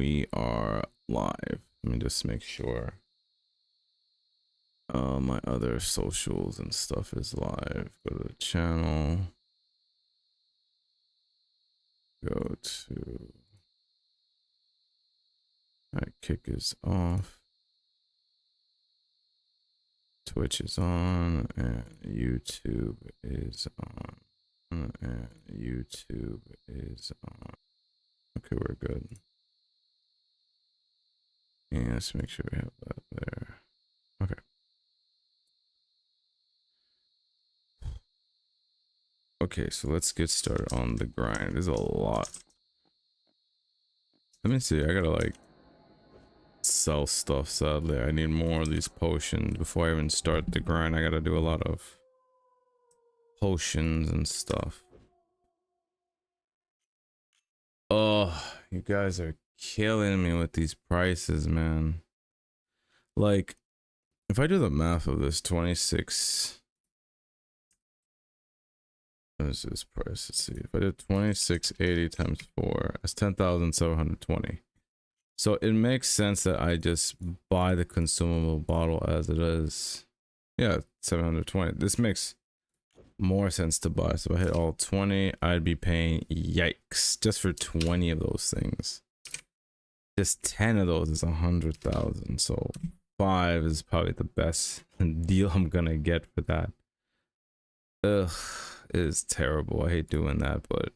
We are live. Let me just make sure my other socials and stuff is live. Go to the channel. Go to... Alright, kick is off. Twitch is on and YouTube is on. And YouTube is on. Okay, we're good. And let's make sure we have that there. Okay. Okay, so let's get started on the grind. There's a lot. Let me see. I gotta like sell stuff. Sadly, I need more of these potions before I even start the grind. I gotta do a lot of potions and stuff. Oh, you guys are killing me with these prices, man. Like, if I do the math of this, 26. What is this price? Let's see. If I did 2680 times 4, that's 10,720. So it makes sense that I just buy the consumable bottle as it is. Yeah, 720. This makes more sense to buy. So if I hit all 20, I'd be paying, yikes, just for 20 of those things. Just 10 of those is 100,000. So 5 is probably the best deal I'm gonna get for that. Ugh, it is terrible. I hate doing that, but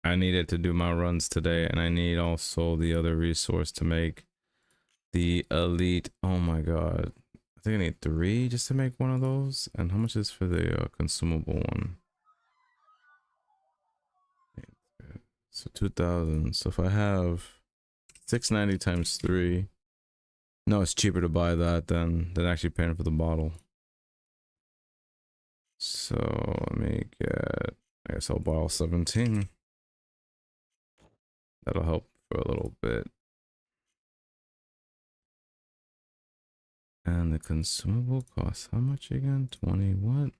I needed to do my runs today, and I need also the other resource to make the elite. Oh my god, I think I need 3 just to make one of those. And how much is for the consumable one? So 2,000. So if I have 690 times 3, no, it's cheaper to buy that than actually paying for the bottle. So let me get, I guess I'll buy all 17. That'll help for a little bit. And the consumable costs how much again? 20 what?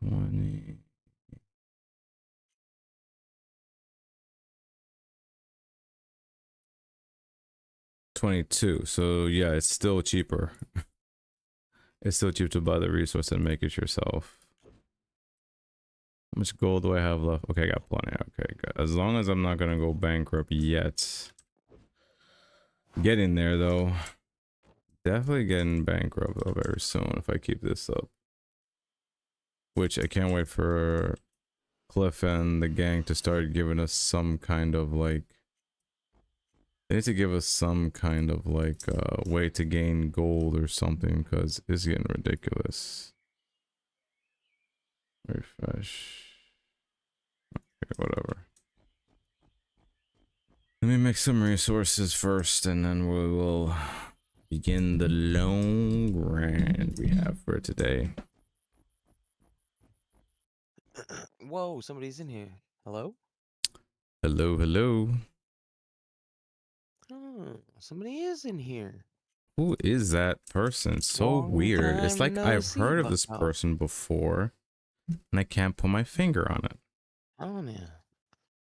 20. $22. So yeah, it's still cheaper. It's still cheap to buy the resource and make it yourself. How much gold do I have left? Okay, I got plenty. Okay, good. As long as I'm not gonna go bankrupt yet. Getting there though. Definitely getting bankrupt though very soon if I keep this up. Which I can't wait for Cliff and the gang to start giving us some kind of like... They need to give us some kind of like way to gain gold or something, because it's getting ridiculous. Refresh. Okay, whatever. Let me make some resources first, and then we will begin the long grind we have for today. Whoa, somebody's in here. Hello? Hello, hello. Oh, somebody is in here. Who is that person? So Long weird. It's time like no I've see, heard of this bucko. person before, and I can't put my finger on it. Oh, yeah.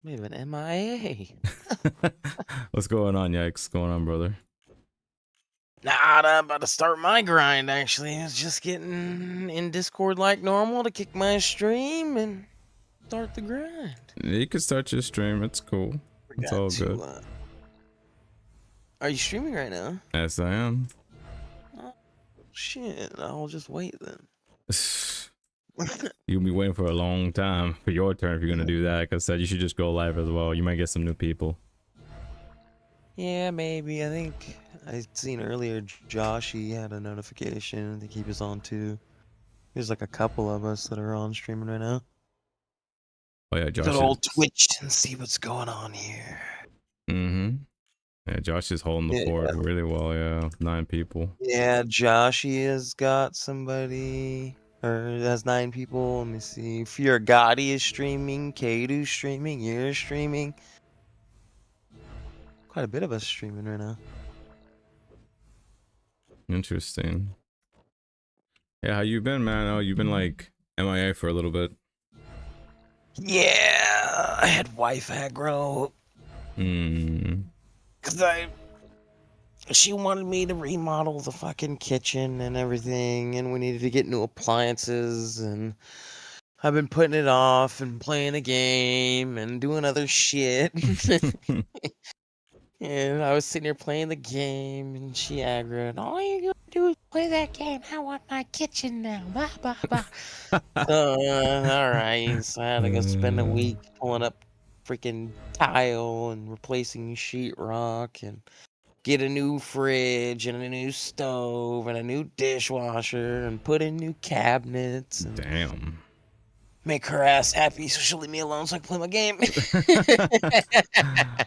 Maybe an MIA. What's going on, yikes? What's going on, brother? Nah, I'm about to start my grind, actually. I was just getting in Discord like normal to kick my stream and start the grind. You can start your stream. It's cool. It's all good. Are you streaming right now? Yes, I am. Oh, shit. I'll just wait then. You'll be waiting for a long time for your turn if you're gonna do that. Cause said you should just go live as well. You might get some new people. Yeah, maybe. I think I seen earlier Josh, he had a notification. I think he was on too. There's like a couple of us that are on streaming right now. Oh yeah, Josh. Good old Twitch and see what's going on here. Mm-hmm. Yeah, Josh is holding the fort really well. Yeah, 9 people. Yeah, Joshy has got somebody, or has 9 people. Let me see. Fear Gotti is streaming. Kadu's streaming. You're streaming. Quite a bit of us streaming right now. Interesting. Yeah, how you been, man? Oh, you've been like MIA for a little bit. Yeah, I had wife aggro. Mm. Cause she wanted me to remodel the fucking kitchen and everything, and we needed to get new appliances, and I've been putting it off and playing a game and doing other shit. And I was sitting here playing the game, and she aggroed. All you gonna do is play that game. I want my kitchen now. Blah blah blah. So, all right. So I had to go spend a week pulling up freaking tile and replacing sheetrock and get a new fridge and a new stove and a new dishwasher and put in new cabinets and Damn. make her ass happy so she'll leave me alone so I can play my game.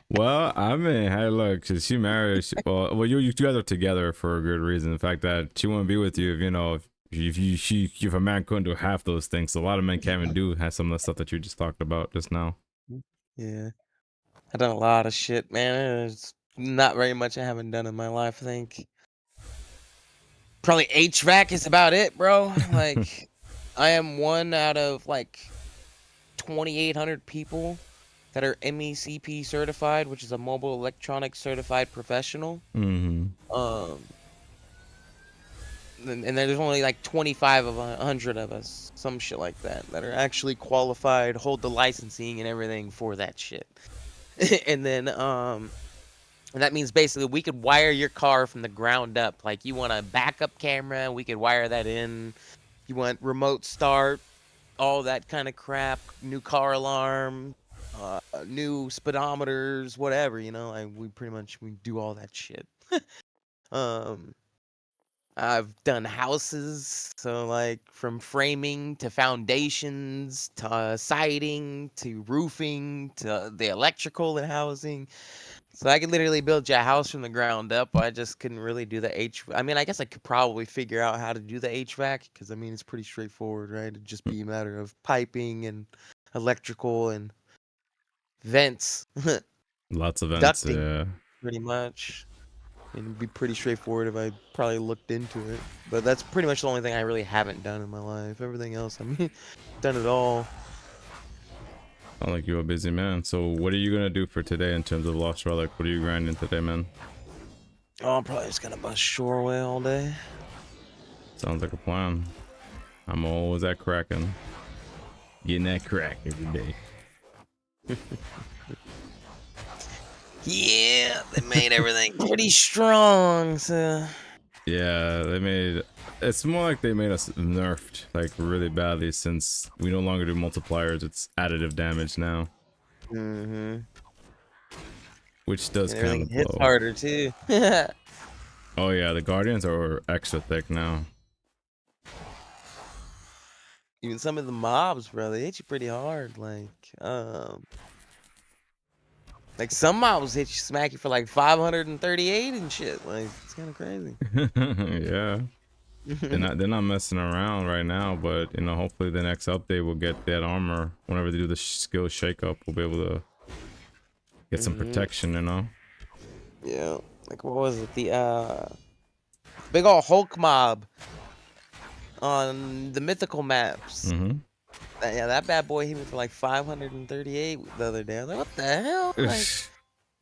Well, I mean, hey, look, she married. Well, you guys are together for a good reason. The fact that she wouldn't be with you, if a man couldn't do half those things. So a lot of men can't even do some of the stuff that you just talked about just now. Yeah, I've done a lot of shit, man. There's not very much I haven't done in my life. I think probably HVAC is about it, bro. Like, I am one out of like 2,800 people that are MECP certified, which is a mobile electronics certified professional. Mm-hmm. And there's only like 25 of 100 of us, some shit like that are actually qualified, hold the licensing and everything for that shit. And then and that means basically we could wire your car from the ground up. Like, you want a backup camera, we could wire that in. You want remote start, all that kind of crap, new car alarm, new speedometers, whatever, like we do all that shit. I've done houses, so like from framing to foundations to siding to roofing to the electrical and housing. So I could literally build you a house from the ground up. I just couldn't really do the I mean, I guess I could probably figure out how to do the HVAC, because I mean it's pretty straightforward, right? It'd just be a matter of piping and electrical and vents, Lots of vents, ducting, yeah. pretty much. It'd be pretty straightforward if I probably looked into it. But that's pretty much the only thing I really haven't done in my life. Everything else, I mean, done it all. Sound like you're a busy man. So what are you gonna do for today in terms of Lost Relic? What are you grinding today, man? Oh, I'm probably just gonna bust Shoreway all day. Sounds like a plan. I'm always at cracking. Getting that crack every day. Yeah, they made everything pretty strong, so... Yeah, they made... It's more like they made us nerfed, like, really badly, since we no longer do multipliers. It's additive damage now. Mm-hmm. Which does And kind everything of hits blow. harder, too. Oh yeah, the Guardians are extra thick now. Even some of the mobs, bro, they hit you pretty hard. Like some mobs hit you, smack you for like 538 and shit. Like, it's kind of crazy. Yeah. They're not messing around right now, but hopefully the next update will get that armor. Whenever they do the skill shake up, we'll be able to get some protection, Yeah. Like, what was it? The big ol' Hulk mob on the mythical maps. Mm-hmm. Yeah, that bad boy hit me for like 538 the other day. I was like, what the hell? Like,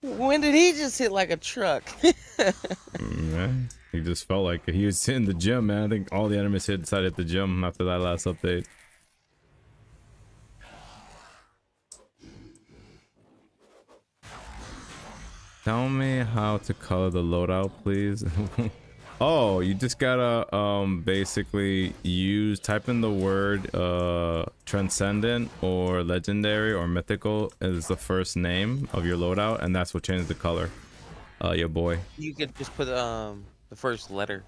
when did he just hit like a truck? Yeah, he just felt like he was hitting the gym, man. I think all the enemies hit inside at the gym after that last update. Tell me how to color the loadout, please. Oh, you just gotta basically type in the word transcendent or legendary or mythical as the first name of your loadout, and that's what changes the color. Yeah, boy. You could just put the first letter.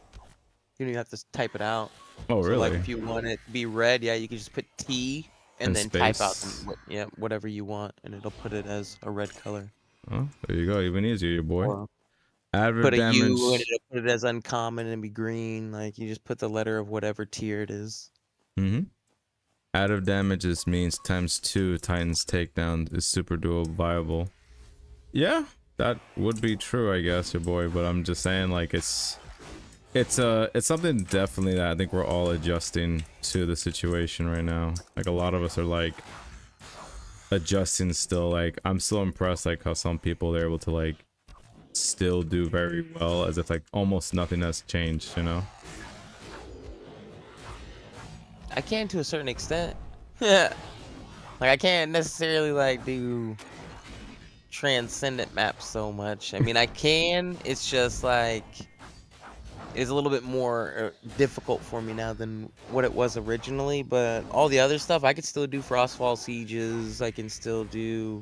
You don't even have to type it out. Oh, So, really? like, if you want it to be red, yeah, you could just put T and then space. type out whatever you want, and it'll put it as a red color. Oh, there you go. Even easier, your boy. Or Adverb put a damage. U and it'll put it as uncommon and be green. Like, you just put the letter of whatever tier it is. Mm-hmm. Additive damages means ×2 Titan's takedown is super duo viable. Yeah, that would be true, I guess, your boy. But I'm just saying, like, it's something definitely that I think we're all adjusting to the situation right now. Like, a lot of us are like, adjusting still. Like I'm still impressed like how some people are able to like still do very well as if like almost nothing has changed, you know? I can to a certain extent. Yeah. Like I can't necessarily like do transcendent maps so much. I mean, I can. It's just like it's a little bit more difficult for me now than what it was originally. But all the other stuff I could still do. Frostfall sieges. I can still do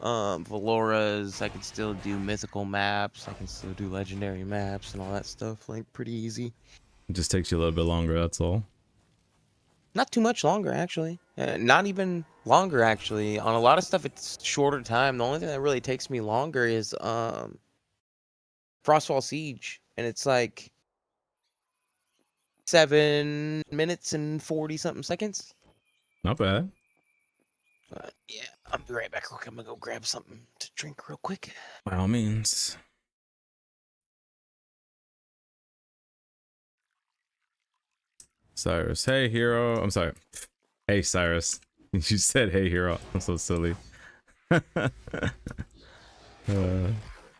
Valoras. I can still do mythical maps. I can still do legendary maps and all that stuff. Like pretty easy. It just takes you a little bit longer, that's all. Not too much longer, actually. Not even longer, actually. On a lot of stuff, it's shorter time. The only thing that really takes me longer is Frostfall Siege, and it's like 7 minutes and 40 something seconds. Not bad. Yeah, I'll be right back. I'm gonna go grab something to drink real quick. By all means. Cyrus, hey hero. I'm sorry. Hey Cyrus. You said hey hero. I'm so silly. How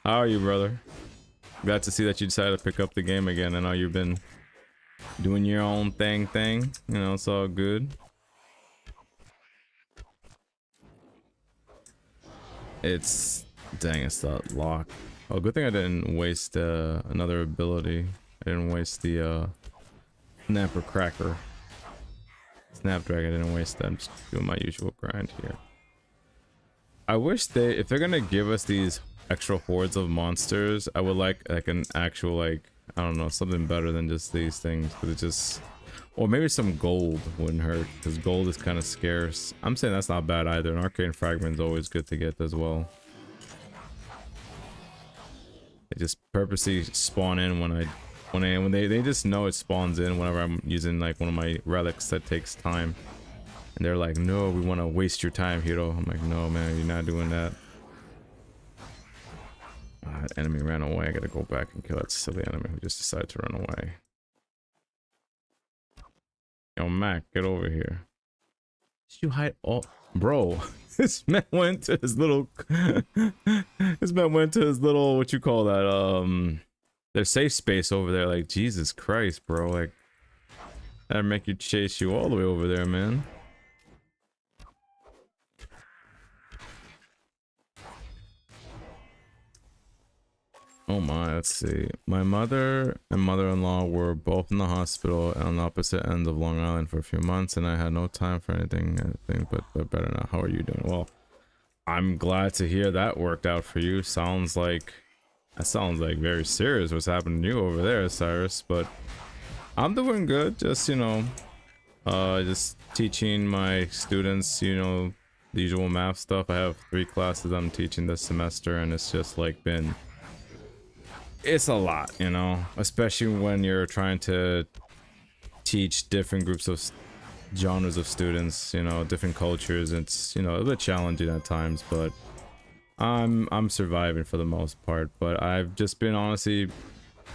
are you, brother? Glad to see that you decided to pick up the game again. I know you've been doing your own thing. You know, it's all good. It's dang, it's that lock. Oh, good thing I didn't waste another ability. I didn't waste the Snapper Cracker. Snapdragon, I didn't waste that. I'm just doing my usual grind here. I wish if they're gonna give us these extra hordes of monsters, I would like an actual like, I don't know, something better than just these things, because it just, or maybe some gold wouldn't hurt, because gold is kind of scarce. I'm saying that's not bad either. An arcane fragment is always good to get as well. They just purposely spawn in when they just know it spawns in whenever I'm using like one of my relics that takes time. And they're like, no, we want to waste your time, hero. I'm like, no, man, you're not doing that. That enemy ran away. I gotta go back and kill that silly enemy who just decided to run away. Yo, Mac, get over here. Did you hide? Oh, bro, this man went to his little. This man went to his little, what you call that? Their safe space over there. Like, Jesus Christ, bro. Like, that'd make you chase you all the way over there, man. Oh my, let's see. My mother and mother-in-law were both in the hospital on the opposite ends of Long Island for a few months, and I had no time for anything, but better now. How are you doing? Well, I'm glad to hear that worked out for you. That sounds like very serious what's happening to you over there, Cyrus, but I'm doing good. Just, you know, just teaching my students, you know, the usual math stuff. I have 3 classes I'm teaching this semester, and it's just like it's a lot, you know, especially when you're trying to teach different groups of genres of students, you know, different cultures. It's, you know, a bit challenging at times, but I'm surviving for the most part. But I've just been honestly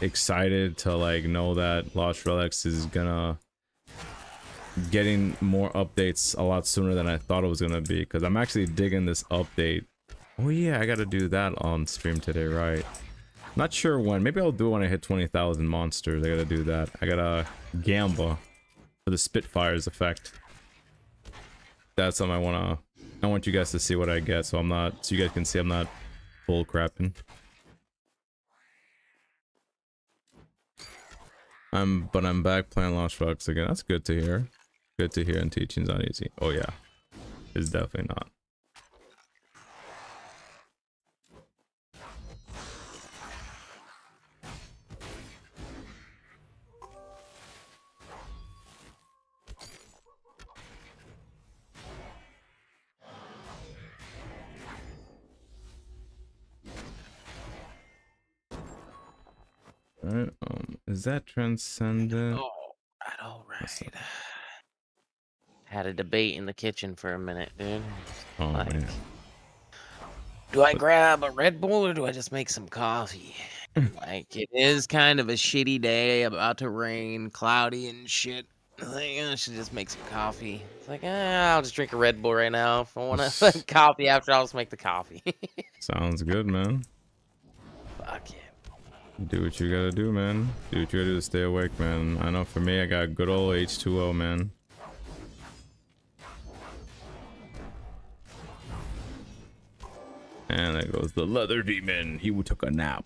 excited to like know that Lost Relics is gonna getting more updates a lot sooner than I thought it was gonna be, because I'm actually digging this update. Oh yeah, I gotta do that on stream today, right? Not sure when. Maybe I'll do it when I hit 20,000 monsters. I gotta do that. I gotta Gamba for the Spitfires effect. That's something I want you guys to see what I get, so you guys can see I'm not bull crapping. But I'm back playing Lost Relics again. That's good to hear. Good to hear, and teaching's not easy. Oh yeah, it's definitely not. Alright, is that transcendent? All right. Had a debate in the kitchen for a minute, dude. Oh like, man. Do I grab a Red Bull or do I just make some coffee? Like, it is kind of a shitty day, about to rain, cloudy and shit. Like, I should just make some coffee. It's like, I'll just drink a Red Bull right now. If I want a coffee after, I'll just make the coffee. Sounds good, man. Fuck yeah. Do what you gotta do, man. Do what you gotta do to stay awake, man. I know for me, I got good old H2O, man. And there goes the leather demon. He took a nap.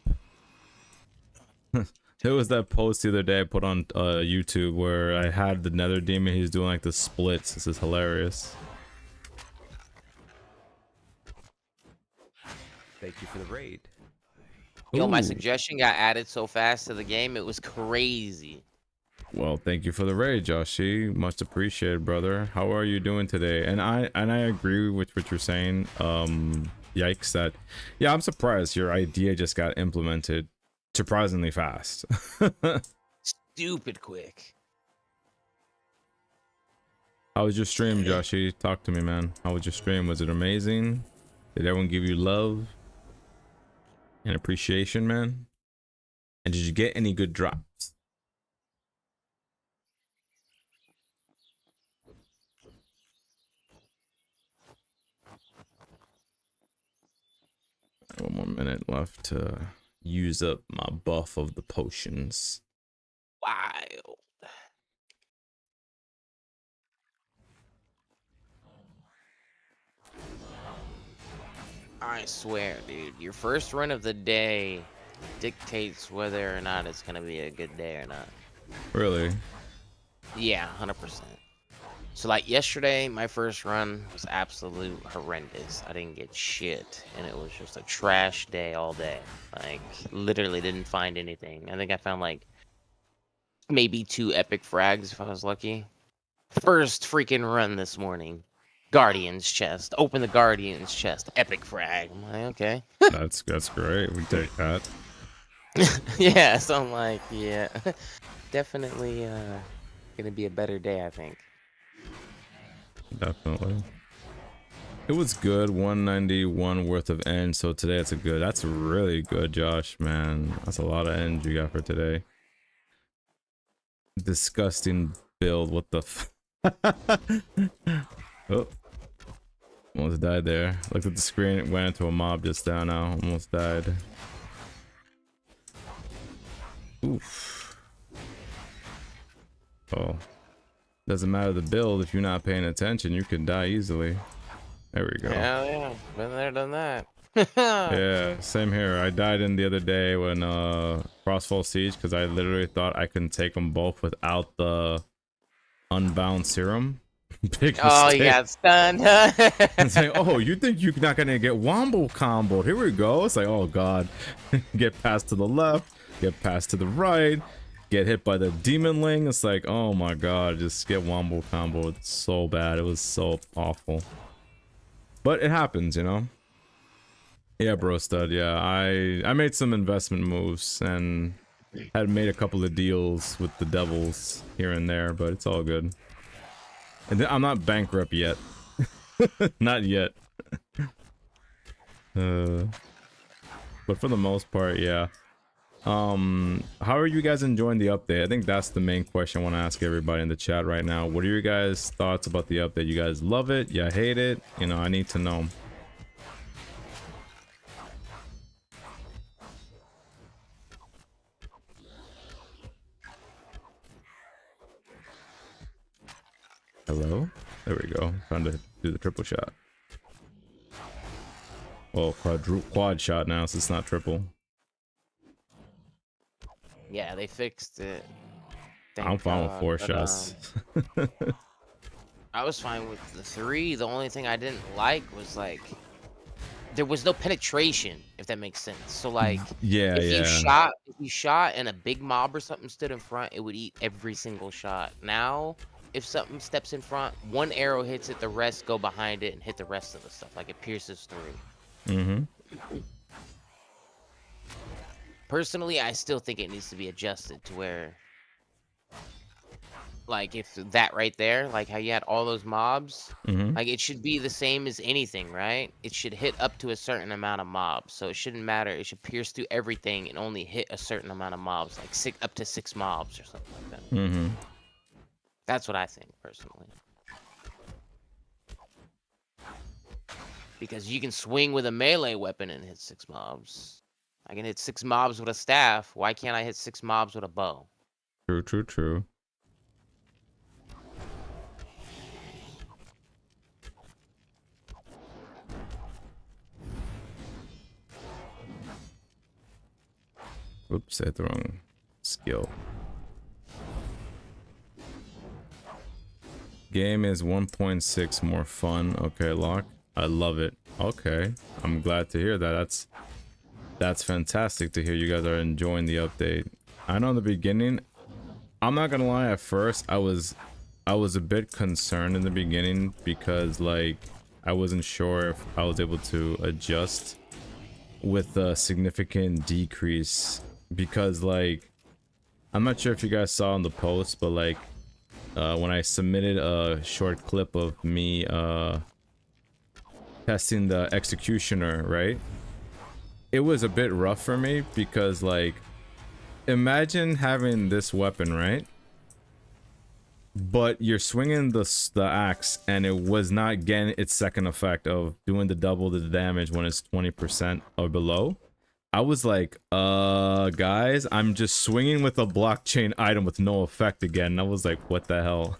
There was that post the other day I put on YouTube where I had the nether demon. He's doing like the splits. This is hilarious. Thank you for the raid. Yo, my Ooh. suggestion got added so fast to the game, it was crazy. Well, thank you for the raid, Joshi. Much appreciated, brother. How are you doing today? And I agree with what you're saying. Yikes that. Yeah, I'm surprised your idea just got implemented surprisingly fast. Stupid quick. How was your stream, Joshi? Talk to me, man. How was your stream? Was it amazing? Did everyone give you love and appreciation, man? And did you get any good drops? One more minute left to use up my buff of the potions. Wild. I swear, dude, your first run of the day dictates whether or not it's gonna be a good day or not. Really? Yeah, 100%. So like yesterday, my first run was absolute horrendous. I didn't get shit, and it was just a trash day all day. Like literally didn't find anything. I think I found like maybe 2 epic frags if I was lucky. First freaking run this morning. Guardian's chest. Open the Guardian's chest. Epic frag. I'm like, okay. That's great. We take that. Yeah, so I'm like, yeah. Definitely gonna be a better day, I think. Definitely. It was good. 191 worth of end. So today it's a good. That's really good, Josh, man. That's a lot of end you got for today. Disgusting build. What the f Oh. Almost died there. Looked at the screen. It went into a mob just now. Almost died. Oof. Oh. Doesn't matter the build. If you're not paying attention, you can die easily. There we go. Hell yeah. Been there, done that. Yeah, same here. I died in the other day when Frostfall Siege because I literally thought I could take them both without the Unbound Serum. Big Oh, mistake. you got stunned. It's like, oh, you think you're not gonna get wombo comboed? Here we go. It's like, oh god, get passed to the left, get passed to the right, get hit by the demonling. It's like, oh my god, just get wombo comboed. It's so bad. It was so awful. But it happens, you know. Yeah, bro, stud. Yeah, I made some investment moves and had made a couple of deals with the devils here and there, but it's all good. And I'm not bankrupt yet. Not yet. But for the most part, yeah. How are you guys enjoying the update? I think that's the main question I want to ask everybody in the chat right now. What are your guys' thoughts about the update? You guys love it? You hate it? You know, I need to know. Hello? There we go. Trying to do the triple shot. Well, quad shot now, so it's not triple. Yeah, they fixed it. I'm fine with 4 shots. I was fine with the 3. The only thing I didn't like was like there was no penetration, if that makes sense. So like Yeah, if yeah. you shot and a big mob or something stood in front, it would eat every single shot. Now, if something steps in front, 1 arrow hits it, the rest go behind it and hit the rest of the stuff. Like it pierces through. Mm-hmm. Personally, I still think it needs to be adjusted to where, like, if that right there, like how you had all those mobs, Mm-hmm. like it should be the same as anything, right? It should hit up to a certain amount of mobs, so it shouldn't matter. It should pierce through everything and only hit a certain amount of mobs, like up to 6 mobs or something like that. Mm-hmm. That's what I think personally. Because you can swing with a melee weapon and hit 6 mobs. I can hit 6 mobs with a staff. Why can't I hit 6 mobs with a bow? True, true, true. Oops, I hit the wrong skill. Game is 1.6 more fun. Okay, Lock. I love it. Okay, I'm glad to hear that. That's fantastic to hear you guys are enjoying the update. I know in the beginning, I'm not gonna lie, at first I was a bit concerned in the beginning because like I wasn't sure if I was able to adjust with a significant decrease, because like I'm not sure if you guys saw in the post, but like when I submitted a short clip of me testing the executioner, right? It was a bit rough for me because like imagine having this weapon, right? But you're swinging the axe and it was not getting its second effect of doing the double the damage when it's 20% or below. I was like, guys, I'm just swinging with a blockchain item with no effect again. And I was like, what the hell?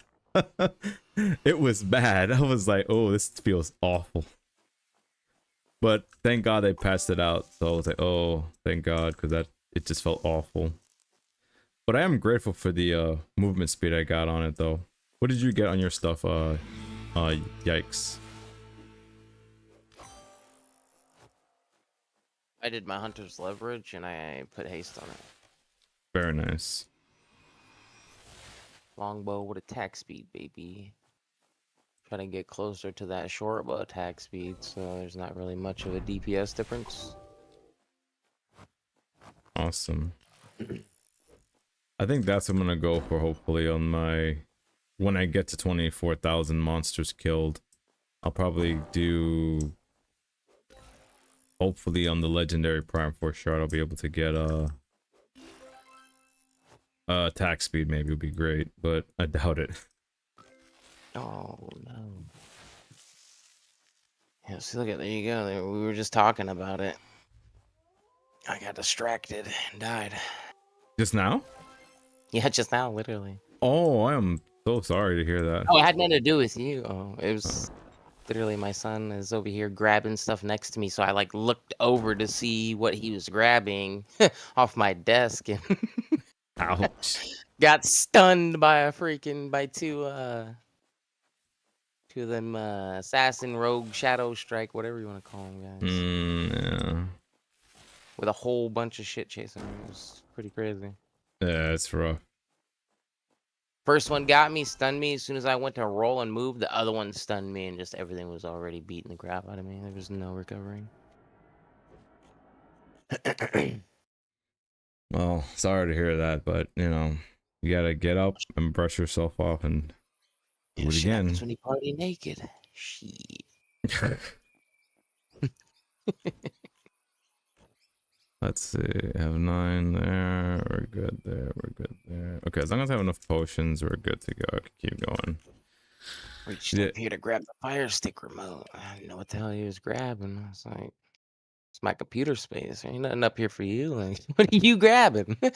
It was bad. I was like, oh, this feels awful. But thank God they patched it out. So I was like, oh, thank God, because it just felt awful. But I am grateful for the movement speed I got on it, though. What did you get on your stuff? Yikes. I did my hunter's leverage and I put haste on it. Very nice. Longbow with attack speed, baby. Trying to get closer to that short bow attack speed, so there's not really much of a DPS difference. Awesome. I think that's what I'm gonna go for, hopefully, on my... When I get to 24,000 monsters killed, I'll probably do... Hopefully on the legendary Prime Force shard, I'll be able to get attack speed maybe would be great, but I doubt it. Oh no. Yeah, see, look at, there you go. We were just talking about it. I got distracted and died. Just now? Yeah, just now, literally. Oh, I am so sorry to hear that. Oh, it had nothing to do with you. Oh, it was literally my son is over here grabbing stuff next to me, so I like looked over to see what he was grabbing off my desk and Ouch. got stunned by two of them assassin, rogue, shadow strike, whatever you want to call them, guys. Yeah. With a whole bunch of shit chasing me. It was pretty crazy. Yeah, it's rough. First one got me, stunned me. As soon as I went to roll and move, the other one stunned me, and just everything was already beating the crap out of me. There was no recovering. Well, sorry to hear that, but you know, you gotta get up and brush yourself off and do it Shit again. happens when you party naked. Shit. Let's see, I have 9 there, we're good there, we're good there. Okay, as long as I have enough potions, we're good to go. I can keep going. Reached up here to grab the fire stick remote. I didn't know what the hell he was grabbing. I was like, it's my computer space. There ain't nothing up here for you. Like, what are you grabbing? I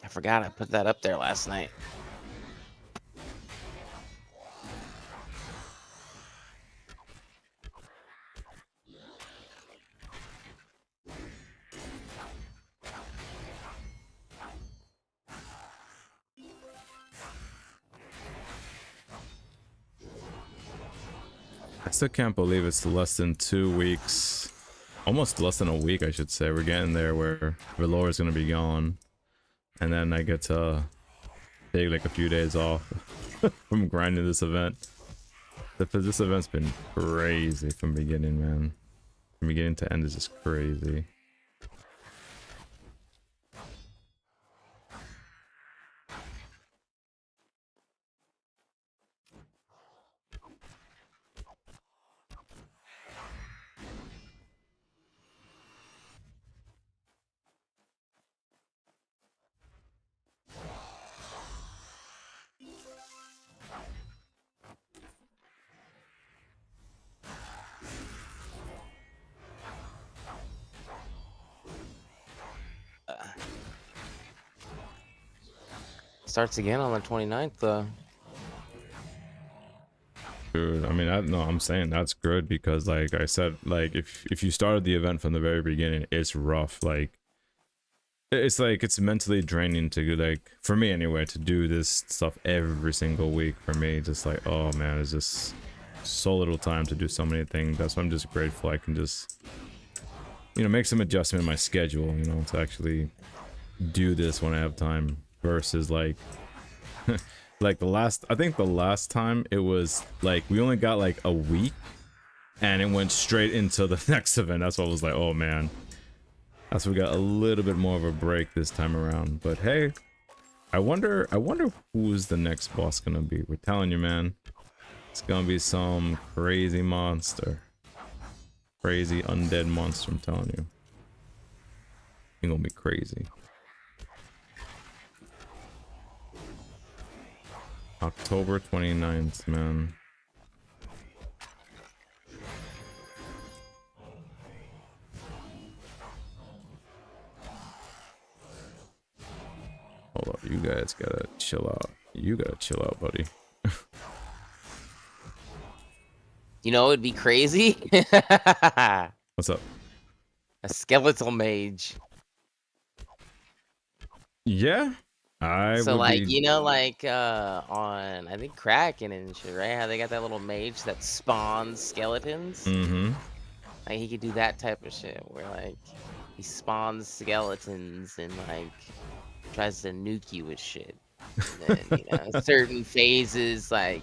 forgot I put that up there last night. I still can't believe it's less than 2 weeks. Almost less than a week, I should say. We're getting there where Velour is going to be gone. And then I get to take like a few days off from grinding this event. This event's been crazy from beginning, man. From beginning to end is just crazy. Starts again on the 29th, though. Dude, I mean, no, I'm saying that's good because, like I said, like if you started the event from the very beginning, it's rough. Like it's mentally draining to like, for me anyway, to do this stuff every single week. For me, just like, oh man, it's just so little time to do so many things. That's why I'm just grateful I can just, you know, make some adjustment in my schedule, you know, to actually do this when I have time versus like like I think the last time it was like we only got like a week and it went straight into the next event. That's why I was like, oh man. That's why we got a little bit more of a break this time around. But hey, I wonder who's the next boss gonna be. We're telling you, man. It's gonna be some crazy monster. Crazy undead monster, I'm telling you. It's gonna be crazy. October 29th, man. Hold up, you guys gotta chill out. You gotta chill out, buddy. You know, it'd be crazy. What's up? A skeletal mage. Yeah, So would like, be... you know, like on I think Kraken and shit, right? How they got that little mage that spawns skeletons. Mm-hmm. Like he could do that type of shit where like he spawns skeletons and like tries to nuke you with shit. And then, you know, certain phases, like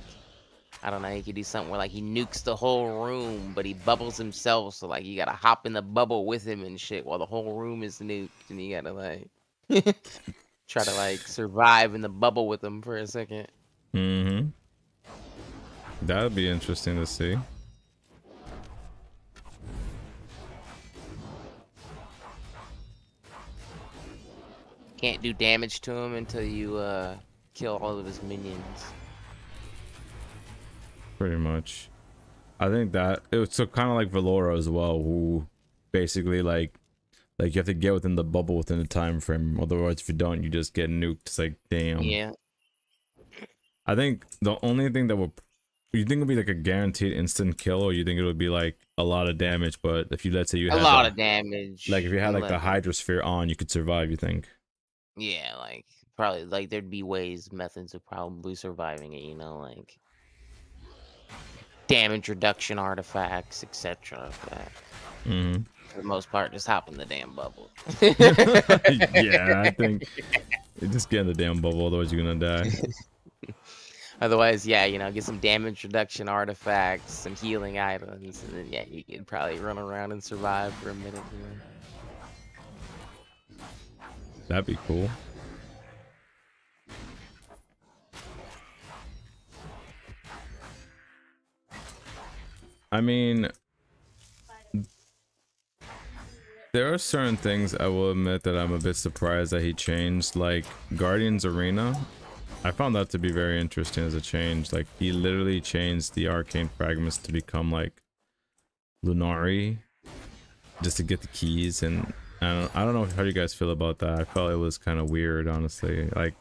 I don't know, he could do something where like he nukes the whole room, but he bubbles himself, so like you gotta hop in the bubble with him and shit while the whole room is nuked, and you gotta like try to like survive in the bubble with him for a second. Mm-hmm. That'd be interesting to see. Can't do damage to him until you kill all of his minions. Pretty much. I think that it was so kind of like Valora as well, who basically like you have to get within the bubble within the time frame. Otherwise, if you don't, you just get nuked. It's like, damn. Yeah. I think the only thing that will, you think it'll be like a guaranteed instant kill, or you think it would be like a lot of damage? But if you, let's say you had a lot of damage. like if you had like the Hydrosphere on, you could survive. You think? Yeah, like probably like there'd be methods of probably surviving it. You know, like damage reduction artifacts, etc. Mm-hmm. For the most part, just hop in the damn bubble. Yeah, I think just get in the damn bubble, otherwise you're gonna die. Otherwise, yeah, you know, get some damage reduction artifacts, some healing items, and then yeah, you could probably run around and survive for a minute. You know? That'd be cool. I mean, there are certain things I will admit that I'm a bit surprised that he changed, like Guardians Arena. I found that to be very interesting as a change. Like he literally changed the arcane fragments to become like Lunari, just to get the keys, and I don't know how you guys feel about that. I felt it was kind of weird, honestly. Like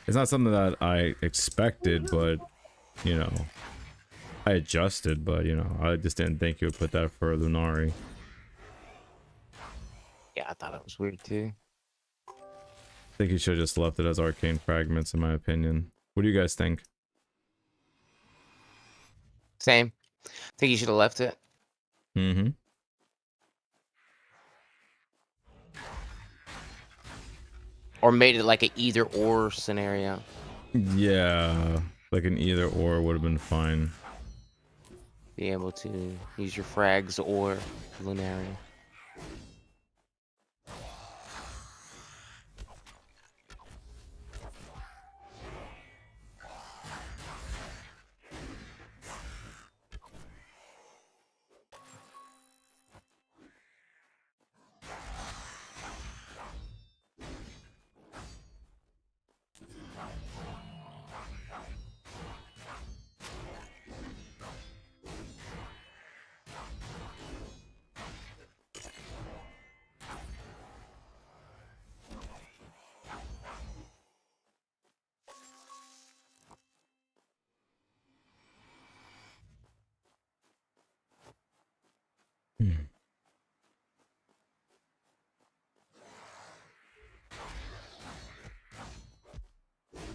it's not something that I expected, but you know, I adjusted, but you know, I just didn't think you would put that for Lunari. Yeah, I thought it was weird too. I think you should have just left it as arcane fragments, in my opinion. What do you guys think? Same. I think you should have left it. Mm-hmm. Or made it like an either or scenario. Yeah, like an either or would have been fine. Be able to use your frags or Lunari.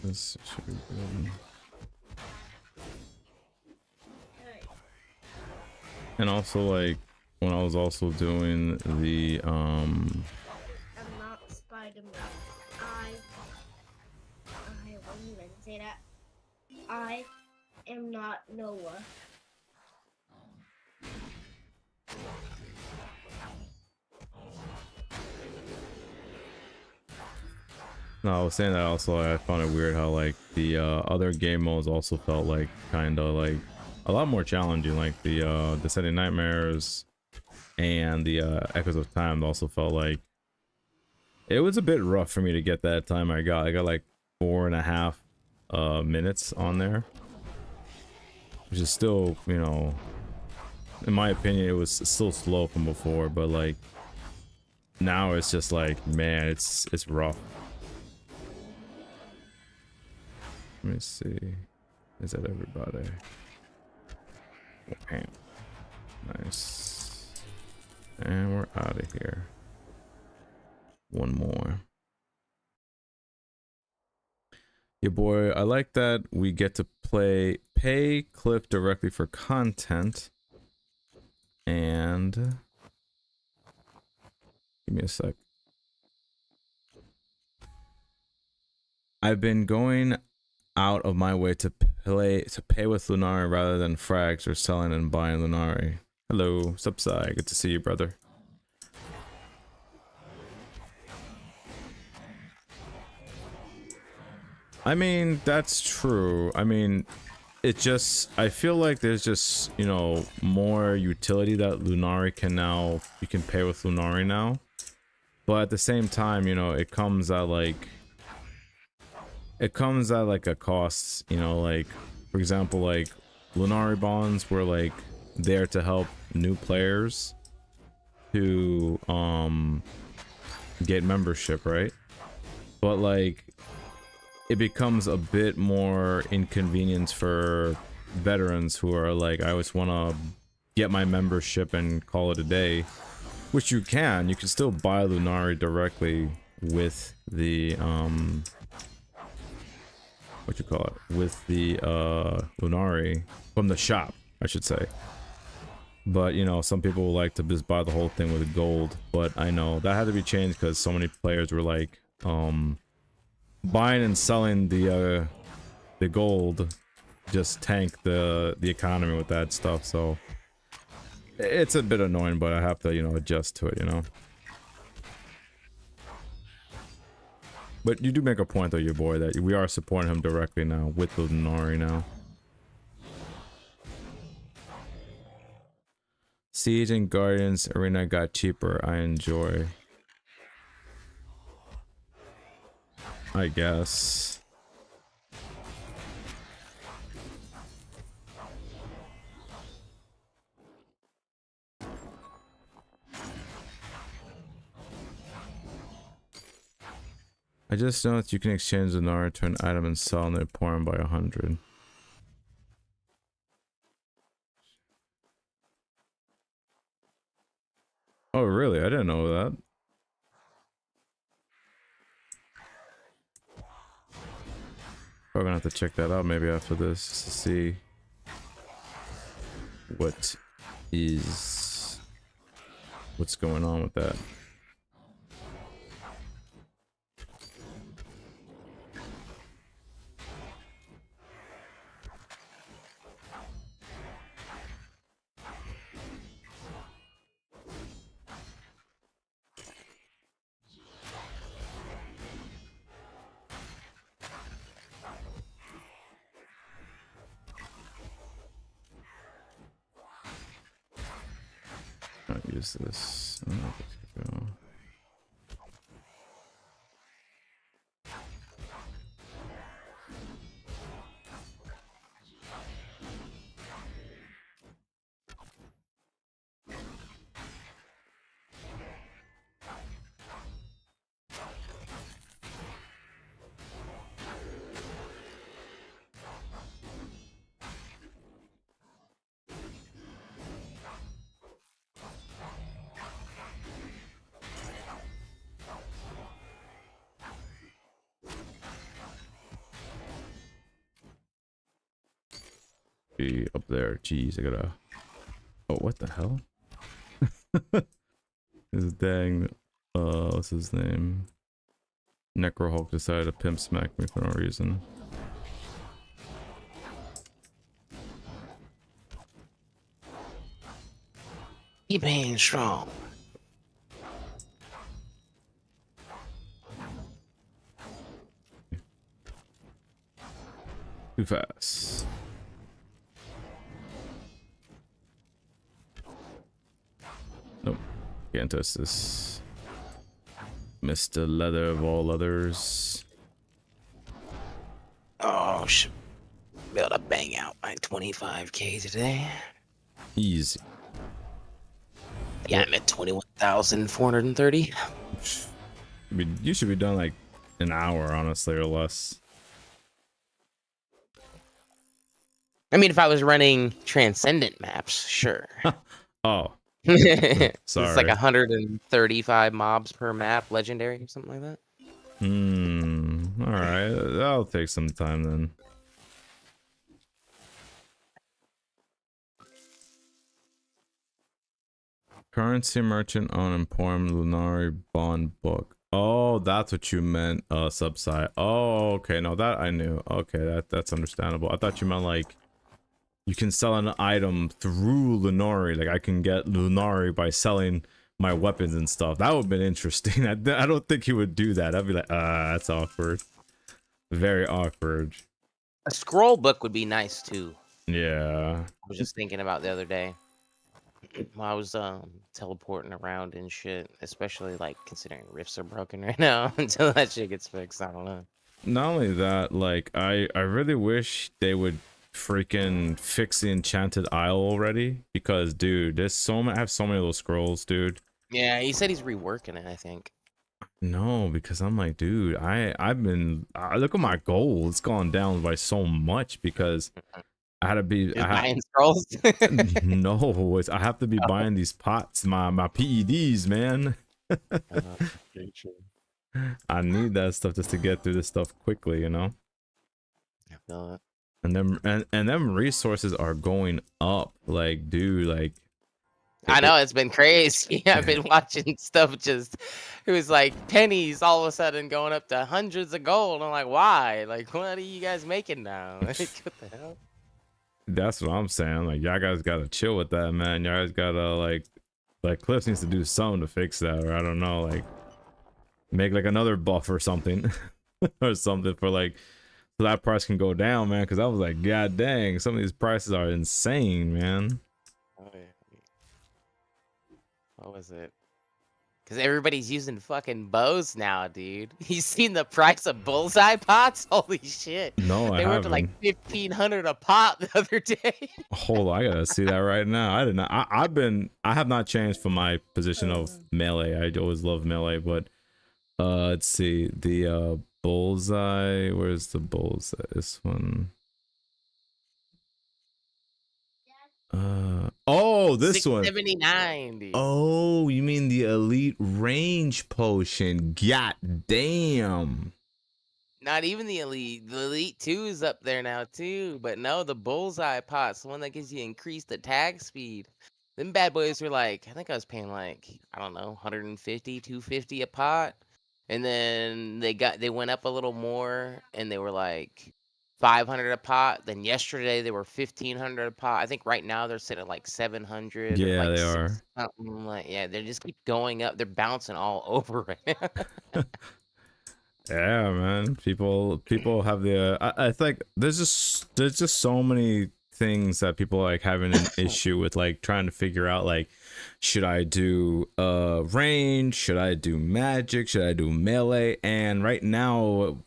This should be good. And also, like, when I was also doing the I'm not Spider-Man. I wouldn't even say that. I am not Noah. No, I was saying that also I found it weird how like the other game modes also felt like kind of like a lot more challenging, like the Descending Nightmares and the Echoes of Time also felt like it was a bit rough for me to get that time I got. I got like 4.5 minutes on there, which is still, you know, in my opinion, it was still slow from before, but like now it's just like, man, it's rough. Let me see. Is that everybody? Okay. Nice. And we're out of here. One more. Yeah, boy, I like that we get to pay Cliff directly for content. And give me a sec. I've been going out of my way to pay with Lunari rather than frags or selling and buying Lunari. Hello, Subside. Good to see you, brother. I mean, that's true. I mean, it just, I feel like there's just, you know, more utility that Lunari can now, you can pay with Lunari now. But at the same time, you know, it comes at like a cost, you know, like, for example, like, Lunari bonds were, like, there to help new players to, get membership, right? But, like, it becomes a bit more inconvenience for veterans who are like, I just want to get my membership and call it a day, which you can still buy Lunari directly with the, what you call it, with the Lunari from the shop, I should say. But you know, some people like to just buy the whole thing with gold, but I know that had to be changed because so many players were like buying and selling the gold just tank the economy with that stuff. So it's a bit annoying, but I have to, you know, adjust to it, you know. But you do make a point though, your boy, that we are supporting him directly now with the Lunari now. Siege and Guardians Arena got cheaper. I enjoy. I guess. I just noticed you can exchange the Lunari to an item and sell and they pour them by 100. Oh, really? I didn't know that. Probably gonna have to check that out maybe after this to see what's going on with that. Not use this. I don't know if it's gonna go. be up there. Jeez, I gotta. Oh, what the hell? This dang. What's his name? Necro Hulk decided to pimp smack me for no reason. Keep being strong. Too fast. Nope. Can't touch this. Mr. Leather of all others. Oh, should be able to bang out my 25K today. Easy. Yeah, I'm at 21,430. I mean, you should be done like an hour, honestly, or less. I mean, if I was running transcendent maps, sure. Oh, It's sorry. like 135 mobs per map, legendary or something like that. All right, that'll take some time then. Currency merchant on Emporium Lunari bond book. Oh, that's what you meant, subside. Oh, okay, no, that I knew. Okay, that's understandable. I thought you meant like you can sell an item through Lunari. Like I can get Lunari by selling my weapons and stuff. That would have been interesting. I don't think he would do that. I'd be like, that's awkward. Very awkward. A scroll book would be nice too. Yeah. I was just thinking about the other day while I was teleporting around and shit, especially like considering rifts are broken right now until that shit gets fixed. I don't know. Not only that, like I really wish they would freaking fix the Enchanted Isle already, because dude, there's so many. I have so many of those scrolls, dude. Yeah, he said he's reworking it, I think. No, because I'm like, dude, I've been look at my goal. It's gone down by so much because I had to be Buying scrolls. no, I have to be buying these pots, my PEDs, man. I need that stuff just to get through this stuff quickly, you know. I feel it. And them resources are going up, like, dude, like. I know, it's been crazy. I've been watching stuff just, it was like pennies all of a sudden going up to hundreds of gold. I'm like, why? Like, what are you guys making now? Like, what the hell? That's what I'm saying. Like, y'all guys gotta chill with that, man. Y'all guys gotta like Cliff needs to do something to fix that, or I don't know, like make like another buff or something, or something for like so that price can go down, man. Because I was like, god dang, some of these prices are insane, man. Oh, yeah. What was it? Because everybody's using fucking bows now, dude. You seen the price of bullseye pots? Holy shit. No, They went to like 1,500 a pot the other day. Hold on, I gotta see that right now. I did not. I have not changed from my position of melee. I always love melee, but let's see the bullseye. Where's the bullseye? This one. Oh, this one. 679, dude. Oh, you mean the elite range potion? God damn. Not even the elite. The elite 2 is up there now too. But no, the bullseye pot's the one that gives you increased attack speed. Them bad boys were like, I think I was paying like, I don't know, 150, 250 a pot. And then they went up a little more and they were like 500 a pot. Then yesterday they were 1,500 a pot. I think right now they're sitting at like 700. Yeah, like they are. Something like, yeah, they just keep going up. They're bouncing all over right now. Yeah, man. People have the. I think there's just so many things that people like having an issue with, like trying to figure out like, should I do range? Should I do magic? Should I do melee? And right now,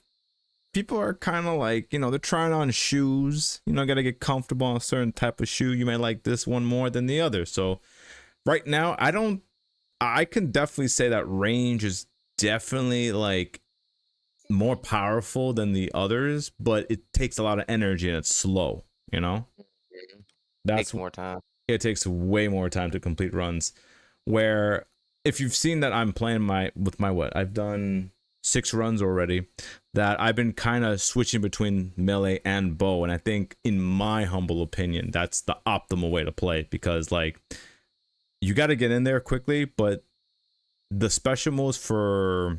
people are kind of like, you know, they're trying on shoes. You know, gotta get comfortable on a certain type of shoe. You may like this one more than the other. So right now, I can definitely say that range is definitely like more powerful than the others, but it takes a lot of energy and it's slow, you know. Takes more time. It takes way more time to complete runs. Where if you've seen that I'm playing with my what I've done 6 runs already that I've been kind of switching between melee and bow, and I think, in my humble opinion, that's the optimal way to play, because like you got to get in there quickly, but the special moves for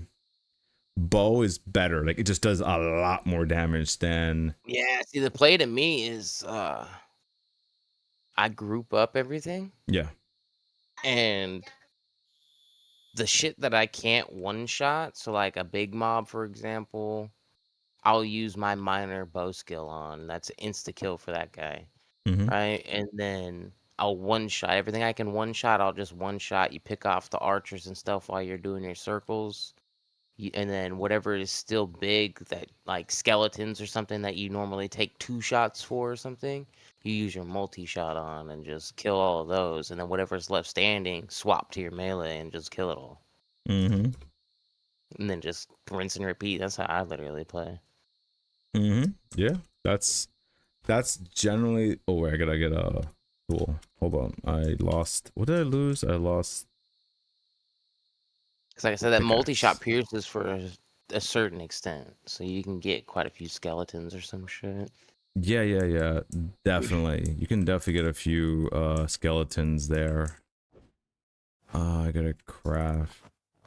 bow is better. Like it just does a lot more damage than Yeah, see, the play to me is I group up everything, yeah. and the shit that I can't one shot, so like a big mob, for example, I'll use my minor bow skill on. That's insta kill for that guy, Mm-hmm. right? And then I'll one shot everything I can one shot. I'll just one shot. You pick off the archers and stuff while you're doing your circles. And then whatever is still big, that like skeletons or something that you normally take 2 shots for or something, you use your multi-shot on and just kill all of those. And then whatever's left standing, swap to your melee and just kill it all. Mm-hmm. And then just rinse and repeat. That's how I literally play. Mm-hmm. Yeah, that's generally. Oh, wait, I gotta get a cool. Hold on, I lost. What did I lose? I lost. Because like I said, that Pickaxe. multi-shot pierces for a certain extent. So you can get quite a few skeletons or some shit. Yeah, definitely. You can definitely get a few skeletons there. I gotta craft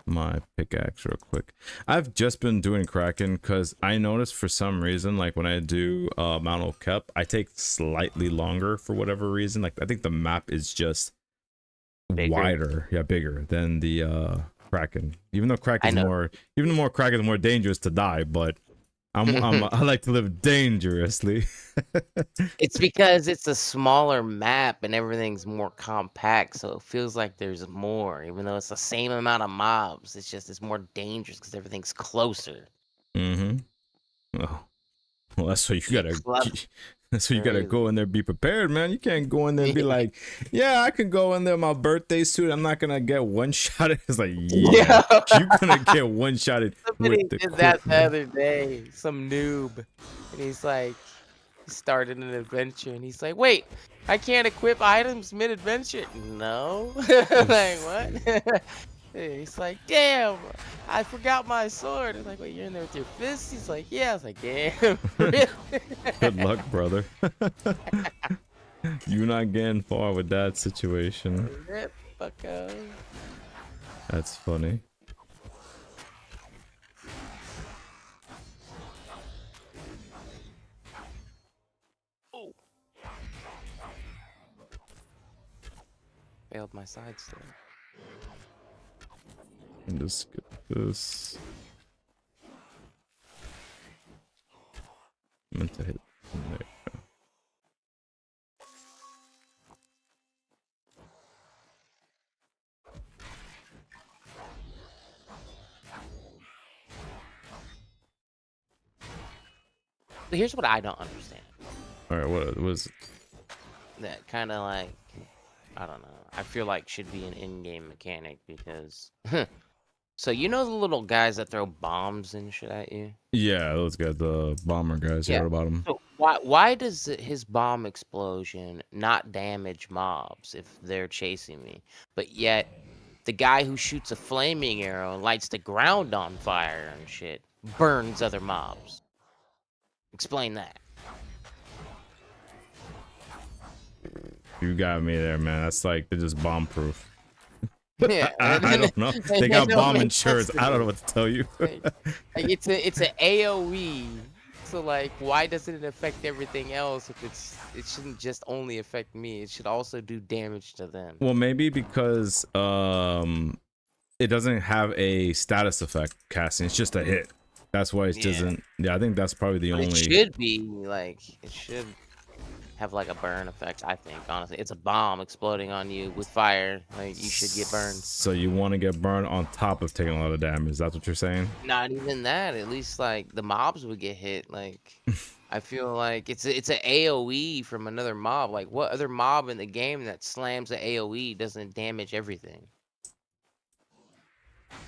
my pickaxe real quick. I've just been doing Kraken because I noticed for some reason, like when I do Mount Okep, I take slightly longer for whatever reason. Like I think the map is just Bigger. wider, yeah, bigger than the Kraken. Even though Kraken's know. more, even more Kraken's more dangerous to die, but I like to live dangerously. It's because it's a smaller map and everything's more compact, so it feels like there's more, even though it's the same amount of mobs. It's just it's more dangerous because everything's closer. Mm-hmm. Oh, well, that's why you gotta. Clever. That's why you gotta Crazy. go in there, be prepared, man. You can't go in there and be like, "Yeah, I can go in there my birthday suit. I'm not gonna get one shotted." It's like, yeah, you're gonna get one shotted Somebody with the did that the quick- other day. Some noob, and he's like, he started an adventure, and he's like, "Wait, I can't equip items mid-adventure." No, like what? He's like, "Damn, I forgot my sword." I'm like, "Wait, you're in there with your fists?" He's like, "Yeah." I was like, "Damn, really?" Good luck, brother. You're not getting far with that situation. Rip, bucko. That's funny. Oh. Failed my side step. And just get this. I meant to hit. There you go. But here's what I don't understand. All right, what was? That kind of like, I don't know. I feel like should be an in-game mechanic because, so you know the little guys that throw bombs and shit at you. Yeah, those guys, the bomber guys. Yeah. Yeah, about them. So why does his bomb explosion not damage mobs if they're chasing me, but yet the guy who shoots a flaming arrow and lights the ground on fire and shit burns other mobs? Explain that. You got me there, man. That's like they're just bomb proof. Yeah, I don't know. They That got don't bomb make insurance. sense to I don't me. know what to tell you. Like, it's a AOE. So like, why doesn't it affect everything else? If it shouldn't just only affect me. It should also do damage to them. Well, maybe because it doesn't have a status effect casting. It's just a hit. That's why it Yeah. doesn't. Yeah, I think that's probably the But only. it should be like it should have like a burn effect. I think honestly, it's a bomb exploding on you with fire. Like you should get burned. So you want to get burned on top of taking a lot of damage. That's what you're saying? Not even that. At least like the mobs would get hit. Like I feel like it's an AOE from another mob. Like what other mob in the game that slams the AOE doesn't damage everything?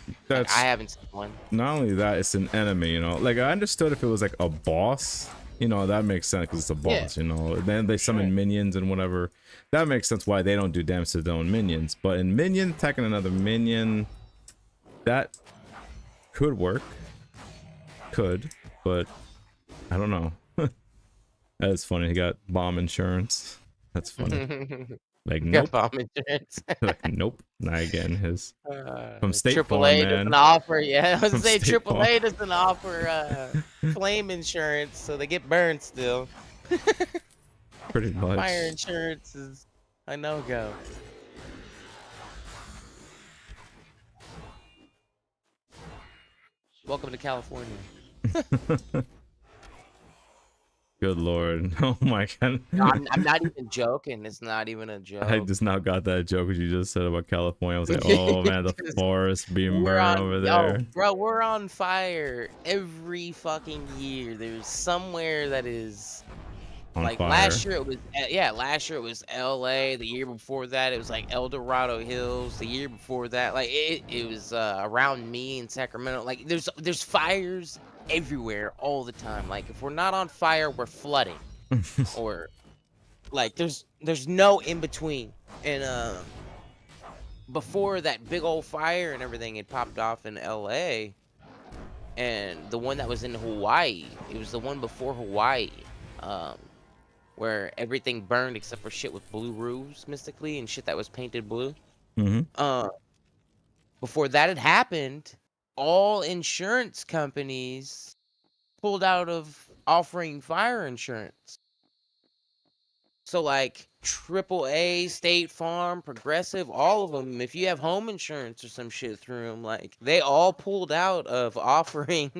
Like, That's I haven't seen one. not only that, it's an enemy. You know, like I understood if it was like a boss. You know, that makes sense because it's a boss. Yeah. You know, then they summon Sure. minions and whatever. That makes sense why they don't do damage to their own minions. But in minion attacking another minion, that could work. could, but I don't know. That's funny. He got bomb insurance. That's funny. Like, Got nope. bomb insurance. Like, nope. Not again. His from State Farm, AAA man. doesn't offer. Yeah, I was From gonna say State Farm. AAA doesn't offer flame insurance, so they get burned still. Pretty much. Fire insurance is a no-go. Welcome to California. Good lord. Oh my god. No, I'm not even joking. It's not even a joke. I just now got that joke you just said about California. I was like, oh man, the forest being burned over there. Bro, we're on fire every fucking year. There's somewhere that is On like fire. last year it was last year it was LA. The year before that it was like El Dorado Hills. The year before that like it was around me in Sacramento. Like there's fires everywhere all the time. Like if we're not on fire, we're flooding. Or like there's no in between. And before that big old fire and everything had popped off in LA, and the one that was in Hawaii, it was the one before Hawaii, where everything burned except for shit with blue roofs mystically and shit that was painted blue. Before that had happened, all insurance companies pulled out of offering fire insurance. So like AAA, State Farm, Progressive, all of them, if you have home insurance or some shit through them, like they all pulled out of offering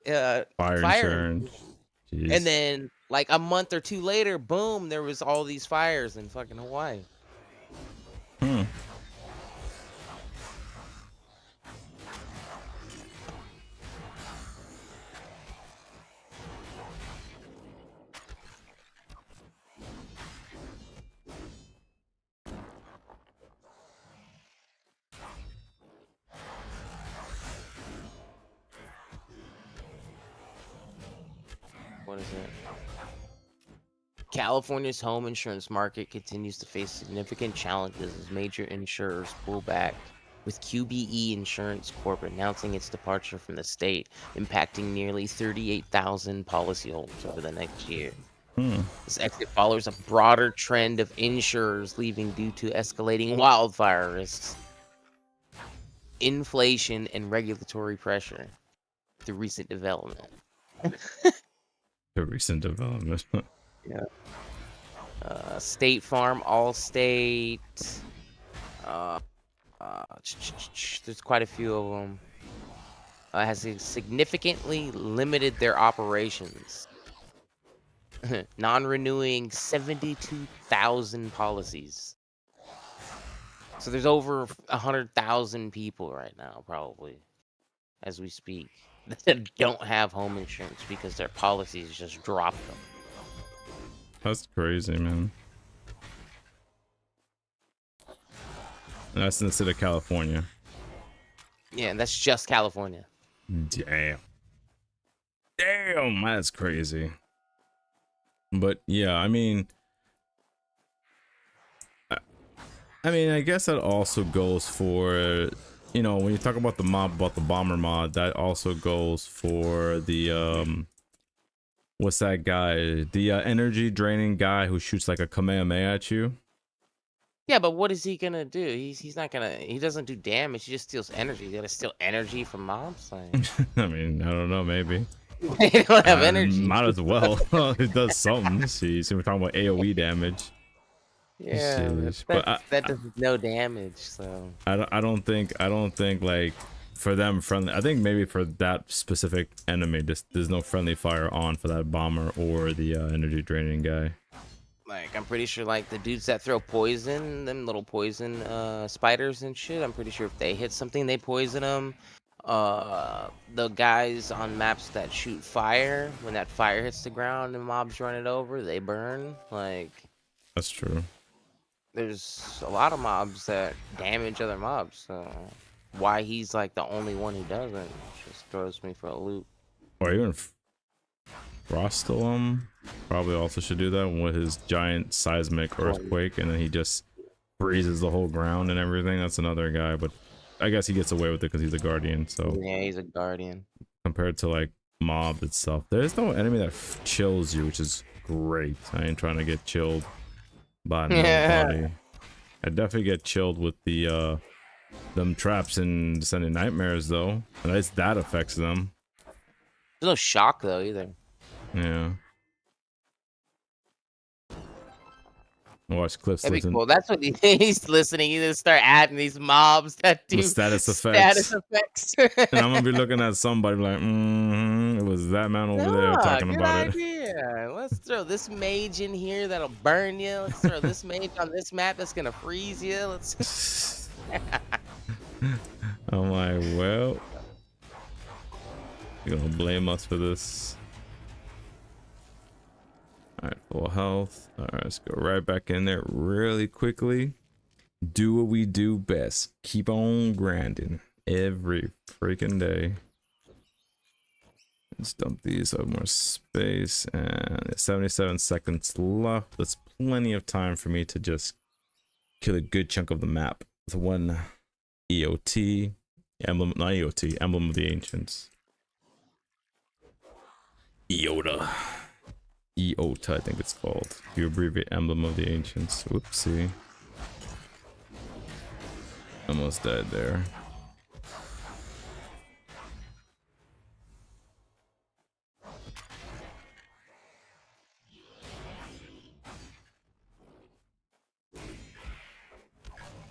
Fire insurance. Jeez. And then like a month or two later, boom, there was all these fires in fucking Hawaii. What is it? California's home insurance market continues to face significant challenges as major insurers pull back, with QBE Insurance Corp announcing its departure from the state, impacting nearly 38,000 policyholders over the next year. This exit follows a broader trend of insurers leaving due to escalating wildfire risks, inflation, and regulatory pressure. The recent development. The recent development. Yeah. State Farm, Allstate. There's quite a few of them. Has significantly limited their operations, non-renewing 72,000 policies. So there's over 100,000 people right now, probably, as we speak, that don't have home insurance because their policies just dropped them. That's crazy, man. And that's in the state of California. Yeah, and that's just California. Damn. Damn, that's crazy. But yeah, I mean, I guess that also goes for, you know, when you talk about the mob, about the bomber mod, that also goes for the what's that guy? The energy draining guy who shoots like a Kamehameha at you. Yeah, but what is he gonna do? He's not gonna. He doesn't do damage. He just steals energy. He's gonna steal energy from mobs. Like, I mean, I don't know, maybe. they don't have energy. Might as well. It does something. See, so we're talking about AOE damage. Yeah, But that does no damage. So I don't think like for them friendly. I think maybe for that specific enemy, there's no friendly fire on for that bomber or the energy draining guy. like, I'm pretty sure like the dudes that throw poison, them little poison spiders and shit. I'm pretty sure if they hit something, they poison them. The guys on maps that shoot fire, when that fire hits the ground and mobs run it over, they burn. Like, That's true. there's a lot of mobs that damage other mobs. So why he's like the only one who doesn't just throws me for a loop. Or even Frostalum probably also should do that with his giant seismic earthquake, and then he just freezes the whole ground and everything. That's another guy, but I guess he gets away with it because he's a guardian. So Yeah, he's a guardian. compared to like mob itself. There's no enemy that chills you, which is great. I ain't trying to get chilled by nobody. I definitely get chilled with the them traps in Descending Nightmares though. At least that affects them. There's no shock though either. Yeah. Watch Cliff's That'd be listen cool. That's what he's listening. You just start adding these mobs that do with status status effects. effects. And I'm gonna be looking at somebody like, it was that man over there talking good about it. idea. Let's throw this mage in here that'll burn you. Let's throw this mage on this map that's gonna freeze you. Let's. I'm like, well, you're gonna blame us for this. Alright, full health. Alright, let's go right back in there really quickly. Do what we do best. Keep on grinding every freaking day. Let's dump these so I have more space. And 77 seconds left. That's plenty of time for me to just kill a good chunk of the map with one EOT. Emblem, not EOT, Emblem of the Ancients. Eota. Eota, I think it's called. You abbreviate Emblem of the Ancients. Whoopsie. Almost died there.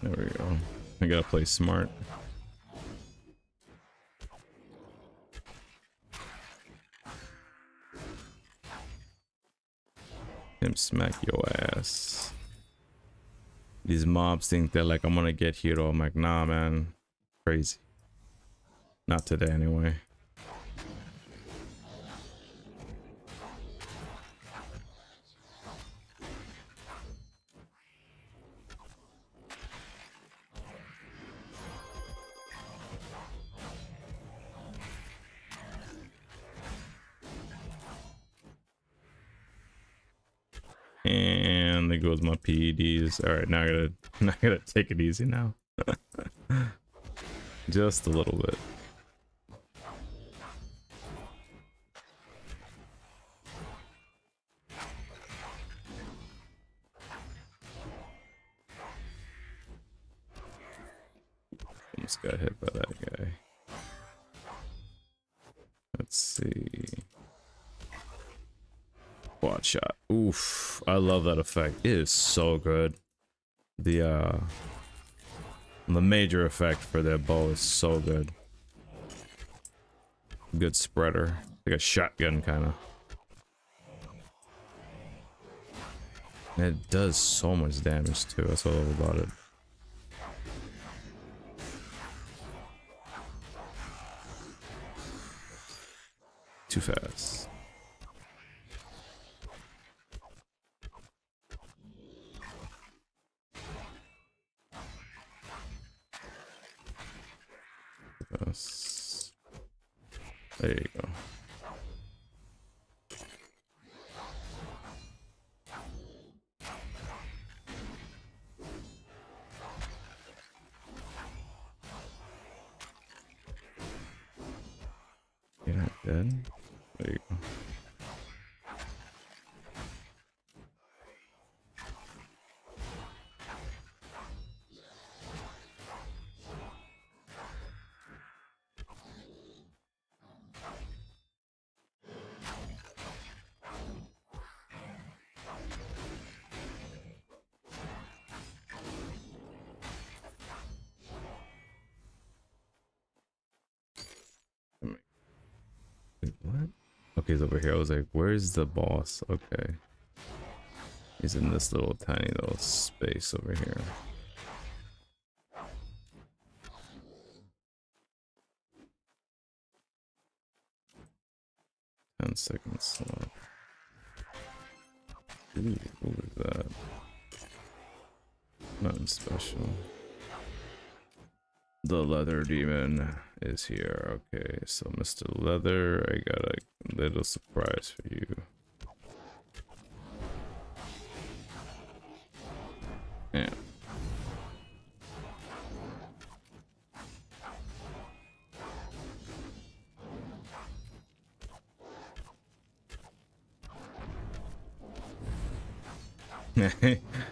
There we go. I gotta play smart. Him smack your ass. These mobs think they're like, I'm gonna get hero. I'm like, nah, man. Crazy. Not today, anyway. And there goes my PEDs. All right, now I gotta take it easy now. Just a little bit. Almost got hit by that guy. Let's see. Quad shot. Oof. I love that effect. It is so good. The major effect for their bow is so good. Good spreader. Like a shotgun kind of. It does so much damage too. That's what I love about it. Too fast. There you go. You're not dead? There you go. Wait, what? Okay, he's over here. I was like, where's the boss? Okay. He's in this little tiny little space over here. Ten seconds left. Ooh, what was that? Nothing special. The leather demon is here. Okay, so Mr. Leather, I got a little surprise for you. Yeah.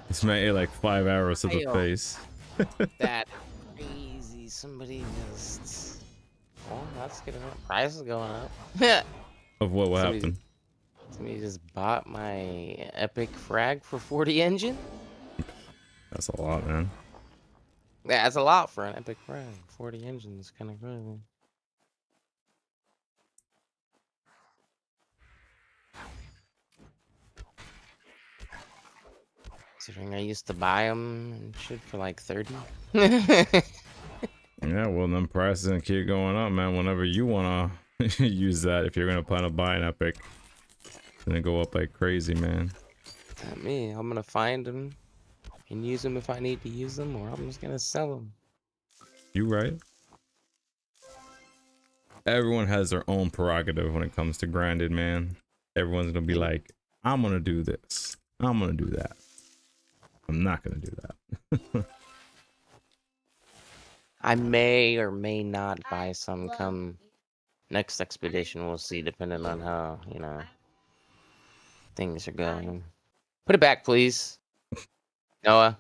This man ate like 5 arrows to the Ayo. face. That crazy. Somebody just. Oh, that's good enough. Price is going up. Of what Somebody- happened? Somebody just bought my epic frag for 40 engine. That's a lot, man. Yeah, that's a lot for an epic frag. 40 engines, kind of crazy. Considering I used to buy them and shit for like 30. Yeah, well, then prices gonna keep going up, man. Whenever you wanna use that, if you're gonna plan on buying epic, it's gonna go up like crazy, man. Not me. I'm gonna find them and use them if I need to use them, or I'm just gonna sell them. You right. Everyone has their own prerogative when it comes to grinded, man. Everyone's gonna be like, I'm gonna do this. I'm gonna do that. I'm not gonna do that. I may or may not buy some come next expedition. We'll see, depending on how, things are going. Put it back, please. Noah.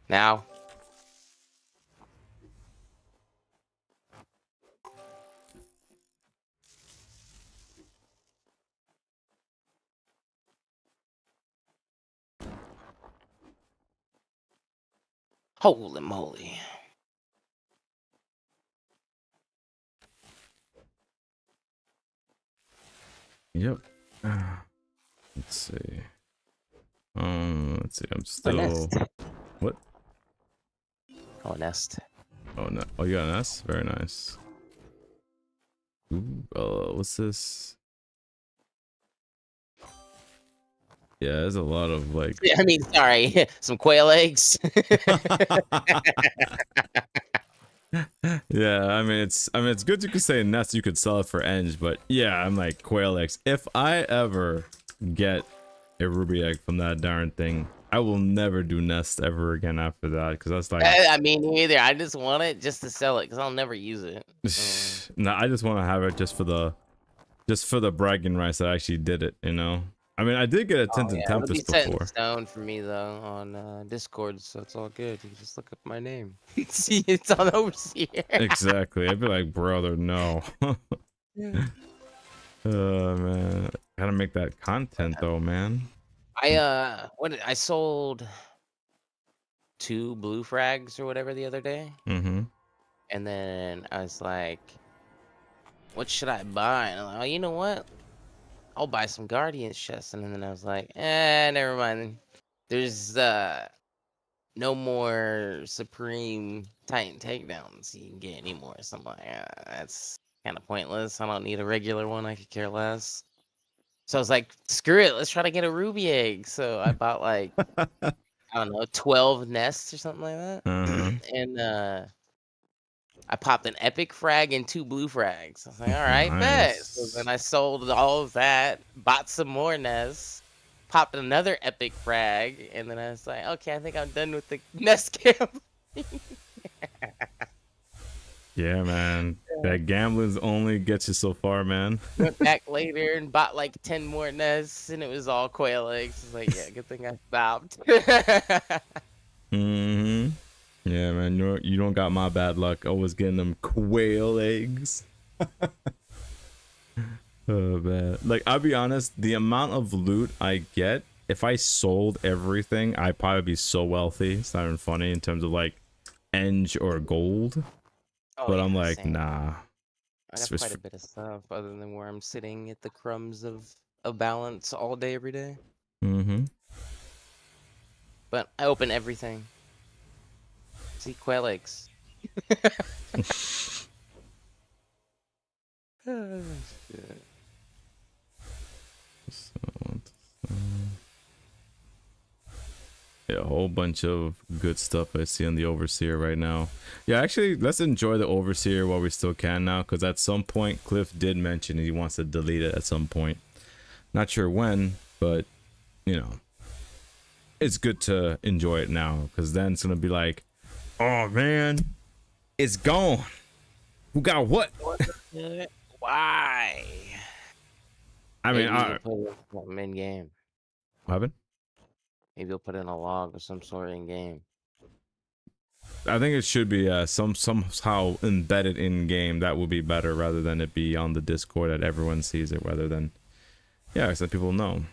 Now. Holy moly. Yep. Let's see. Let's see. I'm still. nest. What? Oh, nest. Oh no! Oh, you got an S. Very nice. Ooh, what's this? Yeah, there's a lot of like. Yeah, I mean, sorry, some quail eggs. Yeah, I mean it's good you could say nest, you could sell it for eng, but yeah, I'm like quail eggs. If I ever get a ruby egg from that darn thing, I will never do nest ever again after that, because that's like I mean, either. I just want it just to sell it because I'll never use it. no, I just want to have it just for the bragging rights that I actually did it, you know. I mean, I did get a tinted It'll be tempest set in before. stone for me though on Discord, so it's all good. You can just look up my name. See, it's on Overseer. Exactly. I'd be like, brother, no. Oh man, gotta make that content though, man. I sold 2 blue frags or whatever the other day, Mm-hmm. and then I was like, what should I buy? And I'm like, oh, you know what? I'll buy some Guardians chests. And then I was like, never mind. There's no more Supreme Titan takedowns you can get anymore. So I'm like, that's kind of pointless. I don't need a regular one. I could care less. So I was like, screw it. Let's try to get a ruby egg. So I bought like, I don't know, 12 nests or something like that. Uh-huh. And I popped an epic frag and 2 blue frags. I was like, all right, bet. So Nice. then I sold all of that, bought some more nests, popped another epic frag, and then I was like, okay, I think I'm done with the nest camp. Yeah, man. That gambling's only gets you so far, man. Went back later and bought like 10 more nests, and it was all quail eggs. I was like, yeah, good thing I stopped. Mm-hmm. Yeah, man. You don't got my bad luck. Always getting them quail eggs. Oh man. Like, I'll be honest, the amount of loot I get, if I sold everything, I'd probably be so wealthy. It's not even funny in terms of like eng or gold. Oh, But yeah, I'm like, same. nah. I have quite a bit of stuff other than where I'm sitting at the crumbs of balance all day, every day. Mm-hmm. But I open everything. See, quail eggs. Oh, shit. Yeah, a whole bunch of good stuff I see on the Overseer right now. Yeah, actually, let's enjoy the Overseer while we still can now, because at some point, Cliff did mention he wants to delete it at some point. Not sure when, but, you know, it's good to enjoy it now, because then it's going to be like, oh, man, it's gone. Who got what? Why? I mean, Maybe you can put it in game. what happened? Maybe you'll put in a log of some sort in game. I think it should be somehow embedded in game. That would be better rather than it be on the Discord that everyone sees it. Rather than, yeah, so people know.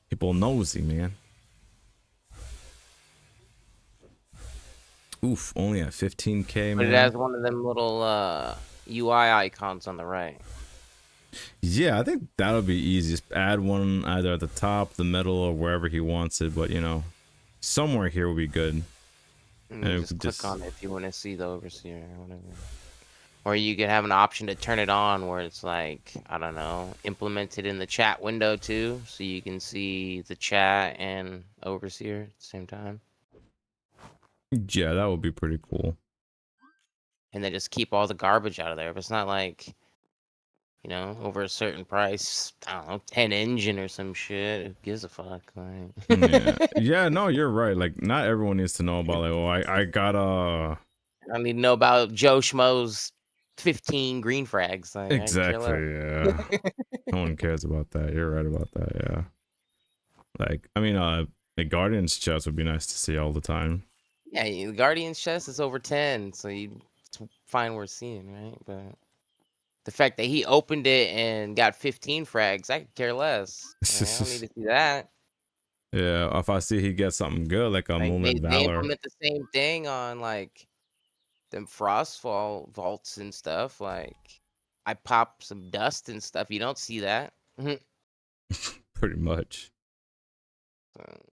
People nosy, man. Oof, only at 15K, But man. it has one of them little UI icons on the right. Yeah, I think that'll be easy. Just add one either at the top, the middle, or wherever he wants it. But you know, somewhere here will be good. And And you we just could click just- on it if you want to see the overseer or whatever. Or you could have an option to turn it on where it's like, I don't know, implemented in the chat window too, so you can see the chat and overseer at the same time. Yeah, that would be pretty cool. And then just keep all the garbage out of there. If it's not like, you know, over a certain price, I don't know, 10 engine or some shit, who gives a fuck? Like... Yeah. Yeah, no, you're right. Like, not everyone needs to know about like, oh, I got I need to know about Joe Schmo's 15 green frags. Like, exactly, yeah. No one cares about that. You're right about that, yeah. Like, I mean, the Guardian's chest would be nice to see all the time. Yeah, the Guardian's chest is over 10, so it's fine worth seeing, right? But the fact that he opened it and got 15 frags, I could care less. Like, I don't need to see that. Yeah, if I see he gets something good, like a Like, Moment they Valor. implement the same thing on like them Frostfall vaults and stuff. Like, I pop some dust and stuff. You don't see that. Pretty much.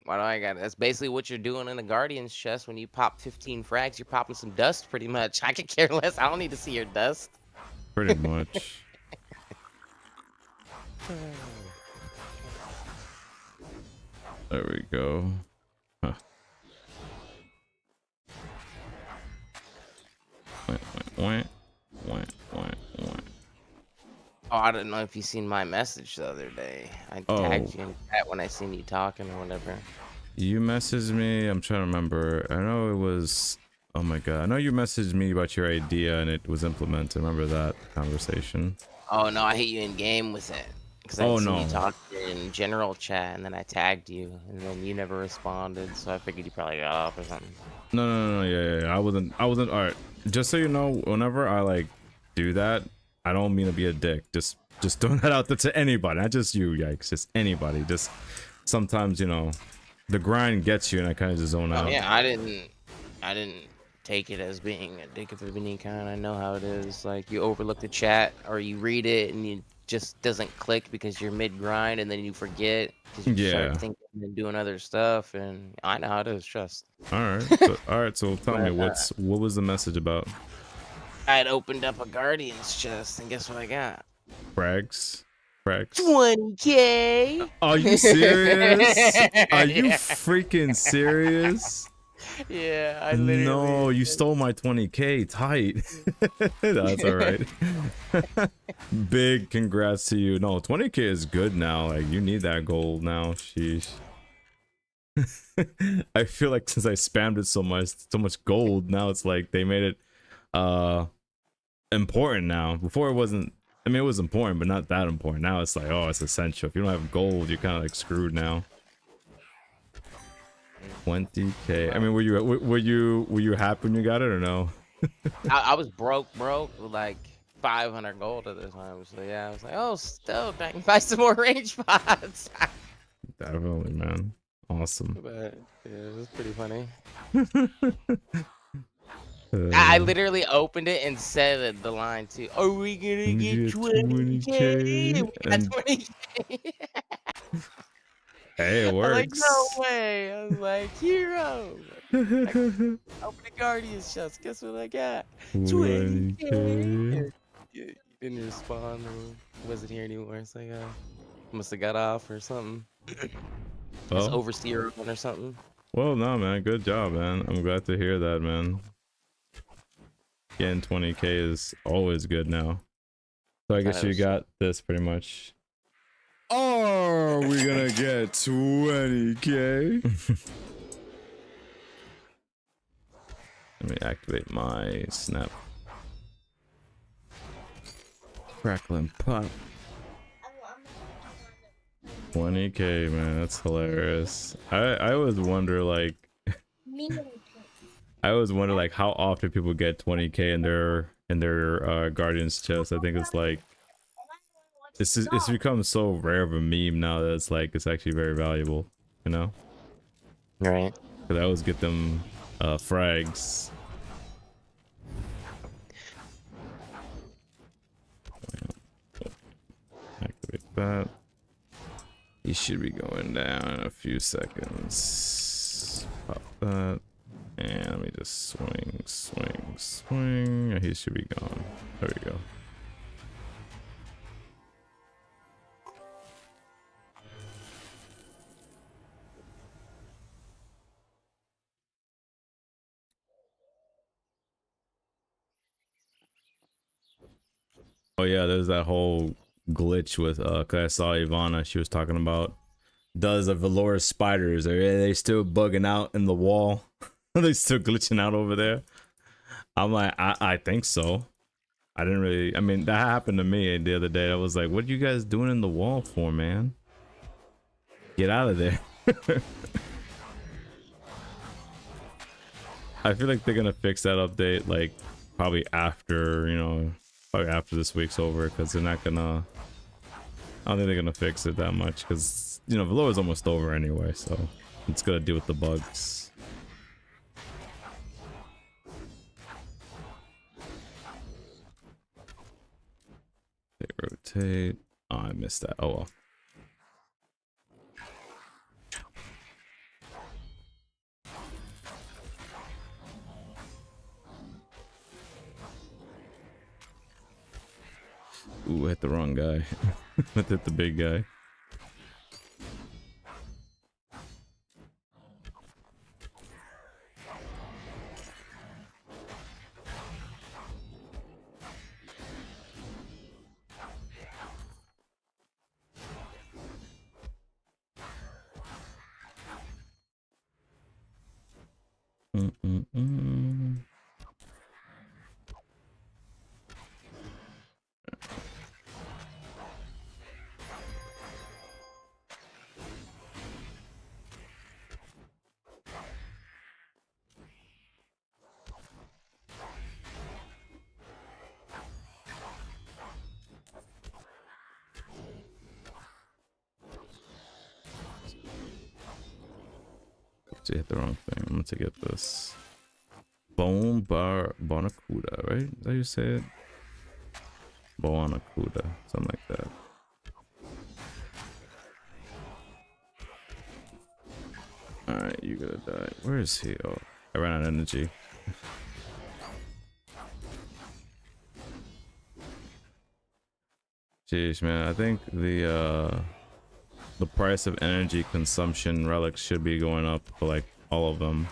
Why do I got it? That's basically what you're doing in the Guardian's chest when you pop 15 frags. You're popping some dust, pretty much. I could care less. I don't need to see your dust. Pretty much. There we go. Huh. Wah. Oh, I don't know if you seen my message the other day. I tagged you in chat when I seen you talking or whatever. You messaged me. I'm trying to remember. I know it was. Oh my god. I know you messaged me about your idea and it was implemented. Remember that conversation? Oh no, I hit you in game with it because I seen you talk in general chat and then I tagged you and then you never responded, so I figured you probably got off or something. No. Yeah. I wasn't. All right. Just so you know, whenever I like do that, I don't mean to be a dick. Just throwing that out there to anybody, not just you, yikes. Just anybody. Just sometimes, you know, the grind gets you, and I kind of just zone out. Yeah, I didn't take it as being a dick of any kind. I know how it is. Like, you overlook the chat or you read it and you just doesn't click because you're mid grind and then you forget because you start thinking and doing other stuff. And I know how it is. Trust. All right. So tell me, what was the message about? I had opened up a Guardian's chest and guess what I got? Frags. 20K. Are you serious? Are you freaking serious? Yeah, I literally. No, you stole my 20K. Tight. That's all right. Big congrats to you. No, 20K is good now. Like, you need that gold now. Sheesh. I feel like since I spammed it so much gold, now it's like they made it important now. Before it wasn't. I mean, it was important, but not that important. Now it's like, oh, it's essential. If you don't have gold, you're kind of like screwed now. 20K. I mean, were you happy when you got it or no? I was broke with like 500 gold at the time. So yeah, I was like, oh, stoked. I can buy some more range pods. Definitely, man. Awesome. But yeah, it was pretty funny. I literally opened it and said the line too. Are we gonna get 20K? We got 20K. Hey, it works. I'm like, no way. I was like, hero. Open the Guardian's chest. Guess what I got? 20K. You didn't respond or wasn't here anymore. It's like, must have got off or something. It's overseer or something. Well, no, man. Good job, man. I'm glad to hear that, man. Getting 20K is always good now. So I guess you got this pretty much. Are we gonna get 20K? Let me activate my snap. Crackle and pop. 20K, man, that's hilarious. I always wonder like Me. I always wonder like how often people get 20K in their Guardian's chest. I think it's like it's become so rare of a meme now that it's like it's actually very valuable, you know? Right. Because I always get them frags. Activate that. He should be going down in a few seconds. Pop that. And let me just swing, swing, swing. He should be gone. There we go. Oh yeah, there's that whole glitch with cause I saw Ivana, she was talking about does the velour spiders, are they still bugging out in the wall? Are they still glitching out over there? I'm like, I think so. I didn't really, I mean, that happened to me the other day. I was like, what are you guys doing in the wall for, man? Get out of there. I feel like they're gonna fix that update like probably after, you know, probably after this week's over, because they're not gonna, I don't think they're gonna fix it that much, because, you know, velour is almost over anyway, so it's gonna deal with the bugs. Rotate. Oh, I missed that. Oh well. Ooh, I hit the wrong guy. I hit the big guy. To hit the wrong thing. I'm gonna get this bone bar bonacuda, right? Is that how you say it? Bonacuda, something like that. Alright, you gotta die. Where is he? Oh, I ran out of energy. Jeez, man, I think the price of energy consumption relics should be going up for like all of them.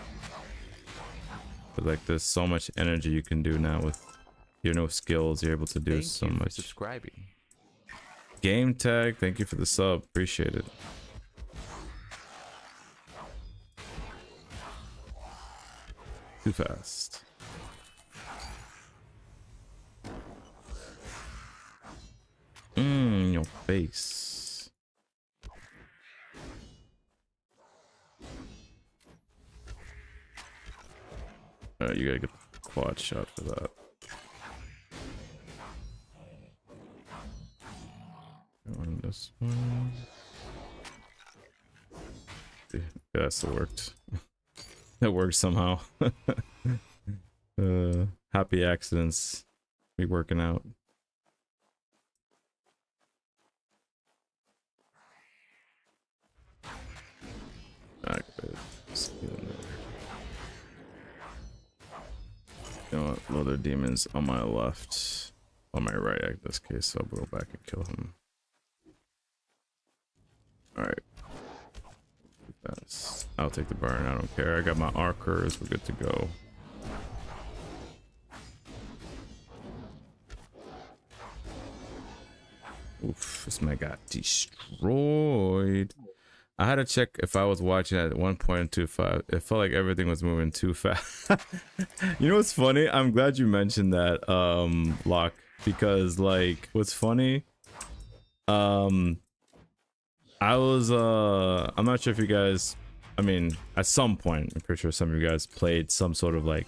But like there's so much energy you can do now with your no skills, you're able to do so much. For subscribing. Game tag, thank you for the sub, appreciate it. Too fast. Your face. Alright, you gotta get the quad shot for that. On this one. Yeah, that still worked. That worked somehow. Happy accidents. Be working out. Alright, good. You know what? Leather demon's on my left, on my right in this case, so I'll go back and kill him. Alright. I'll take the burn, I don't care. I got my archers, we're good to go. Oof, this man got destroyed. I had to check if I was watching at 1.25. It felt like everything was moving too fast. You know what's funny? I'm glad you mentioned that, Locke, because like what's funny, I was I'm not sure if you guys, I mean, at some point, I'm pretty sure some of you guys played some sort of like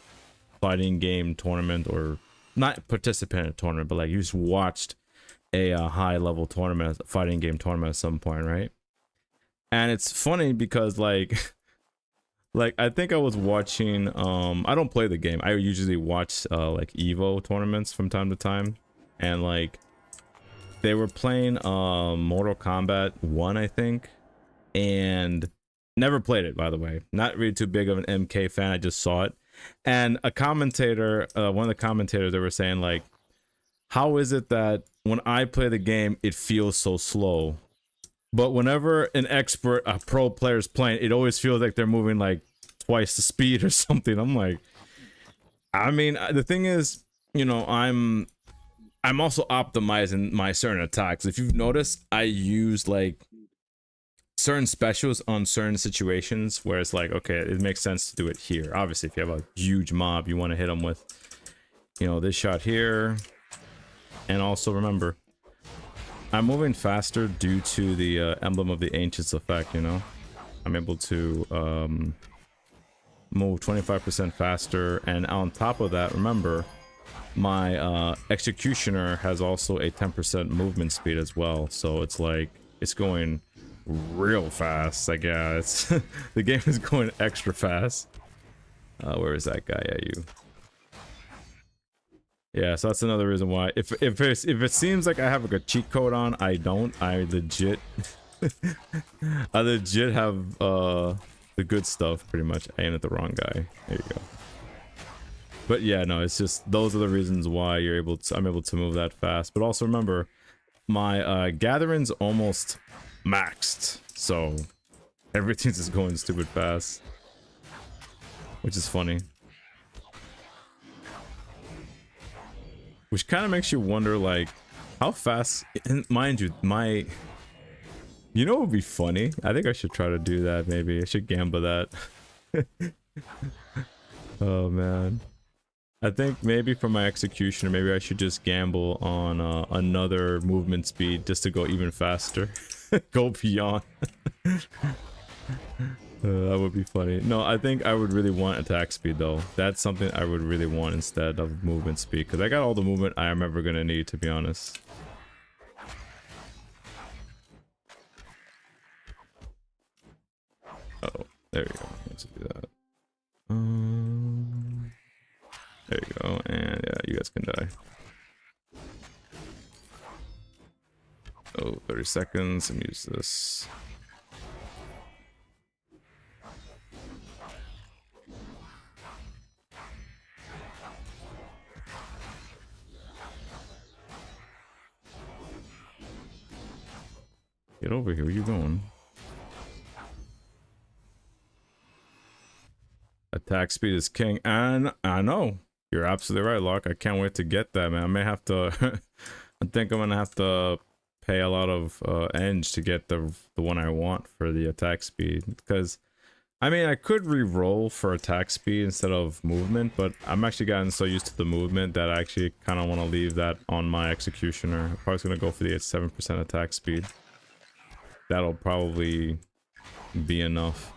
fighting game tournament, or not participant in a tournament, but like you just watched a high level tournament, a fighting game tournament at some point, right? And it's funny because like like I think I was watching I don't play the game. I usually watch like Evo tournaments from time to time, and like they were playing Mortal Kombat 1, I think, and never played it, by the way. Not really too big of an MK fan. I just saw it. And a commentator, one of the commentators, they were saying like, how is it that when I play the game it feels so slow, but whenever an expert, a pro player is playing, it always feels like they're moving like twice the speed or something. I'm like, I mean, the thing is, you know, I'm also optimizing my certain attacks. If you've noticed, I use like certain specials on certain situations where it's like, okay, it makes sense to do it here. Obviously, if you have a huge mob, you want to hit them with, you know, this shot here. And also remember, I'm moving faster due to the emblem of the ancients effect, you know. I'm able to move 25% faster, and on top of that, remember, my executioner has also a 10% movement speed as well, so it's like it's going real fast. Like, yeah, it's the game is going extra fast. Where is that guy at? You? Yeah, so that's another reason why if it seems like I have like a cheat code on, I don't. I legit I legit have the good stuff pretty much. I aimed at the wrong guy. There you go. But yeah, no, it's just those are the reasons why you're able to, I'm able to move that fast. But also remember, my gathering's almost maxed, so everything's just going stupid fast, which is funny. Which kind of makes you wonder, like, how fast, and mind you, you know what would be funny? I think I should try to do that, maybe. I should gamble that. Oh, man. I think maybe for my executioner, maybe I should just gamble on another movement speed just to go even faster. Go beyond. That would be funny. No, I think I would really want attack speed though. That's something I would really want instead of movement speed, because I got all the movement I am ever gonna need, to be honest. Oh, there we go. Let's do that. There you go, and yeah, you guys can die. Oh, 30 seconds, and use this. Get over here, where you going? Attack speed is king, and I know. You're absolutely right, Locke. I can't wait to get that, man. I may have to... I think I'm gonna have to pay a lot of eng to get the one I want for the attack speed. Because, I mean, I could re-roll for attack speed instead of movement, but I'm actually gotten so used to the movement that I actually kind of want to leave that on my executioner. I'm probably gonna go for the 7% attack speed. That'll probably be enough.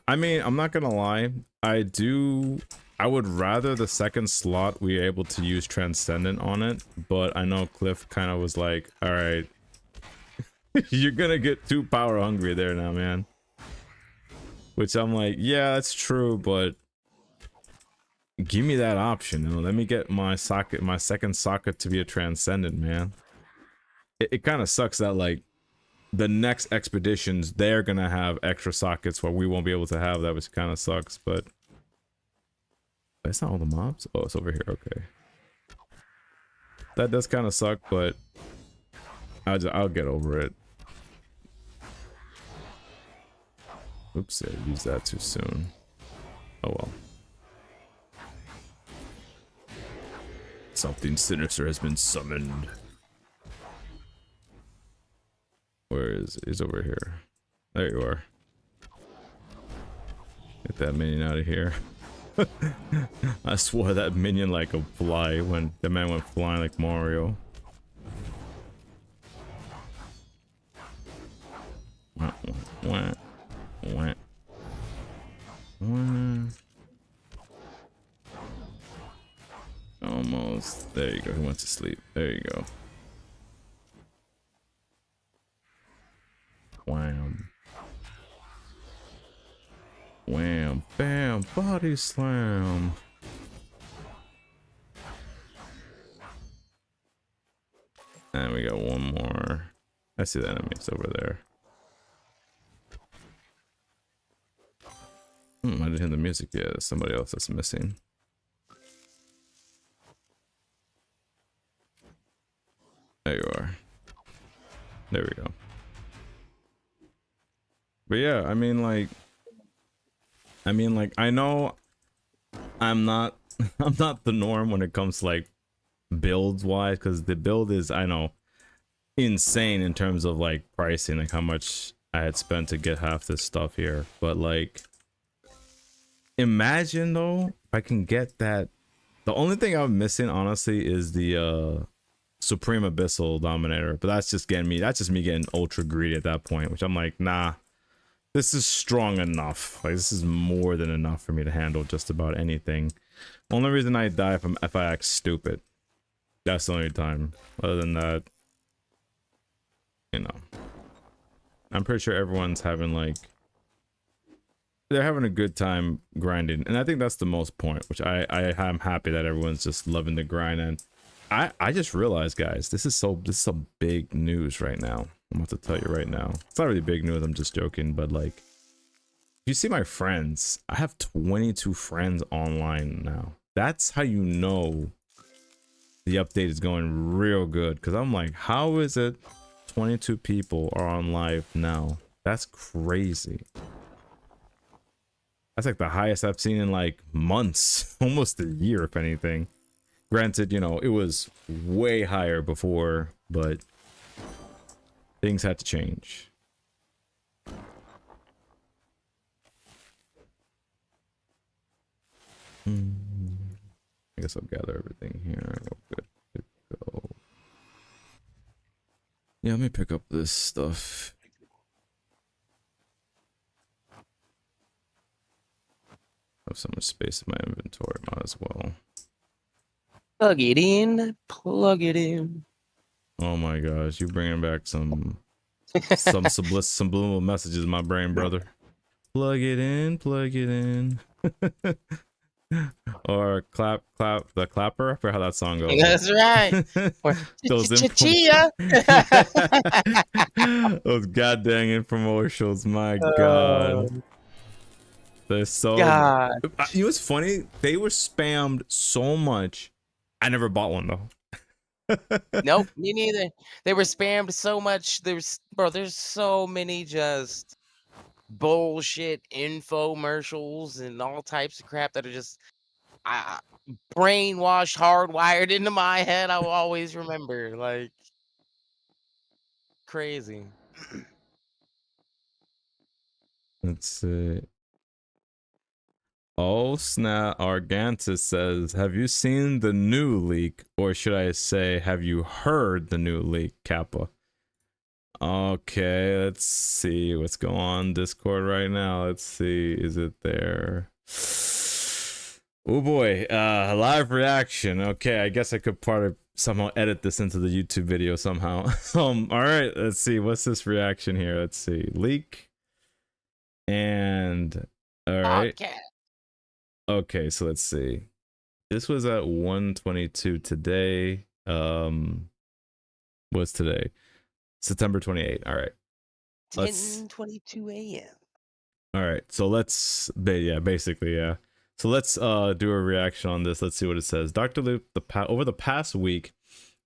I mean, I'm not gonna lie. I would rather the second slot we were able to use Transcendent on it, but I know Cliff kind of was like, all right, you're gonna get too power hungry there now, man. Which I'm like, yeah, that's true, but give me that option. You know? Let me get my socket, my second socket to be a Transcendent, man. It kind of sucks that like the next expeditions, they're gonna have extra sockets where we won't be able to have that, which kind of sucks, but that's not all the mobs. Oh, it's over here. Okay, that does kind of suck, but I'll get over it. Oops, I used that too soon. Oh well. Something sinister has been summoned. Where is he's over here? There you are. Get that minion out of here. I swore that minion like a fly when the man went flying like Mario. Well, Wah, wah, wah. Almost. There you go. He went to sleep. There you go. Wham. Wham. Bam. Body slam. And we got one more. I see the enemies over there. I didn't hear the music yet. There's somebody else that's missing. There you are. There we go. But yeah, I mean like I know I'm not I'm not the norm when it comes to like builds wise, because the build is, I know, insane in terms of like pricing, like how much I had spent to get half this stuff here. But like, imagine though if I can get that. The only thing I'm missing honestly is the Supreme Abyssal Dominator, but that's just me getting ultra greedy at that point, which I'm like, nah, this is strong enough. Like, this is more than enough for me to handle just about anything. Only reason I die if I act stupid. That's the only time. Other than that, you know, I'm pretty sure everyone's having like, they're having a good time grinding, and I think that's the most point, which I'm happy that everyone's just loving the grind. And I just realized, guys, this is some big news right now. I'm about to tell you right now. It's not really big news, I'm just joking, but like, you see my friends, I have 22 friends online now. That's how you know the update is going real good, because I'm like, how is it 22 people are on live now? That's crazy. That's like the highest I've seen in like months, almost a year if anything. Granted, you know, it was way higher before, but things had to change. I guess I'll gather everything here. Good to go. Yeah, let me pick up this stuff. Have so much space in my inventory, might as well. Plug it in. Plug it in. Oh my gosh, you bringing back some subliminal messages in my brain, brother. Plug it in, plug it in. Or clap the clapper. I forgot how that song goes. That's right. Or Those chia. Those goddamn infomercials, my god. They're so God. You know what's funny? They were spammed so much. I never bought one though. Nope, me neither. They were spammed so much. There's so many just bullshit infomercials and all types of crap that are just brainwashed, hardwired into my head. I will always remember, like, crazy. Let's see. Oh snap, Argantus says, have you seen the new leak? Or should I say, have you heard the new leak, Kappa? Okay, let's see what's going on Discord right now. Let's see, is it there? Oh boy, live reaction. Okay, I guess I could somehow edit this into the YouTube video somehow. All right, let's see, what's this reaction here? Let's see, leak. And all right. Okay, so let's see. This was at 1:22 today. What's today? September 28th. All right. 10:22 a.m. All right. So let's basically. So let's do a reaction on this. Let's see what it says. Dr. Loop, over the past week,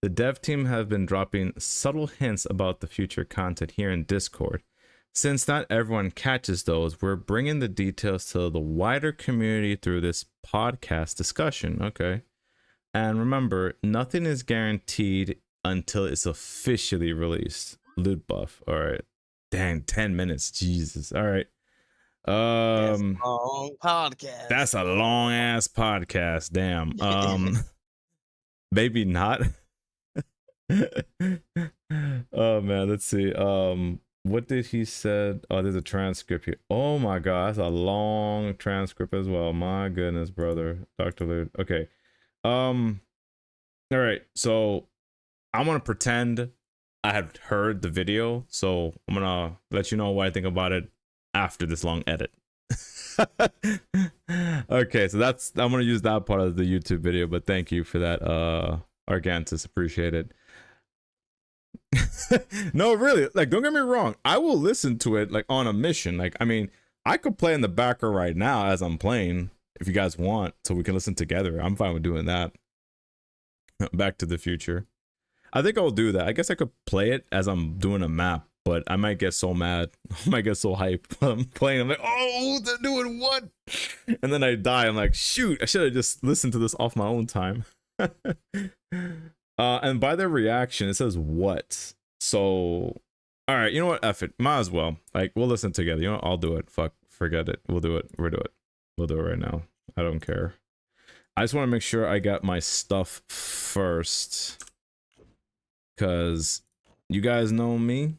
the dev team have been dropping subtle hints about the future content here in Discord. Since not everyone catches those, we're bringing the details to the wider community through this podcast discussion. Okay. And remember, nothing is guaranteed until it's officially released. Loot buff. All right. Dang, 10 minutes. Jesus. All right. That's a long podcast. That's a long ass podcast. Damn. Maybe not. Oh man, let's see. What did he said? Oh, there's a transcript here. Oh my god, that's a long transcript as well. My goodness, brother. Dr. Lude. Okay. All right. So I'm gonna pretend I had heard the video. So I'm gonna let you know what I think about it after this long edit. Okay, so I'm gonna use that part of the YouTube video, but thank you for that, Argantus. Appreciate it. No, really, like, don't get me wrong, I will listen to it like on a mission. Like, I mean, I could play in the background right now as I'm playing if you guys want, so we can listen together. I'm fine with doing that. Back to the Future. I think I'll do that. I guess I could play it as I'm doing a map, but I might get so mad. I might get so hyped when I'm playing. I'm like, oh, they're doing what? And then I die. I'm like, shoot, I should have just listened to this off my own time. And by their reaction, it says what? So, all right, you know what? F it. Might as well. Like, we'll listen together. You know what? I'll do it. Fuck, forget it. We'll do it. We'll do it. We'll do it right now. I don't care. I just want to make sure I got my stuff first. Because you guys know me.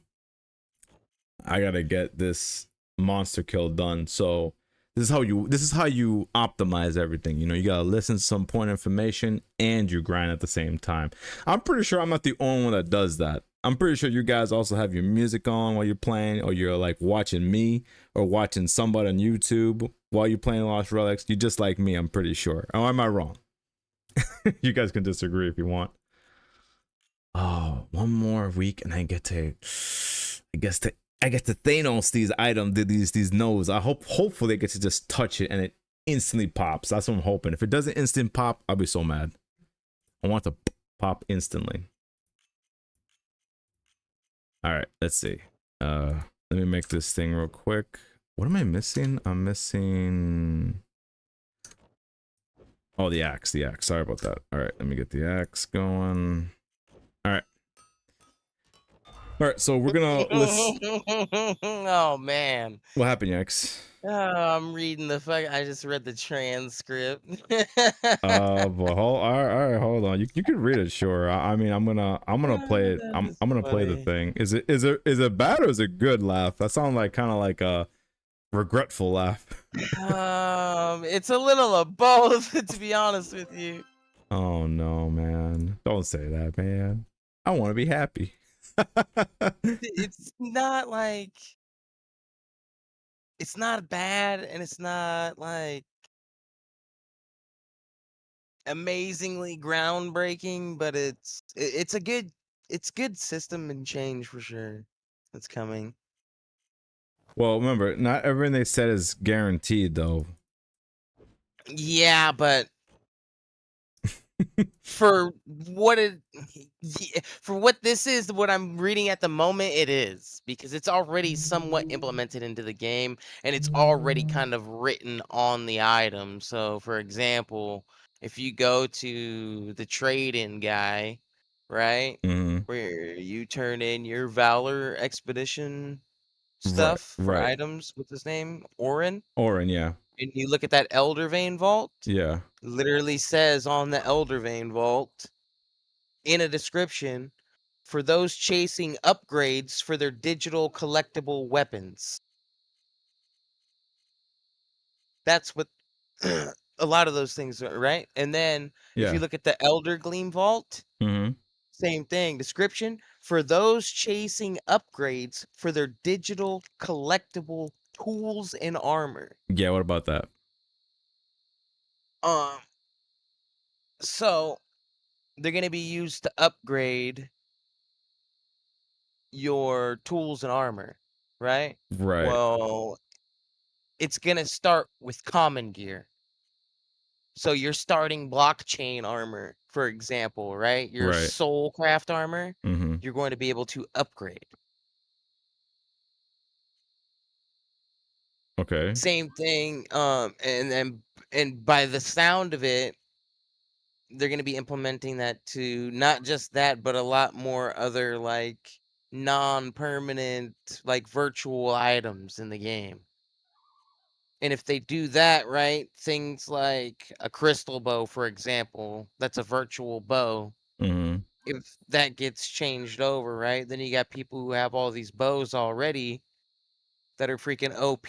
I gotta get this monster kill done. So this is how you optimize everything. You know, you gotta listen to some point information and you grind at the same time. I'm pretty sure I'm not the only one that does that. I'm pretty sure you guys also have your music on while you're playing, or you're like watching me or watching somebody on YouTube while you're playing Lost Relics. You just like me, I'm pretty sure. Or am I wrong? You guys can disagree if you want. Oh, one more week and I get to Thanos these items, these nodes. Hopefully I get to just touch it and it instantly pops. That's what I'm hoping. If it doesn't instant pop, I'll be so mad. I want to pop instantly. All right, let's see. Let me make this thing real quick. What am I missing? I'm missing. Oh, the axe. Sorry about that. All right, let me get the axe going. All right, so we're gonna listen. Oh man. What happened, Yax? I'm reading the fuck. I just read the transcript. But all right, hold on. You can read it, sure. I mean, I'm gonna play it. I'm gonna play the thing. Is it bad or is it good? Laugh. That sounds like kind of like a regretful laugh. It's a little of both, to be honest with you. Oh no, man! Don't say that, man. I want to be happy. It's not like, it's not bad and it's not like amazingly groundbreaking, but it's good system and change for sure that's coming. Well, remember, not everything they said is guaranteed, though. Yeah, but for what this is, what I'm reading at the moment, it is, because it's already somewhat implemented into the game and it's already kind of written on the item. So for example, if you go to the trade-in guy, right, where you turn in your Valor expedition stuff for items, what's his name, Orin, yeah, and you look at that Elder Vein vault, yeah, literally says on the Elder Vein vault in a description, for those chasing upgrades for their digital collectible weapons. That's what a lot of those things are, right? And then if you look at the Elder Gleam vault, same thing, description, for those chasing upgrades for their digital collectible tools and armor. Yeah, what about that? So they're going to be used to upgrade your tools and armor, right? Right. Well, it's going to start with common gear. So your starting blockchain armor, for example, right? Your soul craft armor, you're going to be able to upgrade. Okay. Same thing. And by the sound of it, they're going to be implementing that to not just that, but a lot more other like non-permanent, like virtual items in the game. And if they do that right, things like a crystal bow, for example, that's a virtual bow. if that gets changed over, right? Then you got people who have all these bows already that are freaking OP,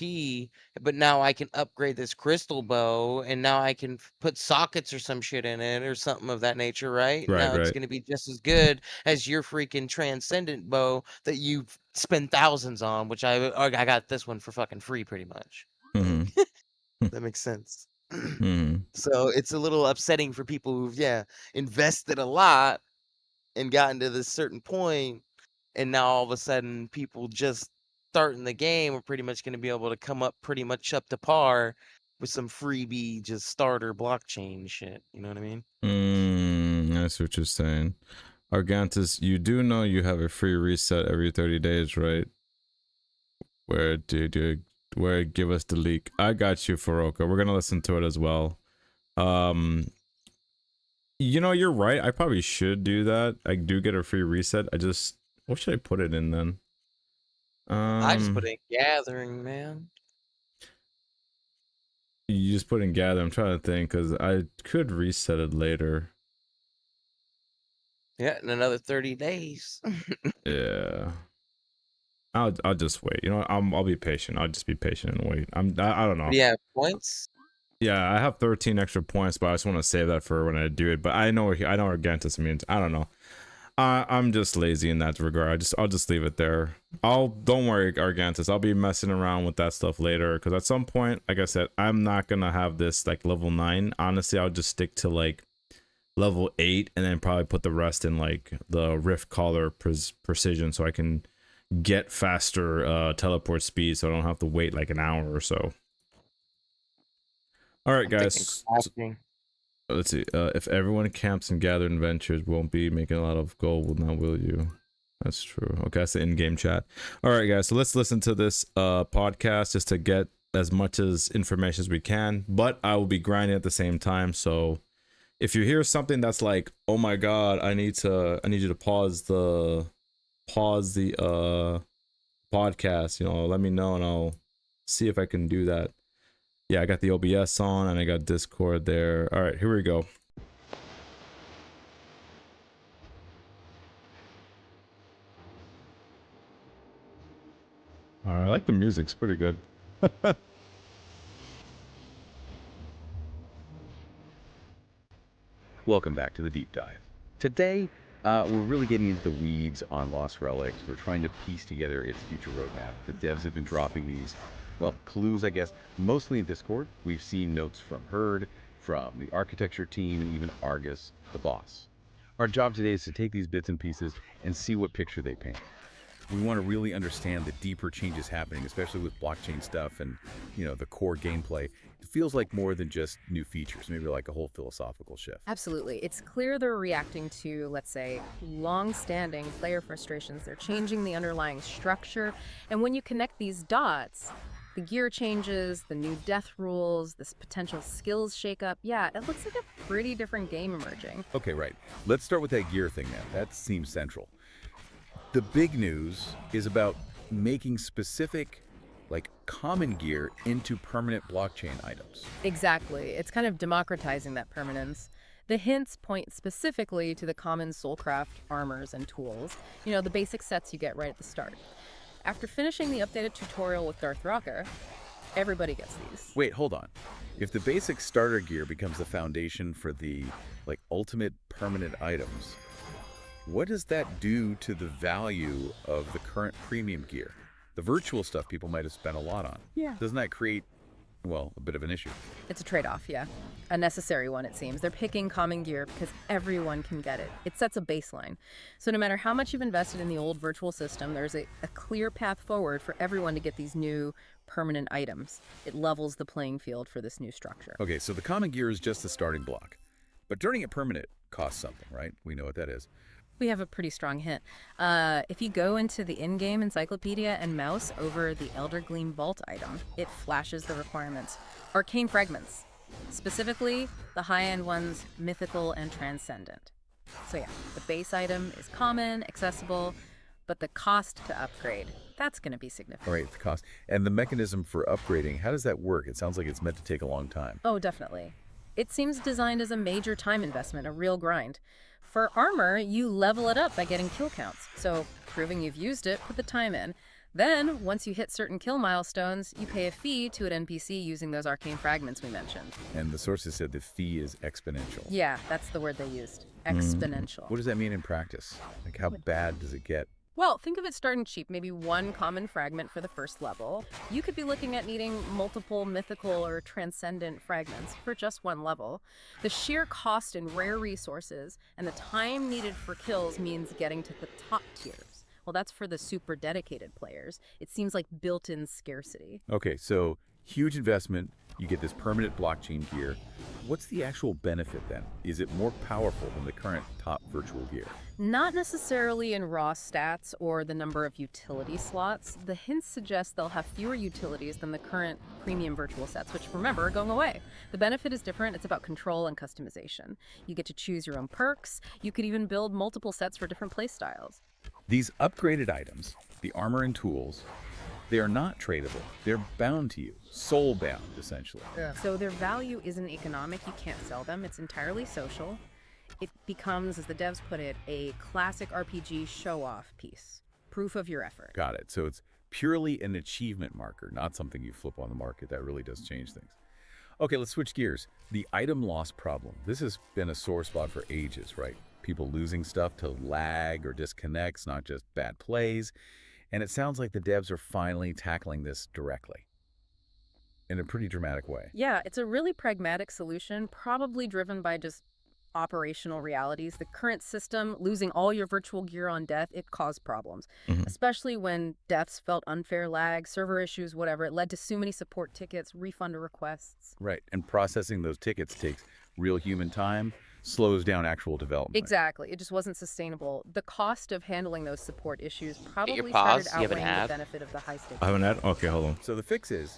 but now I can upgrade this crystal bow, and now I can put sockets or some shit in it or something of that nature, right? Right, Now it's right. gonna be just as good as your freaking transcendent bow that you've spent thousands on, which I got this one for fucking free, pretty much. Mm-hmm. Like, that makes sense. Mm-hmm. So it's a little upsetting for people who've invested a lot and gotten to this certain point, and now all of a sudden people just starting the game are pretty much going to be able to come up pretty much up to par with some freebie just starter blockchain shit. You know what I mean? I see what you're saying. Argantus, you do know you have a free reset every 30 days, right? Where give us the leak? I got you, Faroka. We're gonna listen to it as well. You know, you're right. I probably should do that. I do get a free reset. What should I put it in then? I just put in gathering, man. You just put in gather. I'm trying to think because I could reset it later. Yeah, in another 30 days. Yeah. I'll just wait. You know, I'll be patient. I'll just be patient and wait. I don't know. Yeah, points. Yeah, I have 13 extra points, but I just want to save that for when I do it. But I know Argantus means. I don't know. I'm just lazy in that regard. I'll just leave it there. Don't worry, Argantus. I'll be messing around with that stuff later because at some point, like I said, I'm not gonna have this like level 9. Honestly, I'll just stick to like level 8 and then probably put the rest in like the Rift Collar precision so I can get faster teleport speed so I don't have to wait like an hour or so. All right, guys. Let's see. If everyone camps and gathered adventures, won't be making a lot of gold, now will you? That's true. Okay, that's the in-game chat. All right, guys. So let's listen to this podcast just to get as much as information as we can. But I will be grinding at the same time. So if you hear something that's like, "Oh my God, I need you to pause the podcast," you know, let me know and I'll see if I can do that. Yeah, I got the OBS on and I got Discord there. All right, here we go. All right, I like the music. It's pretty good. Welcome back to the deep dive. Today, we're really getting into the weeds on Lost Relics. We're trying to piece together its future roadmap. The devs have been dropping these, well, clues, I guess, mostly in Discord. We've seen notes from Herd, from the architecture team, and even Argus, the boss. Our job today is to take these bits and pieces and see what picture they paint. We want to really understand the deeper changes happening, especially with blockchain stuff and, you know, the core gameplay. It feels like more than just new features, maybe like a whole philosophical shift. Absolutely. It's clear they're reacting to, let's say, long-standing player frustrations. They're changing the underlying structure. And when you connect these dots, the gear changes, the new death rules, this potential skills shakeup, yeah, it looks like a pretty different game emerging. Okay, right. Let's start with that gear thing then. That seems central. The big news is about making specific, like, common gear into permanent blockchain items. Exactly. It's kind of democratizing that permanence. The hints point specifically to the common Soulcraft armors and tools, you know, the basic sets you get right at the start. After finishing the updated tutorial with Darth Rocker, everybody gets these. Wait, hold on. If the basic starter gear becomes the foundation for the, like, ultimate permanent items, what does that do to the value of the current premium gear? The virtual stuff people might have spent a lot on. Yeah. Doesn't that create, well, a bit of an issue? It's a trade-off, yeah. A necessary one, it seems. They're picking common gear because everyone can get it. It sets a baseline. So no matter how much you've invested in the old virtual system, there's a clear path forward for everyone to get these new permanent items. It levels the playing field for this new structure. Okay, so the common gear is just the starting block. But turning it permanent costs something, right? We know what that is. We have a pretty strong hint. If you go into the in-game encyclopedia and mouse over the Elder Gleam Vault item, it flashes the requirements. Arcane fragments. Specifically, the high-end ones, mythical and transcendent. So yeah, the base item is common, accessible, but the cost to upgrade, that's going to be significant. All right, the cost. And the mechanism for upgrading, how does that work? It sounds like it's meant to take a long time. Oh, definitely. It seems designed as a major time investment, a real grind. For armor, you level it up by getting kill counts. So, proving you've used it, put the time in. Then, once you hit certain kill milestones, you pay a fee to an NPC using those arcane fragments we mentioned. And the sources said the fee is exponential. Yeah, that's the word they used. Exponential. What does that mean in practice? Like, how bad does it get? Well, think of it starting cheap, maybe one common fragment for the first level. You could be looking at needing multiple mythical or transcendent fragments for just one level. The sheer cost in rare resources and the time needed for kills means getting to the top tiers. Well, that's for the super dedicated players. It seems like built-in scarcity. Okay, so huge investment. You get this permanent blockchain gear. What's the actual benefit then? Is it more powerful than the current top virtual gear? Not necessarily in raw stats or the number of utility slots. The hints suggest they'll have fewer utilities than the current premium virtual sets, which remember are going away. The benefit is different. It's about control and customization. You get to choose your own perks. You could even build multiple sets for different playstyles. These upgraded items, the armor and tools, they are not tradable. They're bound to you, soul bound, essentially. So their value isn't economic. You can't sell them. It's entirely social. It becomes, as the devs put it, a classic RPG show-off piece. Proof of your effort. Got it. So it's purely an achievement marker, not something you flip on the market. That really does change things. Okay, let's switch gears. The item loss problem. This has been a sore spot for ages, right? People losing stuff to lag or disconnects, not just bad plays. And it sounds like the devs are finally tackling this directly in a pretty dramatic way. Yeah, it's a really pragmatic solution, probably driven by just operational realities. The current system, losing all your virtual gear on death, it caused problems, especially when deaths felt unfair lag, server issues, whatever. It led to so many support tickets, refund requests. Right, and processing those tickets takes real human time, slows down actual development. Exactly. It just wasn't sustainable. The cost of handling those support issues probably pause. started You have an outweighing the ad? benefit of the high stakes. I have an ad? Okay, hold on. So the fix is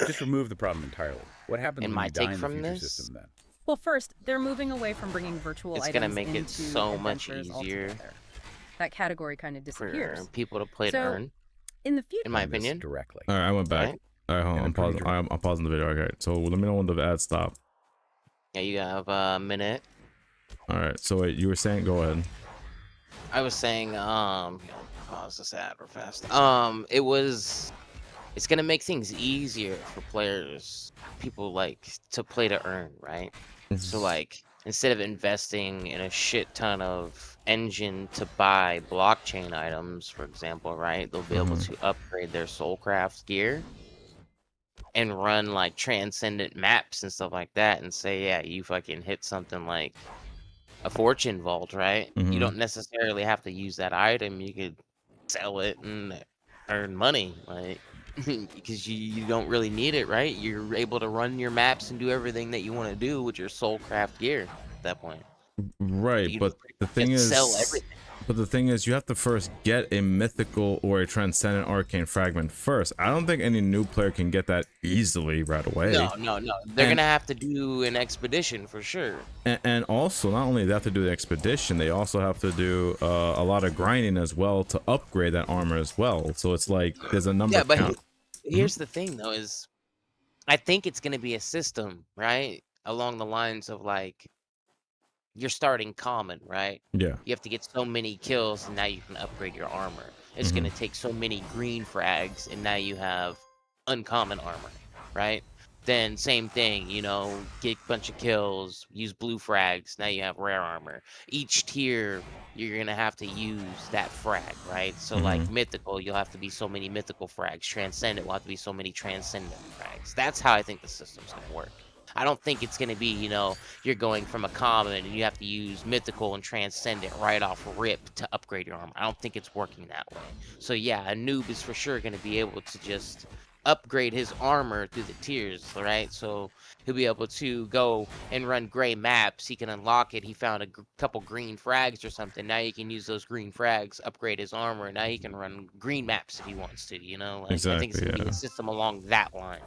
just remove the problem entirely. What happens And when my you die take in the from future this? system then? Well, first, they're moving away from bringing virtual It's items gonna make it into so much adventures easier altogether. That category kind of for disappears. people to play to So, earn, In the future, in my On this opinion. directly. All right, I went back. Right? All right, hold on. And I'm I'm pretty pausing. I'm pausing the video. Okay, so let me know when the ad stop. Yeah, you have a minute. All right, so wait, you were saying, go ahead. I was saying, pause this ad real fast. It's gonna make things easier for players, people like to play to earn, right? So like, instead of investing in a shit ton of engine to buy blockchain items, for example, right? They'll be able to upgrade their Soulcraft gear and run like transcendent maps and stuff like that, and say, yeah, you fucking hit something like a fortune vault, right? You don't necessarily have to use that item. You could sell it and earn money, like because you don't really need it, right? You're able to run your maps and do everything that you want to do with your Soulcraft gear at that point. Right, You but the thing just is, sell everything. but the thing is, you have to first get a mythical or a transcendent arcane fragment first. I don't think any new player can get that easily right away. No. They're gonna have to do an expedition for sure. And also, not only they have to do the expedition, they also have to do a lot of grinding as well to upgrade that armor as well. So it's like there's a number. Yeah, but count. here's the thing though, is I think it's gonna be a system, right? Along the lines of like, you're starting common, right? Yeah. You have to get so many kills and now you can upgrade your armor. It's gonna take so many green frags and now you have uncommon armor, right? Then same thing, you know, get a bunch of kills, use blue frags, now you have rare armor. Each tier you're gonna have to use that frag, right? So like mythical, you'll have to be so many mythical frags. Transcendent will have to be so many transcendent frags. That's how I think the system's gonna work. I don't think it's gonna be, you know, you're going from a common and you have to use mythical and transcendent right off rip to upgrade your armor. I don't think it's working that way. So yeah, a noob is for sure gonna be able to just upgrade his armor through the tiers, right? So he'll be able to go and run gray maps. He can unlock it. He found a couple green frags or something. Now he can use those green frags, upgrade his armor. Now he can run green maps if he wants to, you know? Like, I think it's Exactly, gonna be yeah. a system along that line.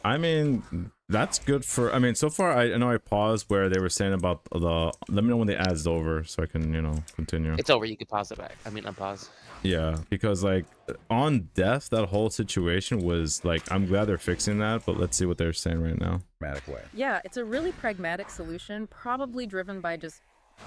I mean, that's good for. I mean, so far I know I paused where they were saying about the. Let me know when the ad's over so I can continue. It's over. You can pause it back. I mean, unpause. Yeah, because like on death, that whole situation was like, I'm glad they're fixing that, but let's see what they're saying right now. Dramatic way. Yeah, it's a really pragmatic solution, probably driven by just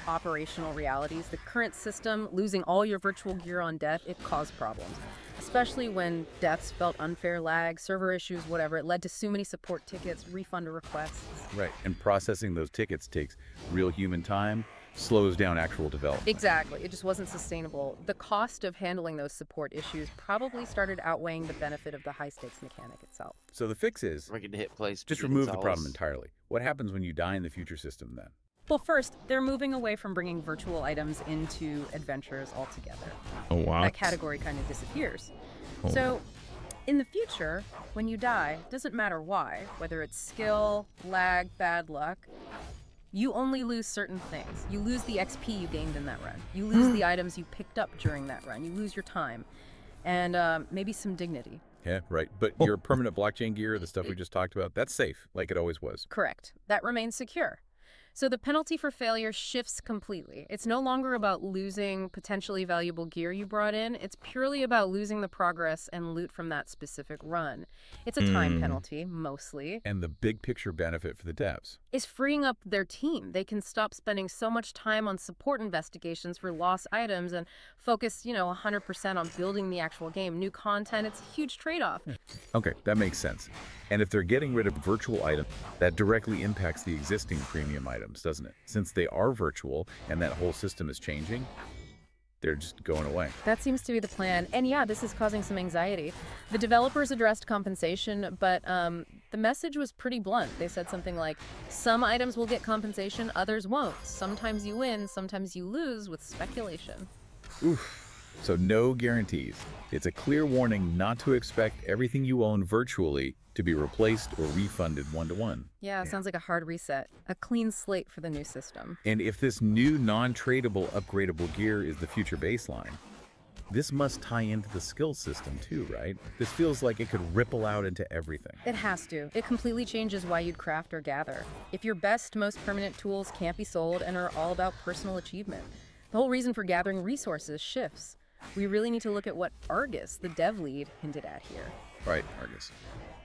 operational realities. The current system, losing all your virtual gear on death, it caused problems. Especially when deaths felt unfair lag, server issues, whatever. It led to so many support tickets, refund requests. Right, and processing those tickets takes real human time, slows down actual development. Exactly. It just wasn't sustainable. The cost of handling those support issues probably started outweighing the benefit of the high-stakes mechanic itself. So the fix is We're going to hit place. just remove the problem entirely. What happens when you die in the future system then? Well, first, they're moving away from bringing virtual items into adventures altogether. Oh wow. That category kind of disappears. Oh. So, in the future, when you die, doesn't matter why, whether it's skill, lag, bad luck, you only lose certain things. You lose the XP you gained in that run. You lose the items you picked up during that run. You lose your time. And maybe some dignity. Yeah, right. But your permanent blockchain gear, the stuff we just talked about, that's safe, like it always was. Correct. That remains secure. So the penalty for failure shifts completely. It's no longer about losing potentially valuable gear you brought in. It's purely about losing the progress and loot from that specific run. It's a time penalty, mostly. And the big picture benefit for the devs. Is freeing up their team. They can stop spending so much time on support investigations for lost items and focus, 100% on building the actual game. New content, it's a huge trade-off. Okay, that makes sense. And if they're getting rid of virtual items, that directly impacts the existing premium items, doesn't it? Since they are virtual and that whole system is changing, they're just going away. That seems to be the plan. And yeah, this is causing some anxiety. The developers addressed compensation, but the message was pretty blunt. They said something like, some items will get compensation, others won't. Sometimes you win, sometimes you lose, with speculation. Oof. So no guarantees. It's a clear warning not to expect everything you own virtually to be replaced or refunded one-to-one. Yeah, sounds like a hard reset. A clean slate for the new system. And if this new non-tradable upgradable gear is the future baseline, this must tie into the skill system too, right? This feels like it could ripple out into everything. It has to. It completely changes why you'd craft or gather. If your best, most permanent tools can't be sold and are all about personal achievement, the whole reason for gathering resources shifts. We really need to look at what Argus, the dev lead, hinted at here. Right, Argus.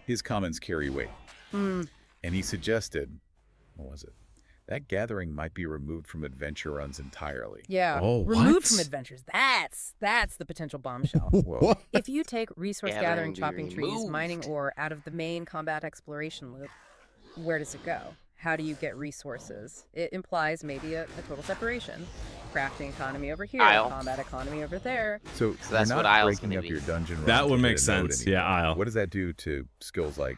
His comments carry weight. And he suggested, what was it? That gathering might be removed from adventure runs entirely. Yeah, Oh, removed what? from adventures. That's the potential bombshell. Whoa. If you take resource gathering, Gathering chopping be trees, removed. mining ore out of the main combat exploration loop, where does it go? How do you get resources? It implies maybe a total separation. Crafting economy over here, Isle. combat economy over there. So that's you're what not Isle's breaking gonna up be. your dungeon run That to would hit make a node sense. anymore. Yeah, Isle. What does that do to skills like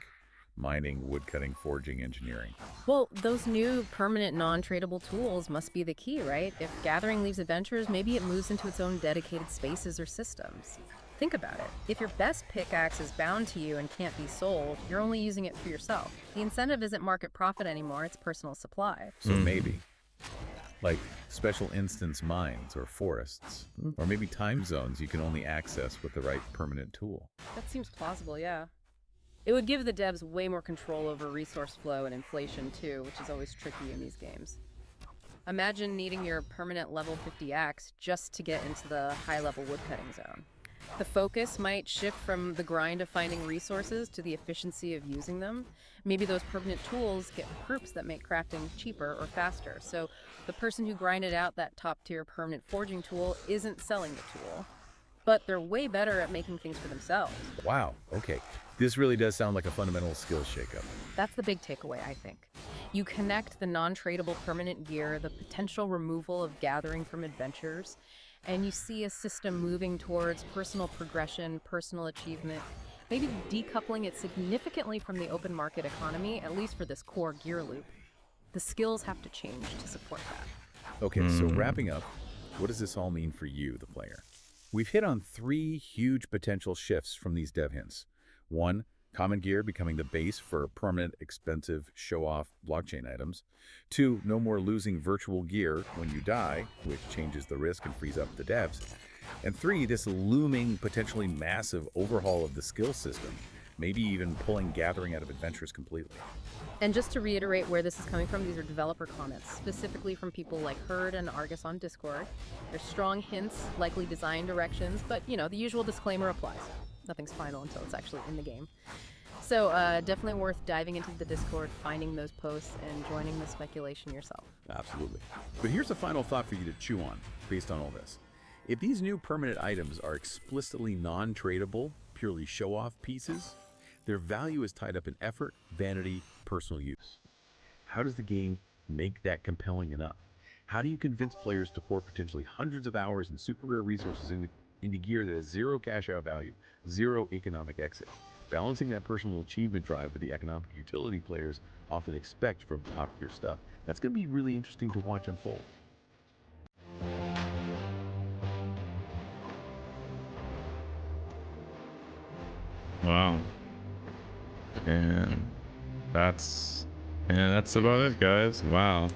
mining, woodcutting, forging, engineering? Well, those new permanent non-tradable tools must be the key, right? If gathering leaves adventures, maybe it moves into its own dedicated spaces or systems. Think about it. If your best pickaxe is bound to you and can't be sold, you're only using it for yourself. The incentive isn't market profit anymore, it's personal supply. So maybe, like special instance mines or forests, or maybe time zones you can only access with the right permanent tool. That seems plausible, yeah. It would give the devs way more control over resource flow and inflation too, which is always tricky in these games. Imagine needing your permanent level 50 axe just to get into the high-level woodcutting zone. The focus might shift from the grind of finding resources to the efficiency of using them. Maybe those permanent tools get perks that make crafting cheaper or faster. So the person who grinded out that top-tier permanent forging tool isn't selling the tool, but they're way better at making things for themselves. Wow, okay. This really does sound like a fundamental skills shakeup. That's the big takeaway, I think. You connect the non-tradable permanent gear, the potential removal of gathering from adventures, and you see a system moving towards personal progression, personal achievement, maybe decoupling it significantly from the open market economy, at least for this core gear loop. The skills have to change to support that. Okay, so wrapping up, what does this all mean for you, the player? We've hit on 3 huge potential shifts from these dev hints. 1, common gear becoming the base for permanent, expensive, show-off blockchain items. 2, no more losing virtual gear when you die, which changes the risk and frees up the devs. And 3, this looming, potentially massive overhaul of the skill system maybe even pulling Gathering out of Adventures completely. And just to reiterate where this is coming from, these are developer comments, specifically from people like Herd and Argus on Discord. There's strong hints, likely design directions, but you know, the usual disclaimer applies. Nothing's final until it's actually in the game. So definitely worth diving into the Discord, finding those posts, and joining the speculation yourself. Absolutely. But here's a final thought for you to chew on based on all this. If these new permanent items are explicitly non-tradable, purely show-off pieces, their value is tied up in effort, vanity, personal use. How does the game make that compelling enough? How do you convince players to pour potentially hundreds of hours and super rare resources into gear that has zero cash out value, zero economic exit? Balancing that personal achievement drive with the economic utility players often expect from top tier stuff. That's going to be really interesting to watch unfold. Wow. And that's about it, guys. Wow.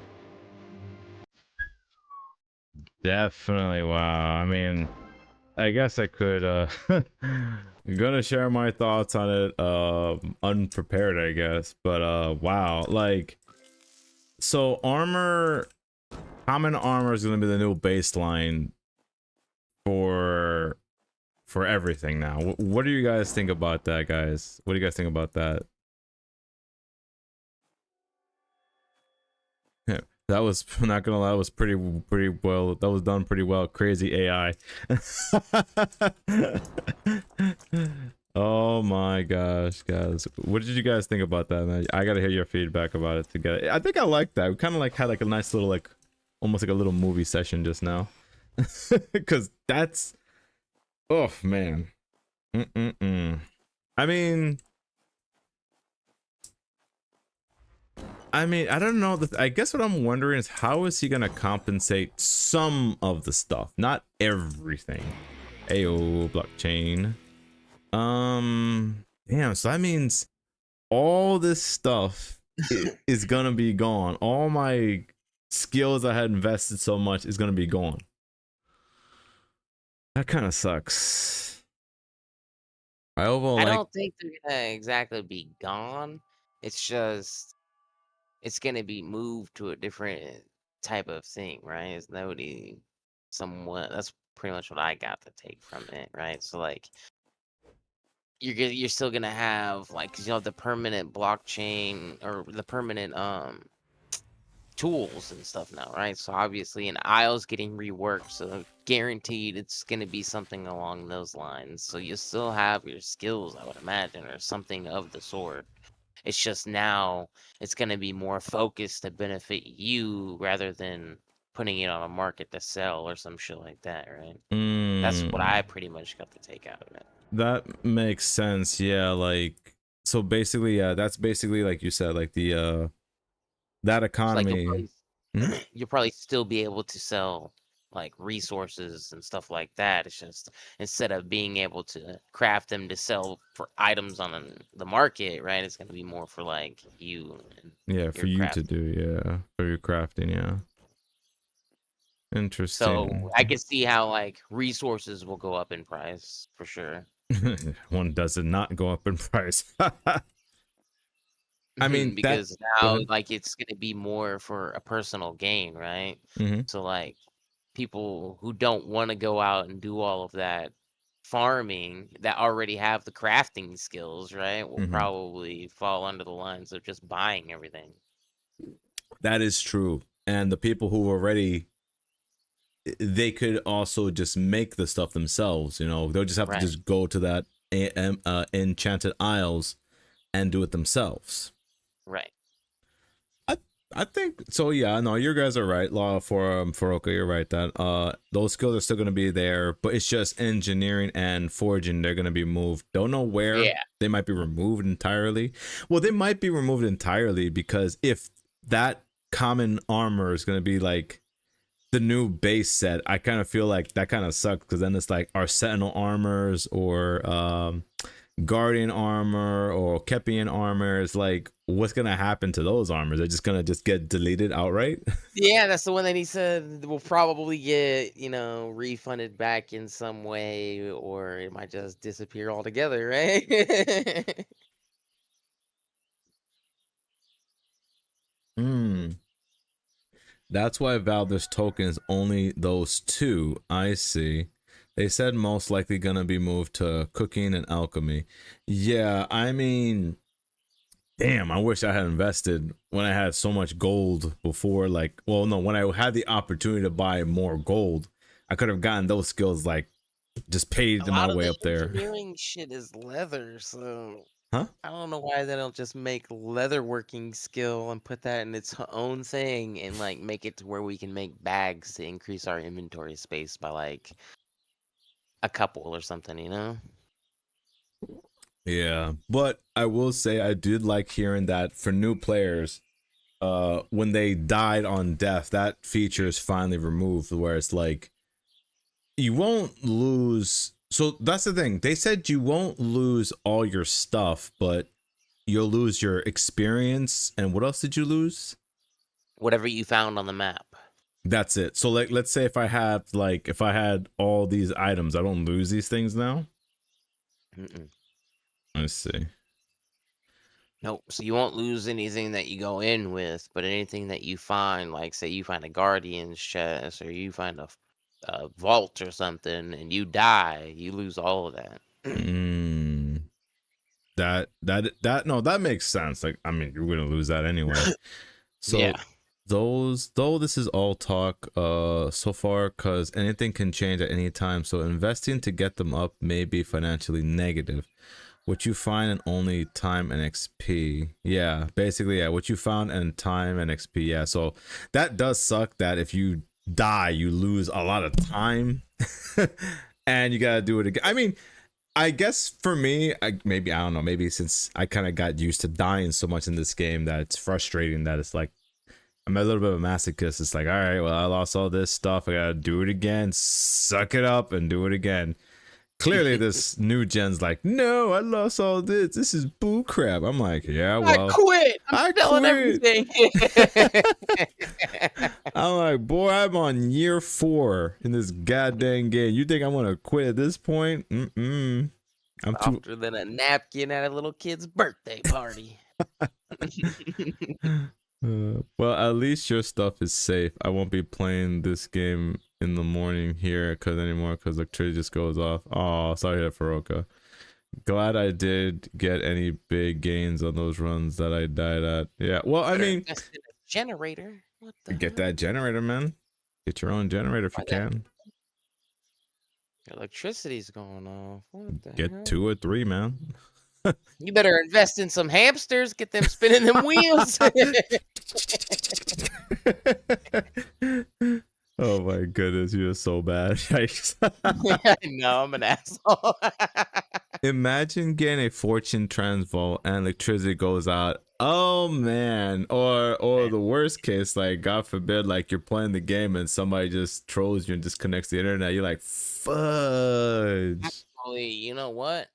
Definitely wow. I mean, I guess I could I'm gonna share my thoughts on it unprepared, I guess. But wow, like, so common armor is gonna be the new baseline for everything now. What do you guys think about that, guys? What do you guys think about that? Yeah, that was, not gonna lie, that was pretty well. That was done pretty well. Crazy AI. Oh my gosh, guys, what did you guys think about that, man? I gotta hear your feedback about it together. I think I like that. We kind of like had like a nice little, like, almost like a little movie session just now. Because that's, oh man. I mean, I don't know. I guess what I'm wondering is, how is he gonna compensate some of the stuff, not everything? Ayo, blockchain. Damn. So that means all this stuff is gonna be gone. All my skills I had invested so much is gonna be gone. That kind of sucks. I don't think they're gonna exactly be gone. It's just it's gonna be moved to a different type of thing, right? It's nobody somewhat. That's pretty much what I got to take from it, right? So like, you're still gonna have, like, 'cause you have the permanent blockchain or the permanent tools and stuff now, right? So obviously an aisle's getting reworked, so guaranteed it's gonna be something along those lines. So you still have your skills, I would imagine, or something of the sort. It's just now it's gonna be more focused to benefit you rather than putting it on a market to sell or some shit like that, right? That's what I pretty much got to take out of it. That makes sense. Yeah, like, so basically, yeah, that's basically like you said, like the that economy. So like you'll probably still be able to sell like resources and stuff like that. It's just, instead of being able to craft them to sell for items on the market, right? It's gonna be more for like you. Yeah, for you to do, yeah, for your crafting, yeah. Interesting. So I can see how like resources will go up in price for sure. One does it not go up in price? I mean, because now like it's gonna be more for a personal gain, right? So like, people who don't want to go out and do all of that farming that already have the crafting skills, right, will probably fall under the lines of just buying everything. That is true. And the people who already, they could also just make the stuff themselves, you know. They'll just have to just go to that enchanted isles and do it themselves. Right. I think so. Yeah, no, you guys are right. Law for Oka, you're right that those skills are still gonna be there, but it's just engineering and forging. They're gonna be moved. Don't know where. Yeah. They might be removed entirely. Well, they might be removed entirely, because if that common armor is gonna be like the new base set, I kind of feel like that kind of sucks, because then it's like our sentinel armors or guardian armor or Kepian armor, it's like, what's gonna happen to those armors? They're just gonna get deleted outright. Yeah, that's the one that he said will probably get, refunded back in some way, or it might just disappear altogether, right? Hmm. That's why Valder's token is only those two. I see. They said most likely gonna be moved to cooking and alchemy. Yeah, I mean, damn, I wish I had invested when I had so much gold before. Like, well, no, when I had the opportunity to buy more gold, I could have gotten those skills, like, just paid A my lot of way the up there. engineering shit is leather, so Huh? I don't know why they don't just make leatherworking skill and put that in its own thing and like make it to where we can make bags to increase our inventory space by like a couple or something, Yeah, but I will say I did like hearing that for new players, when they died on death, that feature is finally removed, where it's like you won't lose. So that's the thing. They said you won't lose all your stuff, but you'll lose your experience. And what else did you lose? Whatever you found on the map. That's it. So like, let's say if I had all these items, I don't lose these things now. Mm-mm. Let's see. Nope. So you won't lose anything that you go in with, but anything that you find, like say you find a guardian's chest or you find a vault or something, and you die, you lose all of that. That no, that makes sense. Like, I mean, you're gonna lose that anyway. So Yeah. though this is all talk so far, because anything can change at any time. So investing to get them up may be financially negative. What you find in only time and XP. Yeah, basically, yeah. What you found in time and XP. Yeah, so that does suck that if you die, you lose a lot of time. And you gotta do it again. I mean, I guess for me, I don't know, maybe since I kind of got used to dying so much in this game that it's frustrating that it's like I'm a little bit of a masochist. It's like, all right, well, I lost all this stuff. I gotta do it again. Suck it up and do it again. Clearly, this new gen's like, no, I lost all this. This is boo crap. I'm like, yeah, well, I quit. I'm selling everything. I'm like, boy, I'm on year 4 in this goddamn game. You think I'm gonna quit at this point? I'm Softer than a napkin at a little kid's birthday party. Well, at least your stuff is safe. I won't be playing this game in the morning here because electricity just goes off. Oh, sorry, Faroka. Glad I did get any big gains on those runs that I died at. Yeah, well, I mean, generator. What the get hell? that generator, man. Get your own generator if you can. Electricity's going off. What the Get hell? 2 or 3, man. You better invest in some hamsters. Get them spinning them wheels. Oh my goodness, you're so bad. I know, I'm an asshole. Imagine getting a fortune transvolt and electricity goes out. Oh man. Or the worst case, like God forbid, like you're playing the game and somebody just trolls you and disconnects the internet. You're like, fudge. Actually, you know what?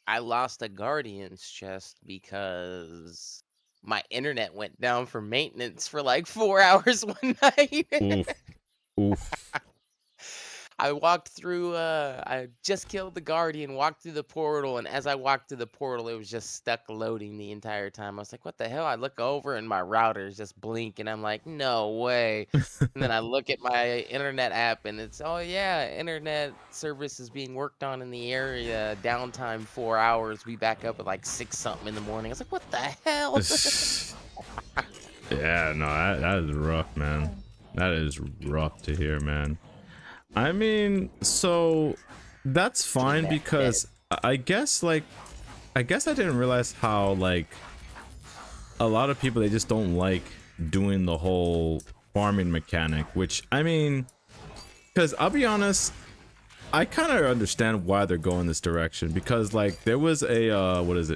I lost a guardian's chest because my internet went down for maintenance for like 4 hours one night. Oof. I walked through, I just killed the guardian, walked through the portal, and as I walked through the portal, it was just stuck loading the entire time. I was like, what the hell? I look over and my router is just blinking. I'm like, no way. And then I look at my internet app and it's, oh yeah, internet service is being worked on in the area. Downtime 4 hours. Be back up at like 6 something in the morning. I was like, what the hell? Yeah, no, that is rough, man. That is rough to hear, man. I mean, so that's fine because I guess I didn't realize how like a lot of people, they just don't like doing the whole farming mechanic, which I mean, because I'll be honest, I kind of understand why they're going this direction, because like there was a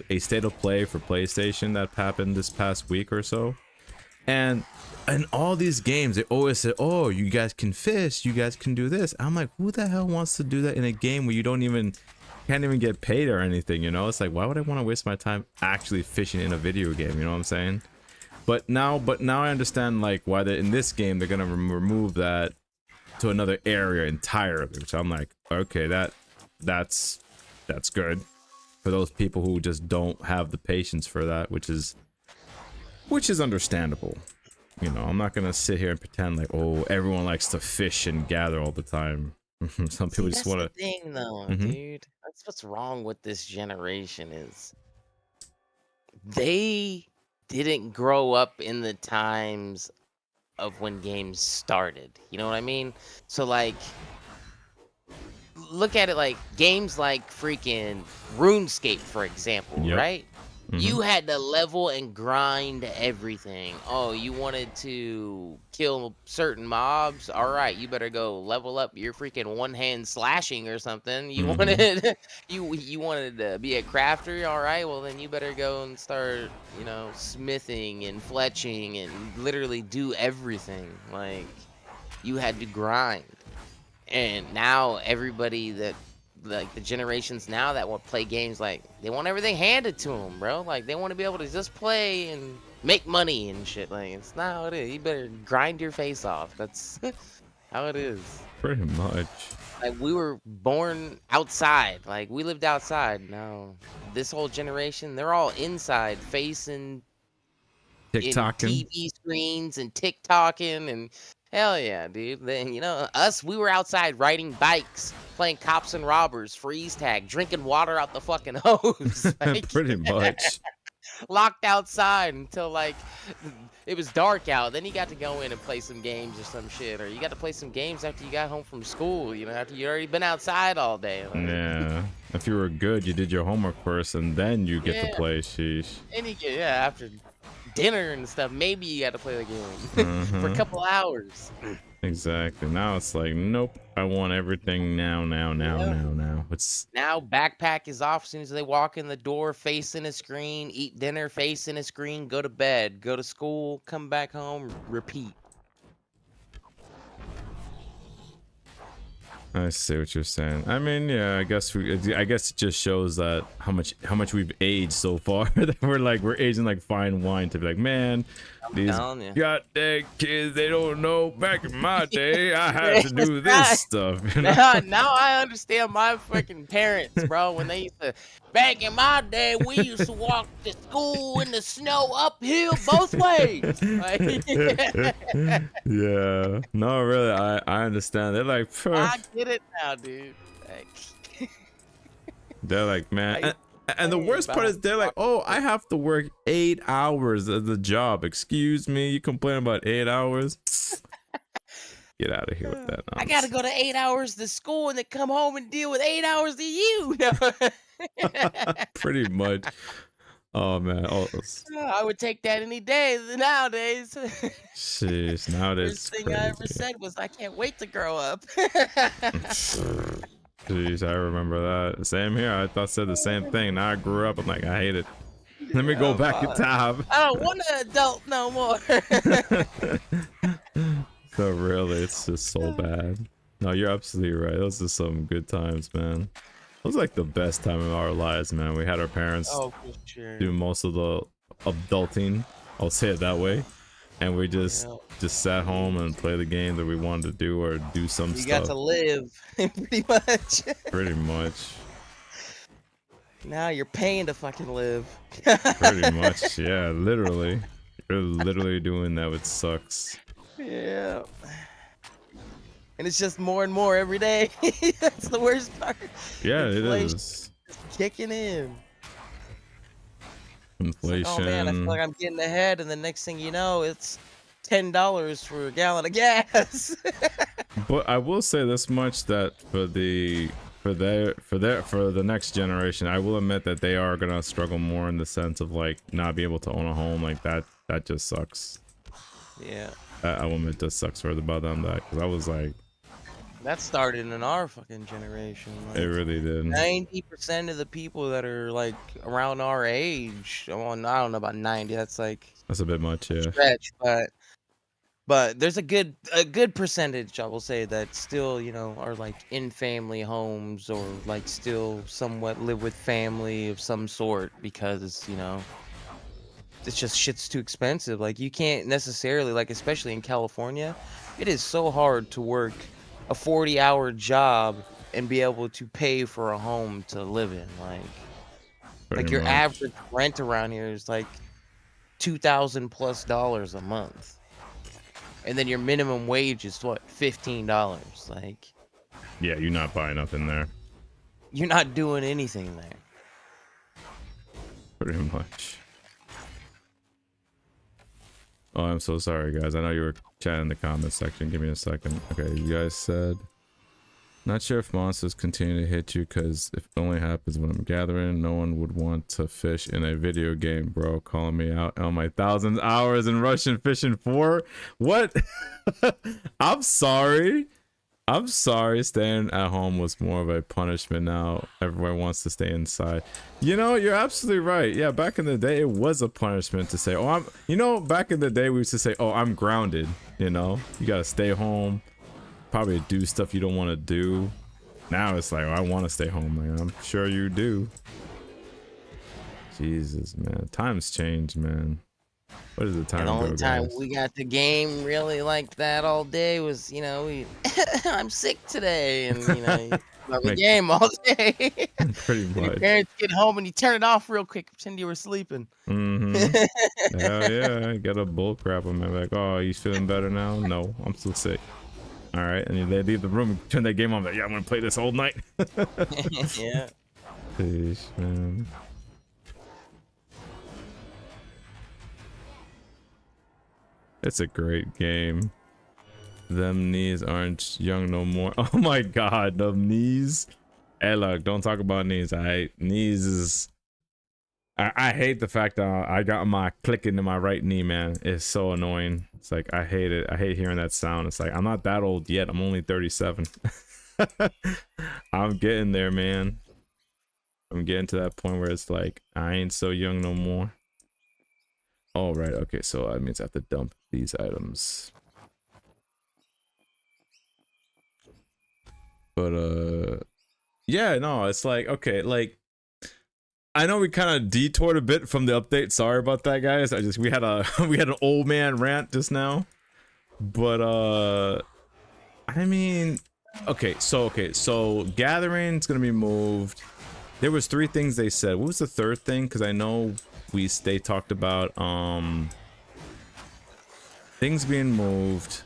a state of play for PlayStation that happened this past week or so, and in all these games, they always say, oh, you guys can fish, you guys can do this. I'm like, who the hell wants to do that in a game where you don't even can't even get paid or anything, you know? It's like, why would I want to waste my time actually fishing in a video game, you know what I'm saying? But now I understand like why they in this game they're gonna remove that to another area entirely, which I'm like, okay, that's good for those people who just don't have the patience for that, which is understandable. You know, I'm not gonna sit here and pretend like, oh, everyone likes to fish and gather all the time. Some people just want to. That's the thing, though, Mhm. dude. That's what's wrong with this generation is they didn't grow up in the times of when games started. You know what I mean? So like, look at it like games like freaking RuneScape, for example, Yep. right? Mhm. You had to level and grind everything. Oh, you wanted to kill certain mobs? All right, you better go level up your freaking one-hand slashing or something. You wanted you wanted to be a crafter? All right, well then you better go and start, you know, smithing and fletching and literally do everything. Like you had to grind. And now everybody that like the generations now that want to play games, like they want everything handed to them, bro. Like they want to be able to just play and make money and shit. Like it's not how it is. You better grind your face off. That's how it is. Pretty much. Like we were born outside. Like we lived outside. Now this whole generation, they're all inside facing in TikToking. TV screens and TikToking and hell yeah, dude. Then you know us, we were outside riding bikes, playing cops and robbers, freeze tag, drinking water out the fucking hose, like, Pretty much. locked outside until like it was dark out. Then you got to go in and play some games or some shit, or you got to play some games after you got home from school. You know, after you already been outside all day. Like, Yeah. If you were good, you did your homework first, and then you get to Yeah. play. Sheesh. and you get after dinner and stuff. Maybe you got to play the game for a Mhm. couple hours. Exactly. Now it's like, nope. I want everything now. It's Now backpack is off as soon as they walk in the door, facing a screen, eat dinner, facing a screen, go to bed, go to school, come back home, repeat. I see what you're saying. I mean, yeah, I guess it just shows that how much we've aged so far. That we're aging like fine wine to be like, man, these telling ya. goddamn kids, they don't know. Back in my day, I had to do That's right. this stuff. You know? Now I understand my freaking parents, bro. When they used to, back in my day, we used to walk to school in the snow uphill both ways. Like, Yeah. No, really, I understand. They're like, I get it now, dude. Like, they're like, man. Like, And the hey, worst part bye. is they're like, oh, I have to work 8 hours at the job. Excuse me, you complain about 8 hours? Get out of here with that I gotta nonsense. go to 8 hours to school and then come home and deal with 8 hours to you. Pretty much. Oh man. Oh, I would take that any day nowadays. jeez. Nowadays it's First thing I ever crazy. said was, I can't wait to grow up. Jeez, I remember that. Same here. I said the same thing. Now I grew up. I'm like, I hate it. Let me go back in time. I don't want an adult no more. So really, it's just so bad. No, you're absolutely right. Those are some good times, man. It was like the best time of our lives, man. We had our parents Oh, for sure. do most of the adulting. I'll say it that way. And we just sat home and play the game that we wanted to do or do some You stuff. got to live, pretty much. Pretty much. Now you're paying to fucking live. Pretty much. Yeah, literally. You're literally doing that, which sucks. Yeah. And it's just more and more every day. That's the worst part. Yeah, it Inflation is. kicking in. Inflation. Like, oh man, I feel like I'm getting ahead, and the next thing you know, it's $10 for a gallon of gas. But I will say this much, that for the next generation, I will admit that they are gonna struggle more in the sense of like not be able to own a home. Like that just sucks. Yeah. I will admit that sucks for about them, that because I was like, That started in our fucking generation. it Like, really did. 90% of the people that are like around our age, well, I don't know about 90, that's like That's a bit much, yeah. stretch, but But there's a good percentage, I will say, that still, you know, are like in family homes or like still somewhat live with family of some sort because, you know, it's just shit's too expensive. Like you can't necessarily, like, especially in California, it is so hard to work a 40-hour job and be able to pay for a home to live in. Like Pretty your much. average rent around here is like $2,000+ a month. And then your minimum wage is what, $15. Like Yeah, you're not buying nothing there. you're not doing anything there. Pretty much. Oh, I'm so sorry, guys. I know you were chatting in the comments section. Give me a second. Okay, you guys said, not sure if monsters continue to hit you because if it only happens when I'm gathering, no one would want to fish in a video game, bro. Calling me out on my 1,000 hours in Russian fishing 4. What? I'm sorry. I'm sorry. Staying at home was more of a punishment. Now everyone wants to stay inside. You know, you're absolutely right. Yeah, back in the day, it was a punishment to say, oh, I'm, you know, back in the day, we used to say, oh, I'm grounded. You know, you got to stay home, probably do stuff you don't want to do. Now it's like, oh, I want to stay home. Like, I'm sure you do. Jesus, man. Times change, man. What is the time? And the only go, time guys? we got the game really like that all day was, you know, I'm sick today, and you know, you play the Like- game all day. Pretty And your much. parents get home and you turn it off real quick, pretend you were sleeping. Mm-hmm. Hell yeah, get a bull crap on me. Like, oh, you feeling better now? No, I'm still sick. All right, and they leave the room and turn that game on. Like, yeah, I'm gonna play this all night. Yeah. Sheesh, man. It's a great game. Them knees aren't young no more. Oh my god, them knees. Hey, look, don't talk about knees. Knees is. I hate the fact that I got my clicking in my right knee, man. It's so annoying. It's like, I hate it. I hate hearing that sound. It's like, I'm not that old yet. I'm only 37. I'm getting there, man. I'm getting to that point where it's like, I ain't so young no more. All right. Okay. So that means I have to dump these items. But, yeah, no, it's like, okay, like, I know we kind of detoured a bit from the update. Sorry about that, guys. We had an old man rant just now. But I mean, okay, so gathering's gonna be moved. There was 3 things they said. What was the third thing? Because I know they talked about things being moved.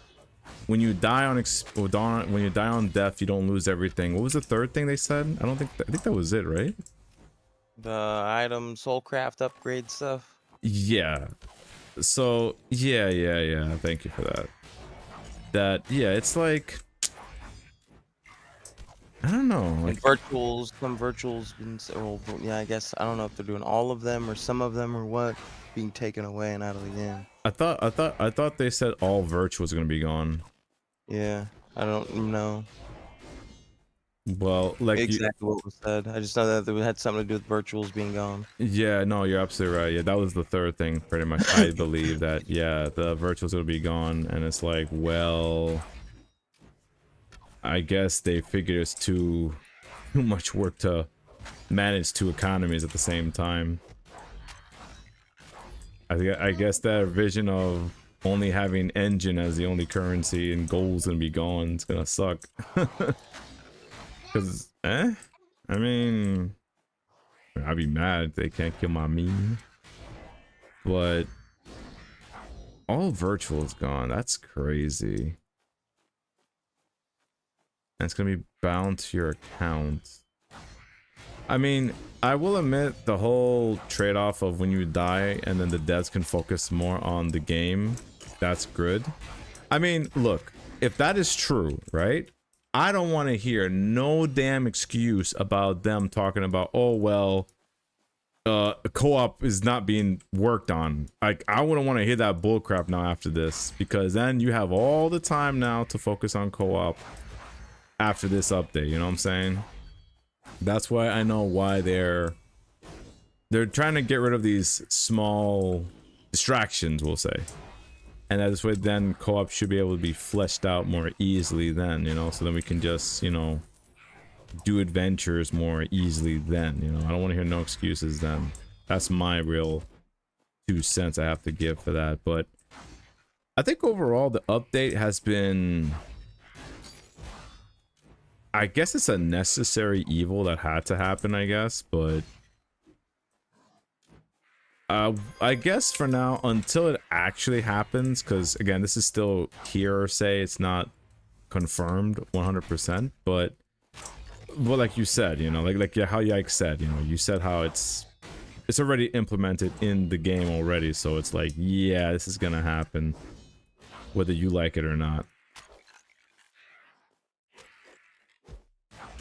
When you die on when you die on death, you don't lose everything. What was the third thing they said? I think that was it, right? The item soulcraft upgrade stuff. Yeah. So yeah. Thank you for that. Yeah, it's like, I don't know. Like, And some virtuals yeah, I guess I don't know if they're doing all of them or some of them or what, being taken away and out of the game. I thought they said all virtual was gonna be gone. Yeah, I don't know Well, like exactly what was said. I just know that it had something to do with virtuals being gone. yeah, no, you're absolutely right. Yeah, that was the third thing, pretty much. I believe that, yeah, the virtuals will be gone, and it's like, well, I guess they figured it's too much work to manage 2 economies at the same time. I guess that vision of only having engine as the only currency and gold's gonna be gone. It's gonna suck. Cause, I mean, I'd be mad if they can't kill my meme. But all virtual is gone. That's crazy. And it's gonna be bound to your account. I mean, I will admit the whole trade-off of when you die and then the devs can focus more on the game, that's good. I mean, look, if that is true, right? I don't want to hear no damn excuse about them talking about, oh, well, co-op is not being worked on. Like, I wouldn't want to hear that bullcrap now after this, because then you have all the time now to focus on co-op after this update, you know what I'm saying? That's why I know why they're trying to get rid of these small distractions, we'll say. And that this way then co-op should be able to be fleshed out more easily then, you know, so then we can just, you know, do adventures more easily then, you know. I don't want to hear no excuses then. That's my real 2 cents I have to give for that. But I think overall the update has been, I guess it's a necessary evil that had to happen, I guess, but I guess for now, until it actually happens, because again, this is still hearsay, it's not confirmed 100%, but well, like you said, you know, like how Yike said, you know, you said how it's already implemented in the game already, so it's like, yeah, this is gonna happen, whether you like it or not.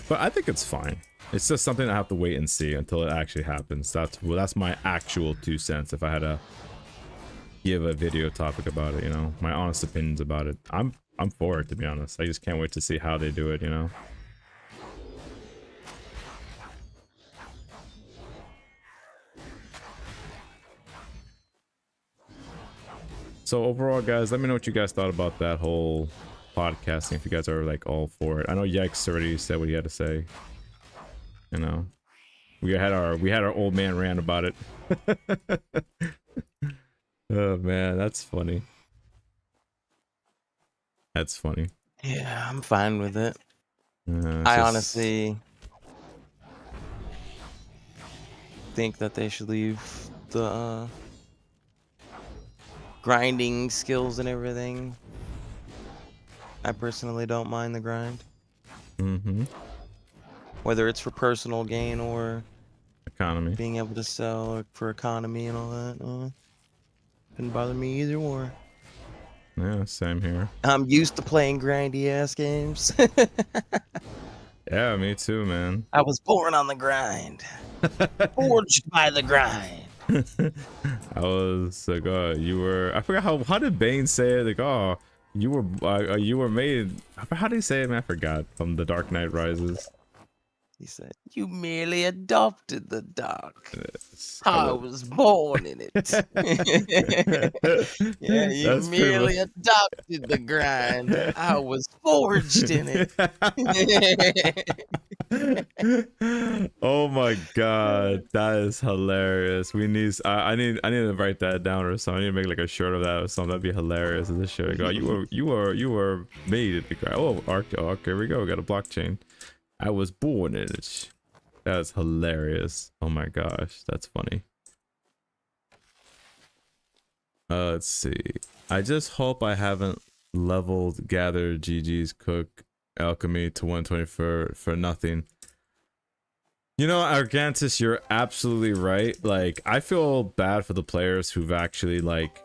But I think it's fine. It's just something I have to wait and see until it actually happens. That's my actual 2 cents. If I had to give a video topic about it, you know, my honest opinions about it. I'm for it, to be honest. I just can't wait to see how they do it, you know. So overall, guys, let me know what you guys thought about that whole podcasting. If you guys are like all for it. I know Yikes already said what he had to say. You know, we had our old man rant about it. Oh man, that's funny. That's funny. Yeah, I'm fine with it. It's I just- honestly think that they should leave the grinding skills and everything. I personally don't mind the grind, whether it's for personal gain or economy. being able to sell or for economy and all that. Didn't bother me either or. Yeah, same here. I'm used to playing grindy ass games. Yeah, me too, man. I was born on the grind. Forged by the grind. I was like, oh, you were. I forgot how did Bane say it? Like, oh, you were made. How did he say it? Man, I forgot. From The Dark Knight Rises. He said, "You merely adopted the dark. Yes. I was born in it." Yeah, you That's pretty merely adopted the grind. I was forged in it. Oh my god, that is hilarious. We need. I need to write that down or something. I need to make like a shirt of that or something. That'd be hilarious. As a shirt. Go, you were made in the grind. Oh, Arc. Here we go. We got a blockchain. I was born in it. That's hilarious. Oh my gosh, that's funny. Let's see. I just hope I haven't leveled Gather GG's Cook Alchemy to 120 for nothing. You know, Argantis, you're absolutely right. Like, I feel bad for the players who've actually, like,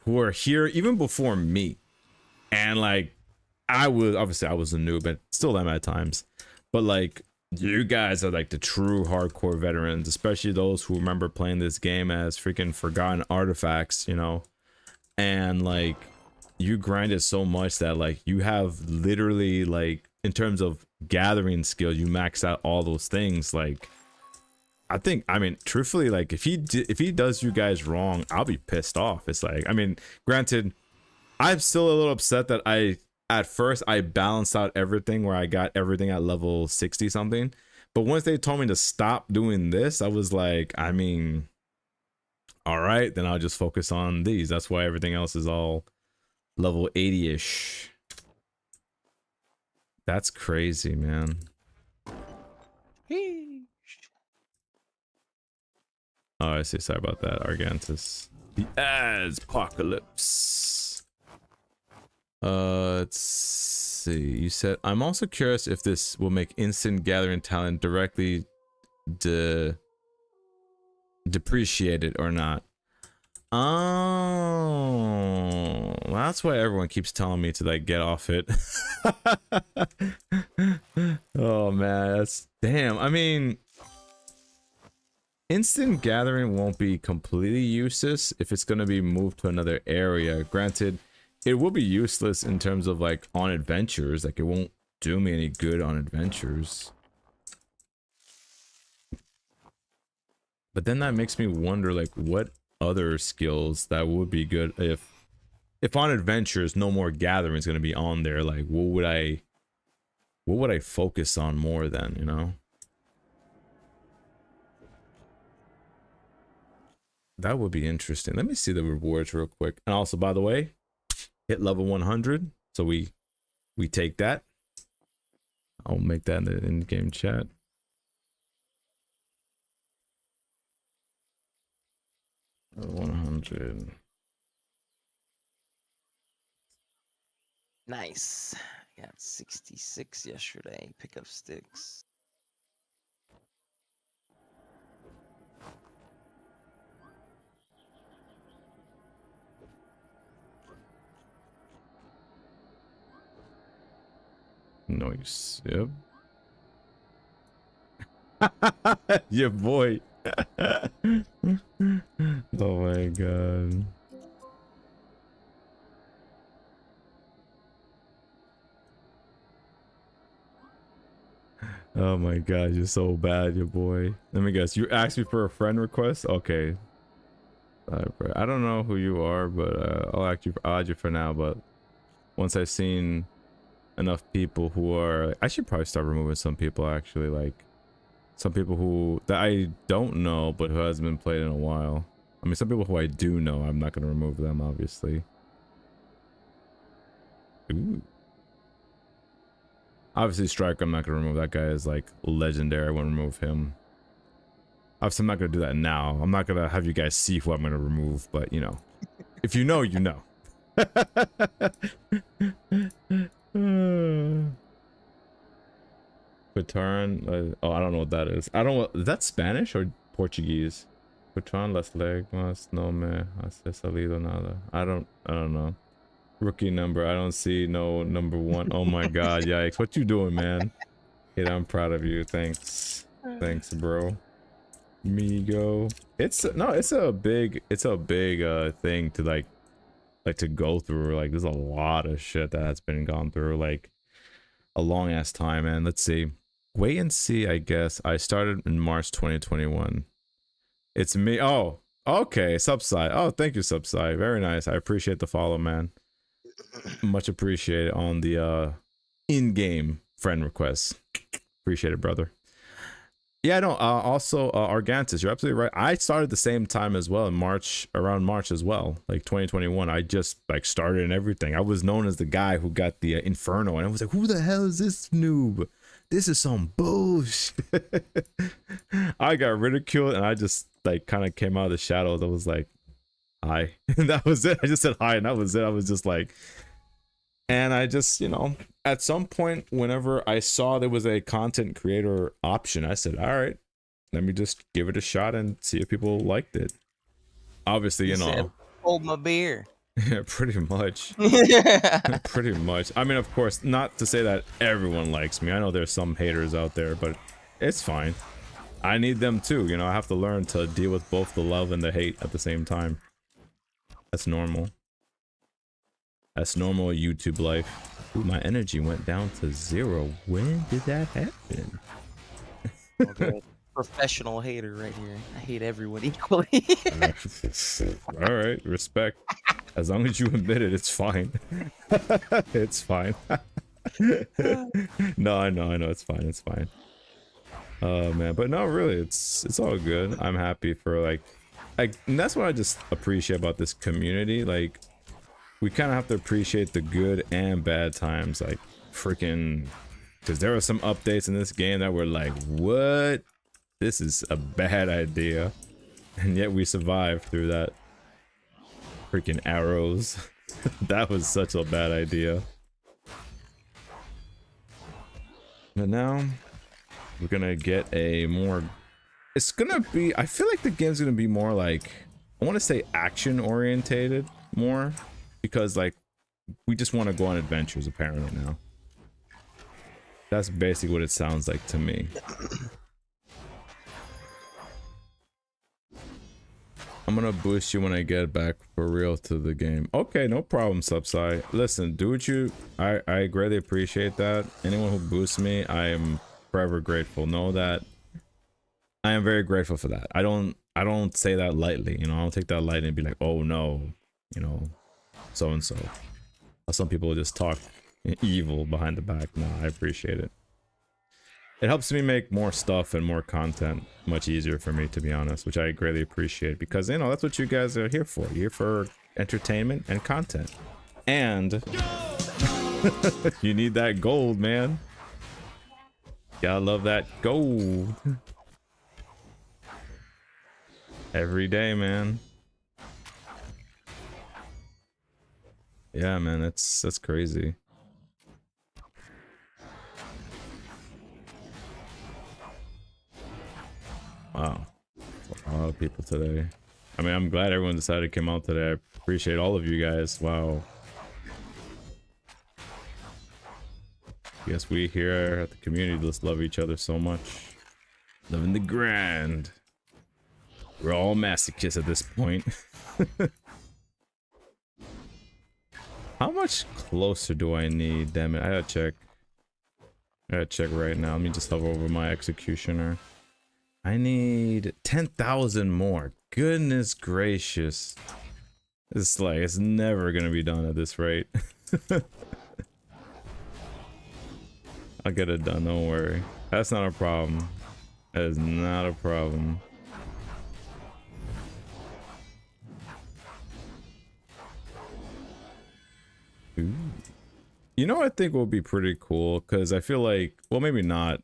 who are here even before me. And, like, I was a noob, but still am at times. But like, you guys are like the true hardcore veterans, especially those who remember playing this game as freaking forgotten artifacts, you know. And like, you grinded so much that like you have literally, like, in terms of gathering skill, you max out all those things. Like, I mean, truthfully, like, if he does you guys wrong, I'll be pissed off. It's like, I mean, granted, I'm still a little upset that at first I balanced out everything where I got everything at level 60 something, but once they told me to stop doing this, I was like, I mean, all right, then I'll just focus on these. That's why everything else is all level 80-ish. That's crazy, man. Oh, I see. Sorry about that, Argantis. The apocalypse. Let's see. You said, I'm also curious if this will make instant gathering talent directly depreciated or not. Oh, well, that's why everyone keeps telling me to like get off it. Oh man, that's damn. I mean, instant gathering won't be completely useless if it's going to be moved to another area. Granted, it will be useless in terms of like on adventures. Like, it won't do me any good on adventures. But then that makes me wonder, like, what other skills that would be good if if on adventures, no more gathering is gonna be on there, like what would I focus on more then, you know? That would be interesting. Let me see the rewards real quick. And also, by the way, hit level 100. So we take that. I'll make that in the in-game chat. Level 100. Nice. I got 66 yesterday. Pick up sticks. Nice. Yep. Your boy. Oh my god. Oh my god, you're so bad, your boy. Let me guess. You asked me for a friend request? Okay. I don't know who you are, but I'll add you for now, but once I've seen enough people who are, I should probably start removing some people actually, like some people who that I don't know but who hasn't been played in a while. I mean, some people who I do know, I'm not going to remove them, obviously. Ooh. Obviously Strike, I'm not going to remove. That guy is like legendary. I won't remove him. Obviously I'm not going to do that now. I'm not going to have you guys see who I'm going to remove, but you know, if you know, you know. Patron, oh, I don't know what that is. I don't know, is that Spanish or Portuguese? Patron las legmas no me hace salido nada. I don't know. Rookie number, I don't see no number 1. Oh my god, yikes. What you doing, man? Yeah, I'm proud of you. Thanks, bro. Migo. It's a big thing to like to go through. Like there's a lot of shit that has been gone through, like a long ass time, man. Let's see. Wait and see, I guess. I started in March 2021. It's me. Oh, okay. Subside. Oh, thank you, Subside. Very nice. I appreciate the follow, man. Much appreciated on the in-game friend requests. Appreciate it, brother. Yeah, no, also Argantis, you're absolutely right. I started the same time as well in March, around March as well, like 2021. I just like started and everything. I was known as the guy who got the Inferno, and I was like, who the hell is this noob? This is some bullshit. I got ridiculed, and I just like kind of came out of the shadows. I was like, hi. And that was it. I just said hi, and that was it. I was just like, and I just, you know, at some point, whenever I saw there was a content creator option, I said, all right, let me just give it a shot and see if people liked it. Obviously, you know, hold my beer. Yeah, pretty much. Pretty much. I mean, of course, not to say that everyone likes me. I know there's some haters out there, but it's fine. I need them too. You know, I have to learn to deal with both the love and the hate at the same time. That's normal. That's normal YouTube life. Ooh, my energy went down to 0. When did that happen? Okay. Professional hater right here. I hate everyone equally. All right, respect. As long as you admit it, it's fine. It's fine. No, I know, it's fine, it's fine. Oh man, but no, really, it's all good. I'm happy for like, and that's what I just appreciate about this community. Like, we kind of have to appreciate the good and bad times. Like, freaking, because there were some updates in this game that were like, what? This is a bad idea, and yet we survived through that. Freaking arrows. That was such a bad idea. But now we're gonna get a more, it's gonna be, I feel like the game's gonna be more like, I want to say action orientated more, because like we just want to go on adventures apparently now. That's basically what it sounds like to me. I'm gonna boost you when I get back for real to the game. Okay, no problem, Subside. Listen, do what you, I greatly appreciate that. Anyone who boosts me, I am forever grateful. Know that I am very grateful for that. I don't say that lightly, you know. I don't take that lightly and be like, oh no, you know, so and so. Some people just talk evil behind the back. No, I appreciate it. It helps me make more stuff and more content much easier for me, to be honest, which I greatly appreciate, because you know that's what you guys are here for. You're here for entertainment and content, and you need that gold, man. Gotta love that gold every day, man. Yeah, man, that's crazy. Wow, a lot of people today. I mean, I'm glad everyone decided to come out today. I appreciate all of you guys. Wow. Guess we here at the community just love each other so much. Living the grind. We're all masochists at this point. How much closer do I need? Damn it, I gotta check. I gotta check right now. Let me just hover over my executioner. I need 10,000 more. Goodness gracious. It's like, it's never gonna be done at this rate. I'll get it done, don't worry. That's not a problem. That is not a problem. Ooh. You know what I think will be pretty cool? Because I feel like, well, maybe not.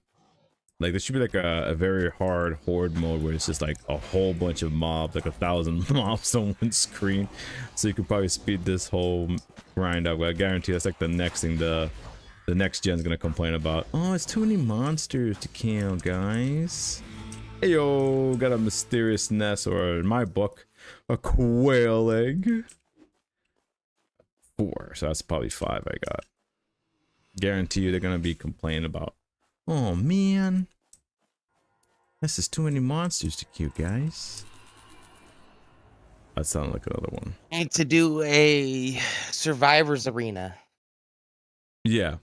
Like, there should be like a very hard horde mode where it's just like a whole bunch of mobs, like 1,000 mobs on one screen. So you could probably speed this whole grind up. I guarantee that's like the next thing the next gen's gonna complain about. Oh, it's too many monsters to kill, guys. Hey yo, got a mysterious nest, or in my book, a quail egg. 4, so that's probably 5 I got. Guarantee you they're gonna be complaining about, oh man, this is too many monsters to kill, guys. That sounded like another one. And to do a survivors arena. Yeah,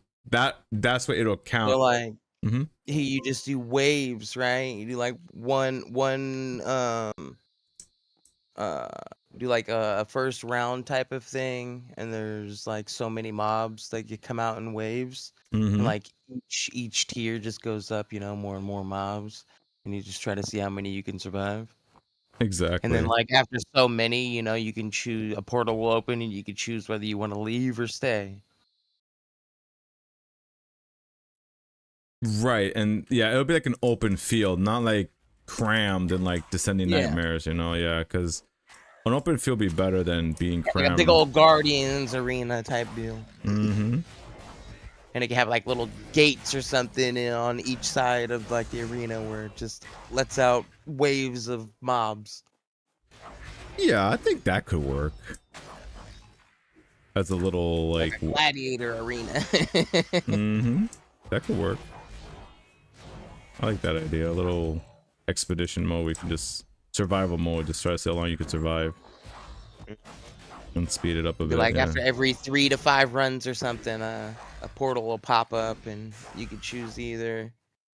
that's what it'll count. So like, Mm-hmm. you just do waves, right? You do like one do like a first round type of thing, and there's like so many mobs that you come out in waves. Mm-hmm. And like each tier just goes up, you know, more and more mobs, and you just try to see how many you can survive. Exactly. And then like after so many, you know, you can choose, a portal will open and you can choose whether you want to leave or stay. Right, and yeah, it'll be like an open field, not like crammed and like descending nightmares, you know. Yeah, because an open field be better than being crammed. Like a big old Guardians arena type deal. Mm-hmm. And it can have like little gates or something on each side of like the arena where it just lets out waves of mobs. Yeah, I think that could work. As a little like a gladiator arena. Mm-hmm. That could work. I like that idea. A little expedition mode. We can just survival mode. Just try to see how long you could survive and speed it up a bit. Like after every 3 to 5 runs or something, a portal will pop up, and you could choose either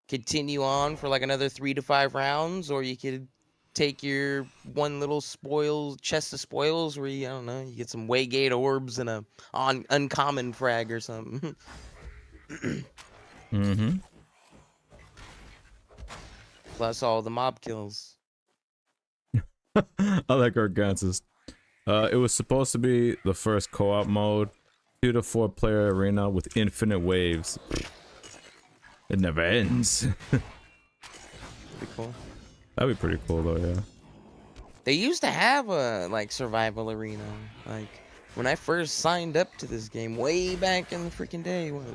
continue on for like another 3 to 5 rounds, or you could take your one little chest of spoils where you, I don't know, you get some Waygate orbs and a uncommon frag or something. Mm-hmm. Plus all the mob kills. I like Gargantus. It was supposed to be the first co-op mode, 2 to 4 player arena with infinite waves. It never ends. Pretty cool. That'd be pretty cool though, yeah. They used to have a like survival arena. Like when I first signed up to this game way back in the freaking day, what,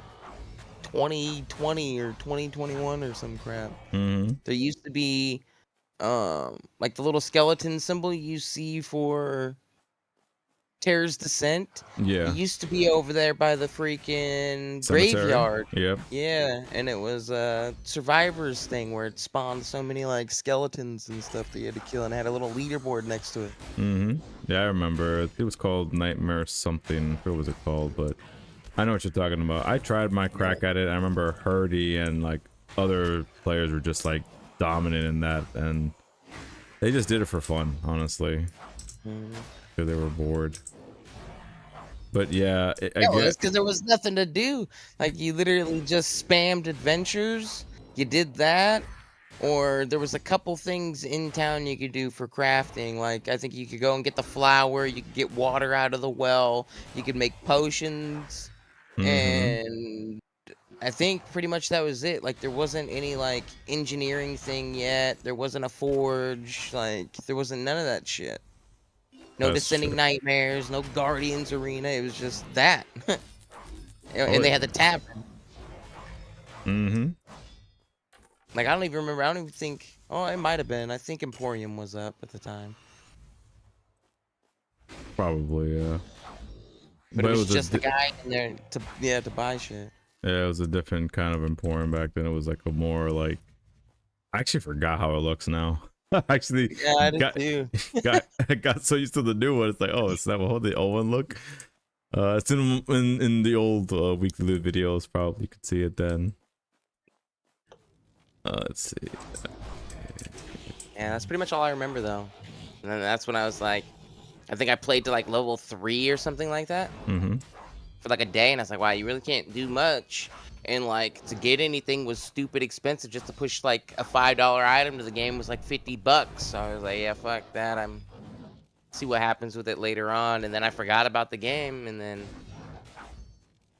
2020 or 2021 or some crap. Mm-hmm. There used to be like the little skeleton symbol you see for Terror's Descent. Yeah. It used to be over there by the freaking Cemetery? graveyard. Yep. Yeah, and it was a survivors thing where it spawned so many like skeletons and stuff that you had to kill, and it had a little leaderboard next to it. Mm-hmm. Yeah, I remember. It was called Nightmare something. What was it called? But I know what you're talking about. I tried my crack at it. I remember Hurdy and like other players were just like dominant in that, and they just did it for fun, honestly. Because they were bored. But yeah, I Yeah, well, get. it's because there was nothing to do. Like you literally just spammed adventures. You did that, or there was a couple things in town you could do for crafting. Like I think you could go and get the flour. You could get water out of the well. You could make potions, Mm-hmm. and I think pretty much that was it. Like there wasn't any like engineering thing yet. There wasn't a forge. Like there wasn't none of that shit. No That's descending true. nightmares. No guardians arena. It was just that. Oh And they yeah. had the tavern. Mm-hmm. Like I don't even remember. I don't even think. Oh, it might have been. I think Emporium was up at the time, Probably, yeah. but it But it was was a just the guy in there to buy shit. yeah, it was a different kind of Emporium back then. It was like a more like I actually forgot how it looks now. Actually, Yeah, I did got too. got so used to the new one. It's like, oh, it's not how the old one look. It's in the old weekly loot videos. Probably you could see it then. Let's see. Yeah, that's pretty much all I remember though. And then that's when I was like, I think I played to like level 3 or something like that Mm-hmm. for like a day, and I was like, wow, you really can't do much. And like to get anything was stupid expensive. Just to push like a $5 item to the game was like $50. So I was like, yeah, fuck that. I'm see what happens with it later on. And then I forgot about the game, and then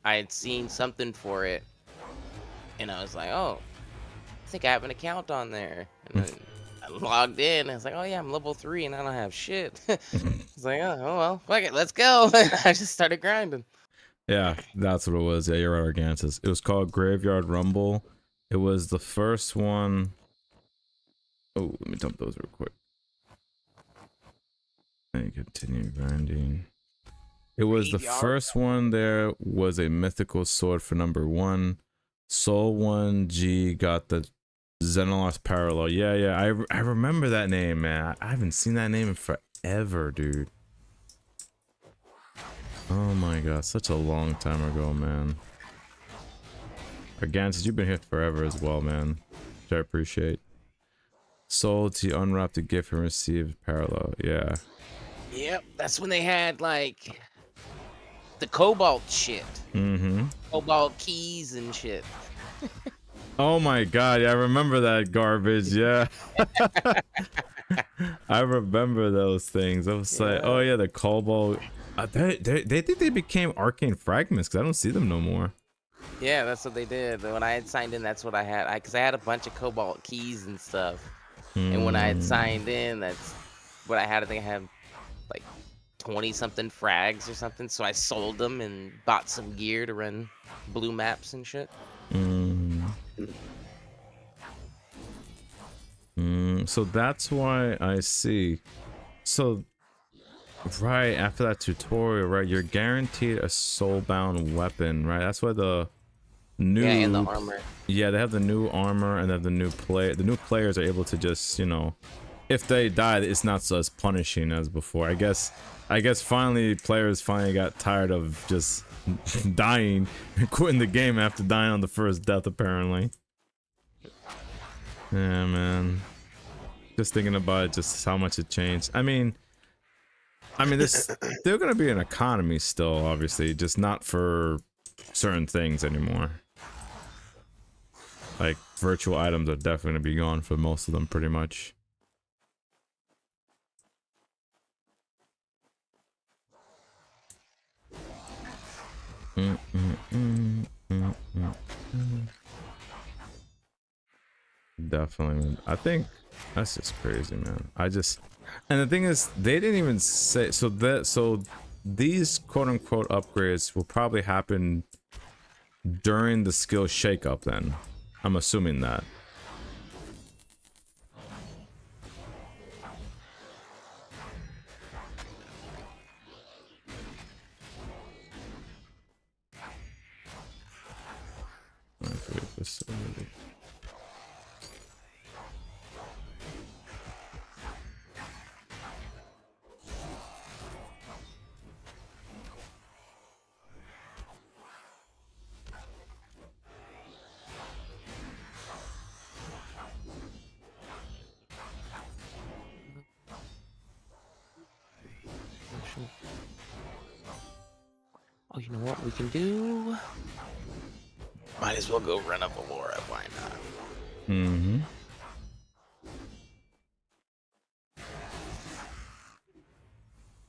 I had seen something for it, and I was like, oh, I think I have an account on there. And then I logged in, and I was like, oh yeah, I'm level 3 and I don't have shit. It's like, oh well, fuck it, let's go. I just started grinding. Yeah, that's what it was. Yeah, you're right, Argantus. It was called Graveyard Rumble. It was the first one. Oh, let me dump those real quick. And continue grinding. It was the Graveyard. first one. There was a mythical sword for number 1. Soul 1G got the Xenolost Parallel. Yeah, I remember that name, man. I haven't seen that name in forever, dude. Oh my god, such a long time ago, man. Argantus, you've been here forever as well, man. Which I appreciate. Soul to unwrap the gift and receive parallel. Yeah. Yep, that's when they had like the Cobalt shit, Mm-hmm. Cobalt keys and shit. Oh my god, yeah, I remember that garbage. Yeah. I remember those things. I was like, oh yeah, the Cobalt. They think they became arcane fragments because I don't see them no more. Yeah, that's what they did. When I had signed in, that's what I had. Because I had a bunch of Cobalt keys and stuff. And when I had signed in, that's what I had. I think I had like 20 something frags or something. So I sold them and bought some gear to run blue maps and shit. So that's why I see. So right after that tutorial, right, you're guaranteed a soulbound weapon, right? That's why the new and the armor. Yeah, they have the new armor and they have the new the new players are able to just, you know, if they die, it's not so as punishing as before. I guess finally players finally got tired of just dying and quitting the game after dying on the first death, apparently. Yeah, man. Just thinking about it, just how much it changed. I mean, there's still gonna be an economy still, obviously, just not for certain things anymore. Like virtual items are definitely gonna be gone for most of them, pretty much. Definitely. I think that's just crazy, man. And the thing is, they didn't even say so these quote unquote upgrades will probably happen during the skill shakeup then. I'm assuming that. Facility. Oh, you know what we can do? Might as well go run up Allura. Why not? Mm-hmm.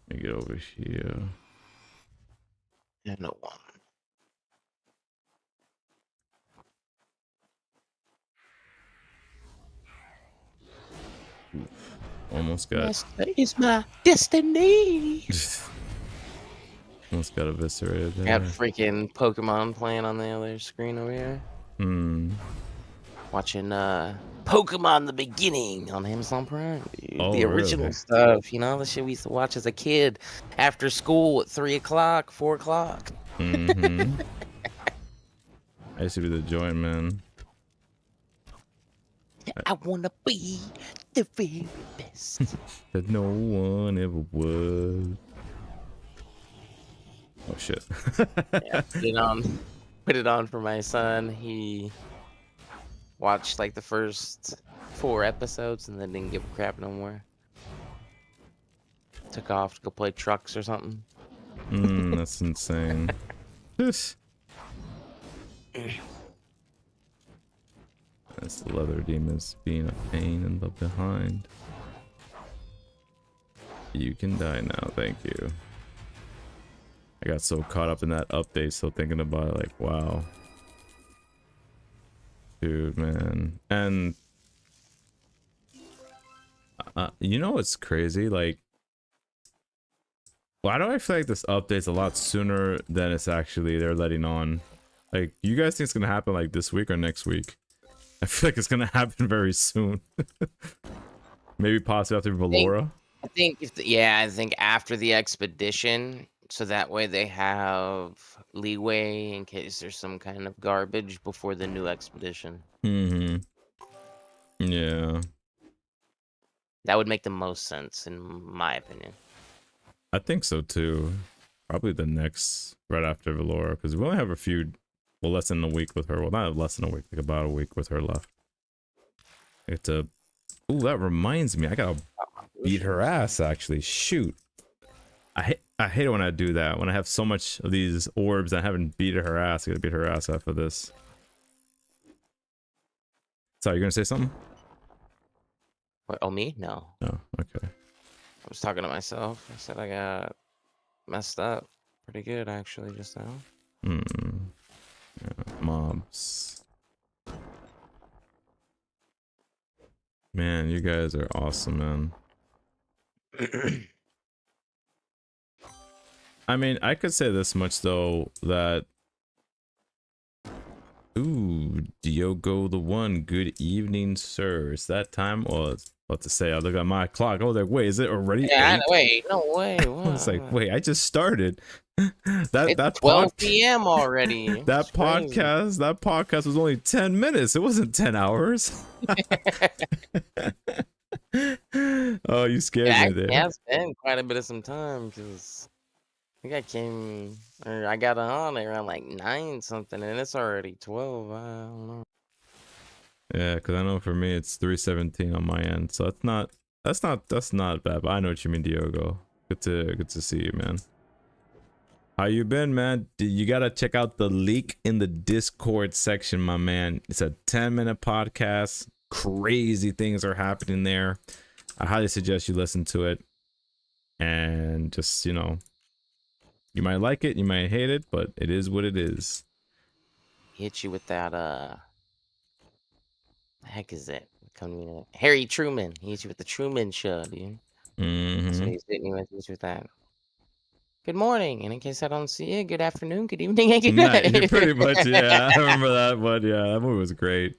Let me get over here. And no one. Almost got. That is my destiny. Almost got eviscerated there. Got freaking Pokemon playing on the other screen over here. Hmm. Watching Pokemon the Beginning on Amazon Prime. Dude. Oh, The original really? stuff, you know, the shit we used to watch as a kid after school at 3 o'clock, 4 o'clock. Mm-hmm. I used to be the joint man. I wanna be the very best. That no one ever was. Oh shit. Yeah, put it on for my son. He watched like the first 4 episodes and then didn't give a crap no more. Took off to go play trucks or something. That's insane. This leather demons being a pain in the behind. You can die now, thank you. I got so caught up in that update, still thinking about it, like, wow. Dude, man. And you know what's crazy? Like, why do I feel like this update's a lot sooner than it's actually they're letting on? Like, you guys think it's gonna happen like this week or next week? I feel like it's gonna happen very soon. Maybe possibly after Valora. I think I think after the expedition, so that way they have leeway in case there's some kind of garbage before the new expedition. Mm-hmm. Yeah. That would make the most sense in my opinion. I think so too. Probably the next right after Valora, because we only have a few, well, less than a week with her. Well, not less than a week, like about a week with her left. It's a. Ooh, that reminds me, I gotta beat her ass. Actually, shoot. I hate it when I do that. When I have so much of these orbs, I haven't beat her ass. I gotta beat her ass after this. Sorry, you gonna say something? What, oh, me? No. Oh, okay. I was talking to myself. I said I got messed up pretty good actually just now. Yeah, mobs. Man, you guys are awesome, man. I mean, I could say this much though, that ooh, Diogo the One, good evening, sir. It's that time? Well, I was about to say, I look at my clock. I was like, wait, is it already? Yeah, 8? wait, no way. I was like, wait, I just started. It's that 12 p.m. already. that It's crazy. podcast was only 10 minutes. It wasn't 10 hours. Oh, you scared Yeah, me there. yeah, it's been quite a bit of some time because I think I got on around like 9 something, and it's already 12. I don't know. Yeah, because I know for me it's 3:17 on my end, so that's not bad. But I know what you mean, Diogo. Good to see you, man. How you been, man? You gotta check out the leak in the Discord section, my man. It's a 10-minute podcast. Crazy things are happening there. I highly suggest you listen to it, and just, you know, you might like it, you might hate it, but it is what it is. Hit you with that the heck is it? Harry Truman. He hits you with the Truman Show, dude. That's what he's hitting you with that. Good morning, and in case I don't see you, good afternoon, good evening, and good night. You pretty much, yeah. I remember that one. Yeah, that movie was great.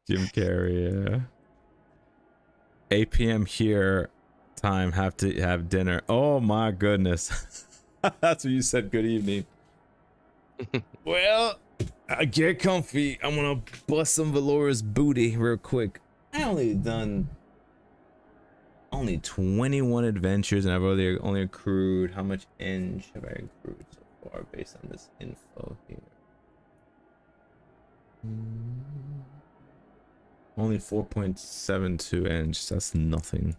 Jim Carrey, yeah. 8 p.m. here, time. Have to have dinner. Oh my goodness. That's what you said. Good evening. Well, I get comfy. I'm gonna bust some Valora's booty real quick. I only done 21 adventures, and I've only accrued, how much inch have I accrued so far based on this info here? Only 4.72 inch. That's nothing.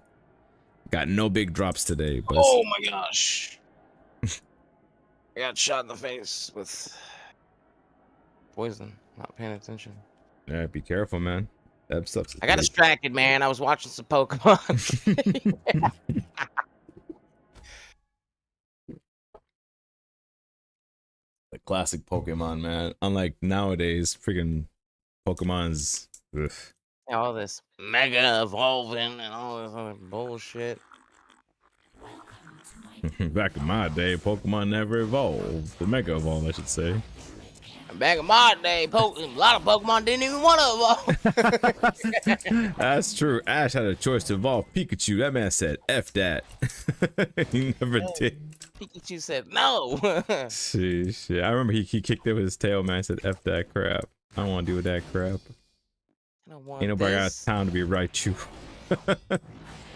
Got no big drops today, but Oh my gosh. I got shot in the face with poison. Not paying attention. Yeah, be careful, man. That stuff's I got distracted, man. I was watching some Pokemon. the classic Pokemon, man. Unlike nowadays, freaking Pokemon's. Ugh. All this mega evolving and all this other bullshit. Back in my day, Pokemon never evolved. The Mega Evolve, I should say. Back in my day, a lot of Pokemon didn't even want to evolve. That's true. Ash had a choice to evolve Pikachu. That man said, F that. He never did. Pikachu said no. Sheesh. Yeah, I remember he kicked it with his tail, man. Said, F that crap. I don't want to deal with that crap. I don't want Ain't nobody got this. time to be Raichu.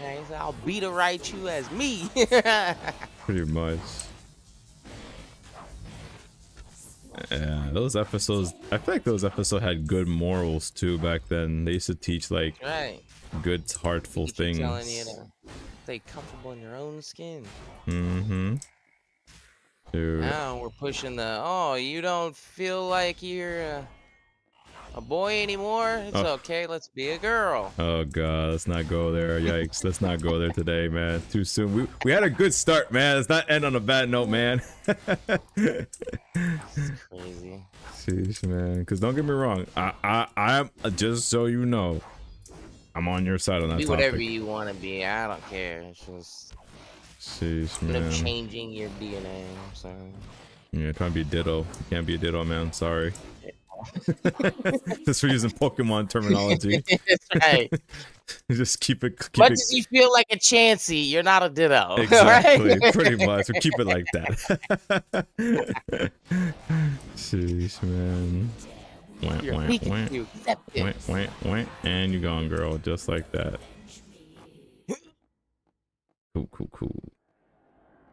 Yeah, he said, I'll beat a Raichu as me. Pretty much. Yeah, those episodes, I feel like those episodes had good morals too back then. They used to teach like Right. good, heartful Keep things. telling you to stay comfortable in your own skin. Mm-hmm. Dude. Now we're pushing the, oh, you don't feel like you're a boy anymore? It's okay, let's be a girl. Oh god, let's not go there. Yikes, let's not go there today, man. Too soon. We had a good start, man. Let's not end on a bad note, man. It's crazy. Sheesh, man. Because don't get me wrong, I'm just so you know, I'm on your side on that Be topic. whatever you want to be. I don't care. It's just Sheesh, end up man. changing your DNA. I'm sorry. Yeah, trying to be Ditto. You can't be a Ditto, man. Sorry. Just for using Pokemon terminology. That's right. Just keep it. Much as you feel like a Chansey, you're not a Ditto. Exactly, right? pretty much. We keep it like that. Sheesh, man. Wah, You're wah, Pikachu. wah, and you gone, girl, just like that. Cool.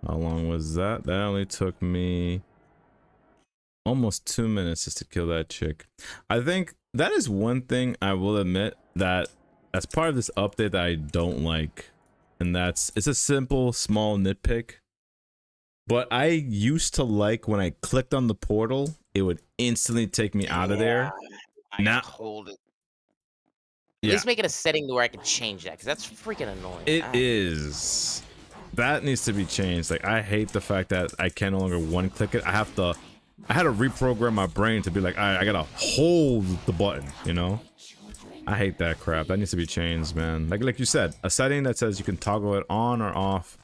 How long was that? That only took me almost 2 minutes just to kill that chick. I think that is one thing I will admit that as part of this update that I don't like, and that's, it's a simple small nitpick, but I used to like when I clicked on the portal it would instantly take me out of there. Now hold it. At least make it a setting where I can change that, because that's freaking annoying. It is. That needs to be changed. Like, I hate the fact that I can no longer one click it. I had to reprogram my brain to be like, I gotta hold the button, you know? I hate that crap. That needs to be changed, man. Like you said, a setting that says you can toggle it on or off.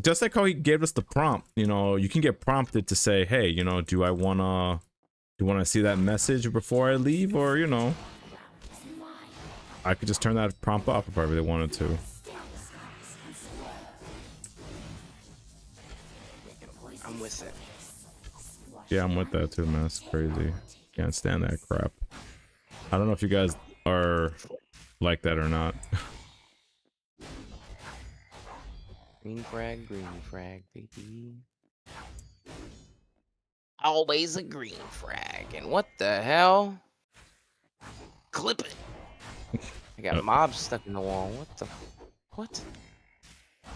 Just like how he gave us the prompt, you know, you can get prompted to say, hey, you know, do you wanna see that message before I leave? Or, you know, I could just turn that prompt off if I really wanted to. I'm with it. Yeah, I'm with that too, man. That's crazy. Can't stand that crap. I don't know if you guys are like that or not. Green frag, baby. Always a green frag. And what the hell? Clip it. I got mobs stuck in the wall. What?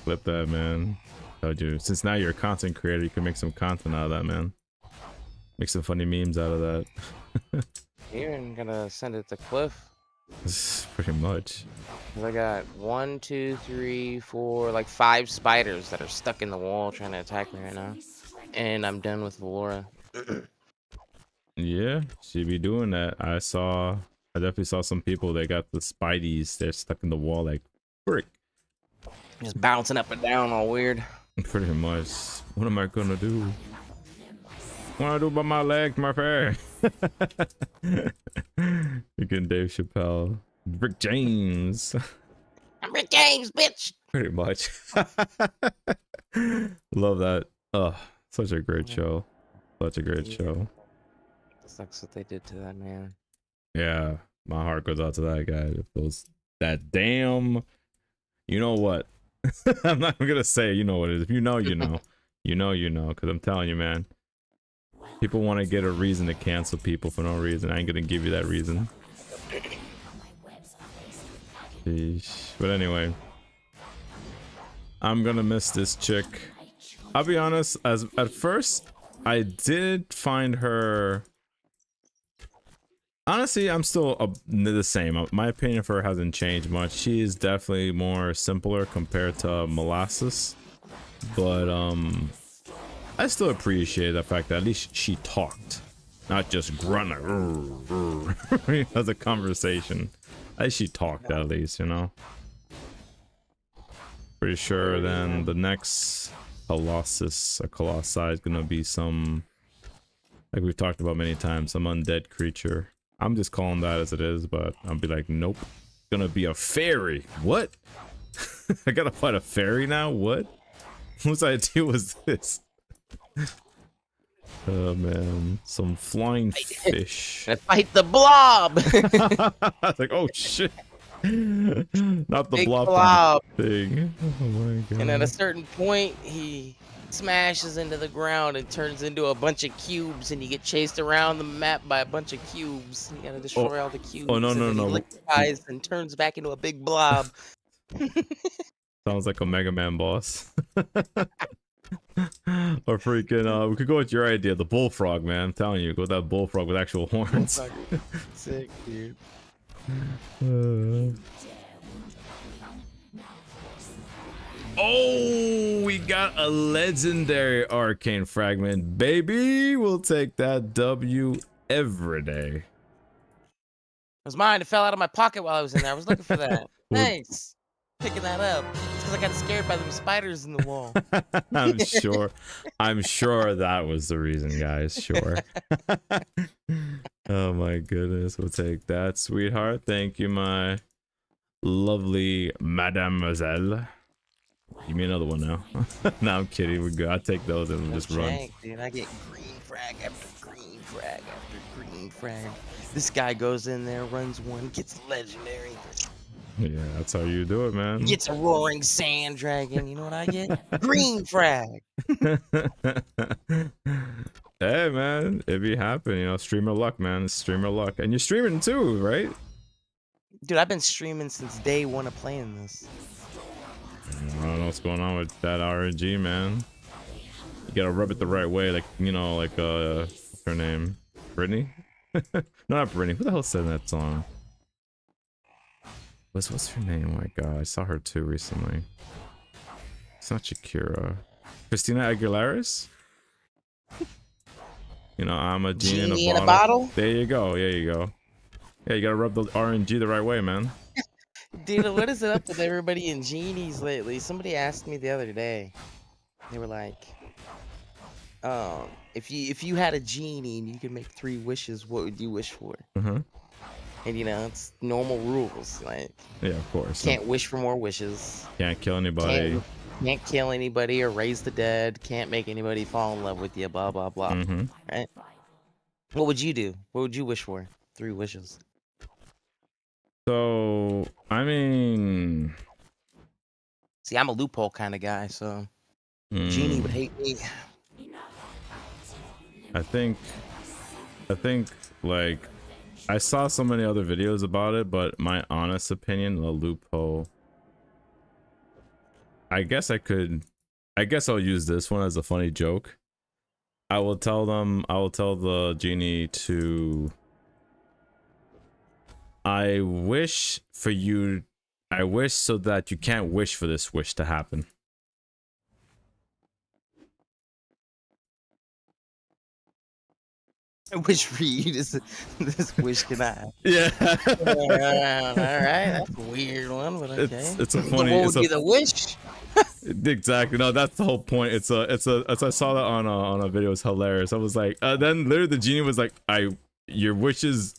Flip that, man. Told you. Since now you're a content creator, you can make some content out of that, man. Make some funny memes out of that. Here, I'm gonna send it to Cliff. Pretty much. I got 1, 2, 3, 4, like 5 spiders that are stuck in the wall trying to attack me right now. And I'm done with Valora. Yeah, she be doing that. I definitely saw some people that got the spideys. They're stuck in the wall like frick. Just bouncing up and down all weird. Pretty much. What am I gonna do? What do I do about my legs, my fair? Again, Dave Chappelle. Rick James. I'm Rick James, bitch! Pretty much. Love that. Oh, such a great show. Such a great show. Sucks what they did to that man. Yeah, my heart goes out to that guy. It feels that damn. You know what? I'm not gonna say you know what it is. If you know, you know. You know, because I'm telling you, man. People want to get a reason to cancel people for no reason. I ain't gonna give you that reason. Sheesh. But anyway, I'm gonna miss this chick. I'll be honest, as at first I did find her, honestly, I'm still the same. My opinion of her hasn't changed much. She is definitely more simpler compared to Molasses, but I still appreciate the fact that at least she talked, not just grunt like as a conversation. At least she talked, at least, you know. Pretty sure then the next Colossus or Colossi is gonna be some, like we've talked about many times, some undead creature. I'm just calling that as it is, but I'll be like, nope. It's gonna be a fairy. What? I gotta fight a fairy now? What? Whose idea was this? Oh man, some flying fish. Fight the blob. I was like, oh shit. Not the Big blob thing. Oh my god. And at a certain point, he smashes into the ground and turns into a bunch of cubes, and you get chased around the map by a bunch of cubes. You gotta destroy all the cubes. Oh no and no then no. He liquefies and turns back into a big blob. Sounds like a Mega Man boss. Or freaking we could go with your idea, the bullfrog, man. I'm telling you, go with that bullfrog with actual horns. Sick, dude. Oh, we got a legendary arcane fragment, baby. We'll take that W every day. It was mine. It fell out of my pocket while I was in there. I was looking for that. Thanks. Picking that up. It's because I got scared by them spiders in the wall. I'm sure that was the reason, guys. Sure. Oh my goodness. We'll take that, sweetheart. Thank you, my lovely mademoiselle. Give me another one now. No, I'm kidding. We're good. I'll take those and we'll just run. Dude, I get green frag after green frag after green frag. This guy goes in there, runs one, gets legendary. Yeah, that's how you do it, man. Gets a roaring sand dragon. You know what I get? Green frag. Hey, man, it be happening. You know, streamer luck, man. It's streamer luck. And you're streaming too, right? Dude, I've been streaming since day one of playing this. I don't know what's going on with that RNG, man. You gotta rub it the right way, like, you know, like what's her name? Brittany? No, not Brittany. Who the hell said that song? What's her name? Oh my god, I saw her too recently. It's not Shakira. Christina Aguilera's? You know, I'm a genie in a bottle. There you go. There you go. Yeah, you gotta rub the RNG the right way, man. Dude, what is it up with everybody in genies lately? Somebody asked me the other day. They were like, if you had a genie and you could make 3 wishes, what would you wish for? And you know, it's normal rules. Like, yeah, of course. Can't wish for more wishes. Can't kill anybody. Can't kill anybody or raise the dead. Can't make anybody fall in love with you. Blah blah blah. Right? What would you do? What would you wish for? 3 wishes. So, I mean, see, I'm a loophole kind of guy, so Genie would hate me. I think, like, I saw so many other videos about it, but my honest opinion, a loophole. I guess I'll use this one as a funny joke. I will tell the genie to, I wish so that you can't wish for this wish to happen. I wish for you this wish can happen. Yeah. All right, that's a weird one, but okay. It's a funny. What would be the wish? Exactly. No, that's the whole point. It's a. As I saw that on a video, it's hilarious. I was like, then literally the genie was like, your wishes.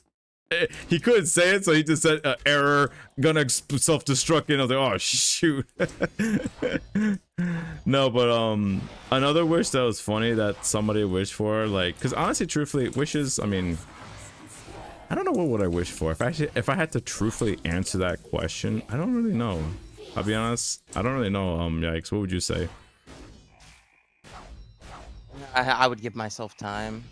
He couldn't say it, so he just said error, gonna self-destruct. And I was like, oh shoot. No, but another wish that was funny that somebody wished for, like, because honestly, truthfully, wishes. I mean, I don't know what would I wish for. If I had to truthfully answer that question, I don't really know. I'll be honest, I don't really know. Yikes, what would you say? I would give myself time.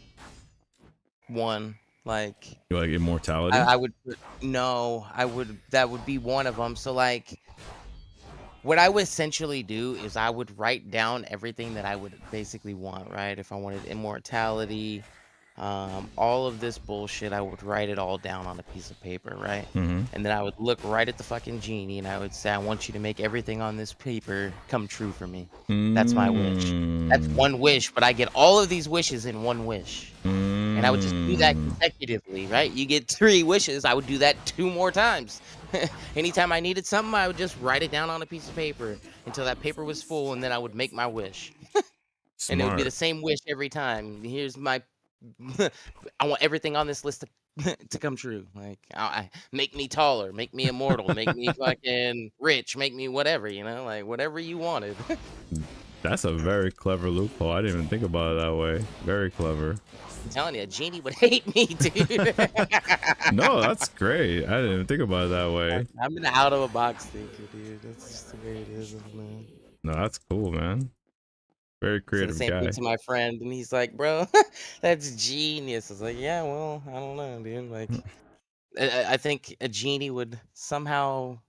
One. Like, you like immortality? I would no, I would, that would be one of them. So like, what I would essentially do is I would write down everything that I would basically want, right? If I wanted immortality, all of this bullshit, I would write it all down on a piece of paper, right? Mm-hmm. And then I would look right at the fucking genie and I would say, I want you to make everything on this paper come true for me. That's my wish. That's one wish, but I get all of these wishes in one wish. And I would just do that consecutively, right? You get 3 wishes, I would do that 2 more times. Anytime I needed something, I would just write it down on a piece of paper until that paper was full, and then I would make my wish. And it would be the same wish every time. Here's my I want everything on this list to come true. Like, make me taller, make me immortal, make me fucking rich, make me whatever, you know, like whatever you wanted. That's a very clever loophole. I didn't even think about it that way. Very clever. I'm telling you, a genie would hate me, dude. No, that's great. I didn't even think about it that way. I'm an out of a box thinker, dude. That's just the way it is, man. No, that's cool, man. Very Said the creative same guy. thing to my friend, and he's like, "Bro, that's genius." I was like, "Yeah, well, I don't know, dude. Like, I think a genie would somehow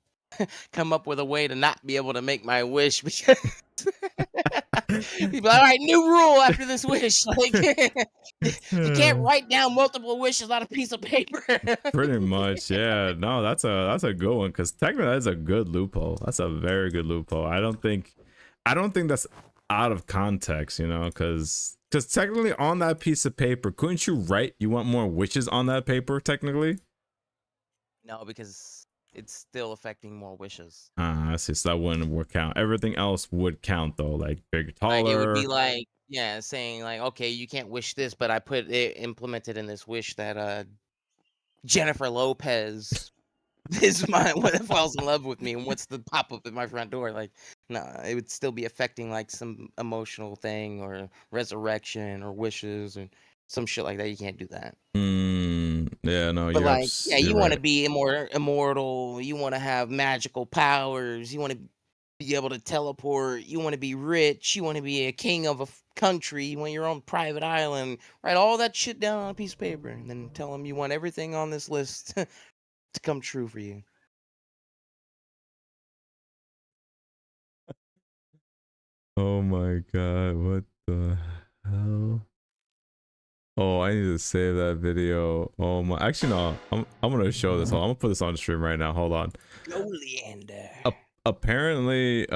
come up with a way to not be able to make my wish because he'd be like, all right, new rule after this wish. Like, you can't write down multiple wishes on a piece of paper." Pretty much, yeah. No, that's a good one because technically that's a good loophole. That's a very good loophole. I don't think that's out of context, you know, because technically on that piece of paper, couldn't you write you want more wishes on that paper technically? No, because it's still affecting more wishes. I see. So that wouldn't count. Everything else would count though, like bigger, taller. Like, it would be like, yeah, saying like, okay, you can't wish this, but I put it implemented in this wish that Jennifer Lopez is my what falls in love with me and what's the pop up at my front door. Like, nah, it would still be affecting like some emotional thing or resurrection or wishes or some shit like that. You can't do that. Yeah, no, But like, yeah, you want to right. be immortal. You want to have magical powers. You want to be able to teleport. You want to be rich. You want to be a king of a country. You want your own private island. Write all that shit down on a piece of paper and then tell them you want everything on this list to come true for you. Oh my god, what the hell? Oh, I need to save that video. Oh my, actually no, I'm gonna show this. I'm gonna put this on the stream right now. Hold on. Go, Leander. Apparently,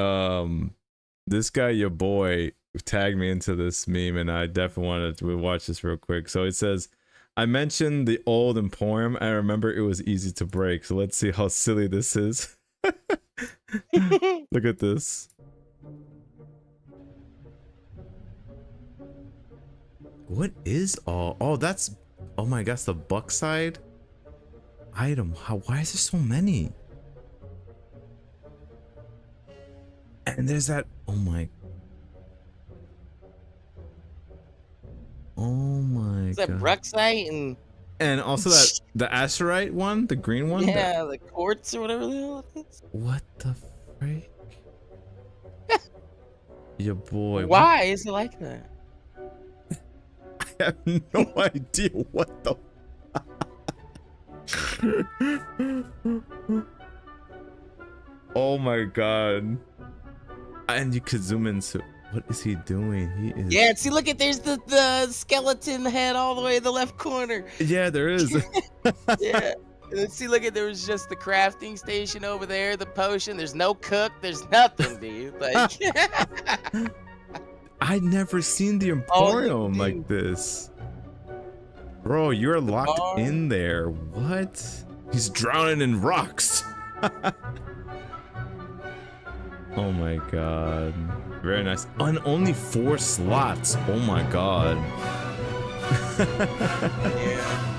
this guy, your boy, tagged me into this meme, and I definitely wanted to watch this real quick. So it says, I mentioned the old Emporium. I remember it was easy to break. So let's see how silly this is. Look at this. What is all? Oh, that's, oh my gosh, the Buckside item. Why is there so many? And there's that, oh my Is that god. Bruxite And also that the Asterite one, the green one. yeah, the quartz or whatever the hell it is. What the freak? Your boy. Why is it like that? I have no idea what the. Oh my god. And you could zoom in. So what is he doing? He is. Yeah, see, look at there's the skeleton head all the way in the left corner. Yeah, there is. Yeah. And then see, look at there was just the crafting station over there, the potion. There's no cook. There's nothing, dude. Like, I'd never seen the Emporium like this. Bro, you're locked in there. What? He's drowning in rocks. Oh my god. Very nice. And only 4 slots. Oh my god. yeah.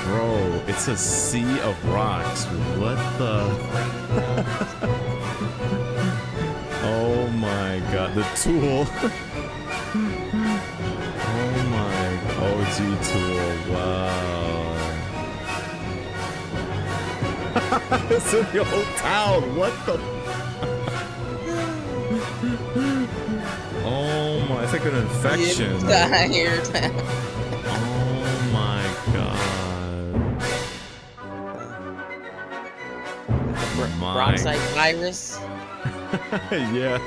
Bro, it's a sea of rocks. What the? Oh my god. The tool. Oh my OG tool. Wow. It's in the whole town. What the? Oh my, it's like an infection. Oh my god. Bronzite virus. Yeah.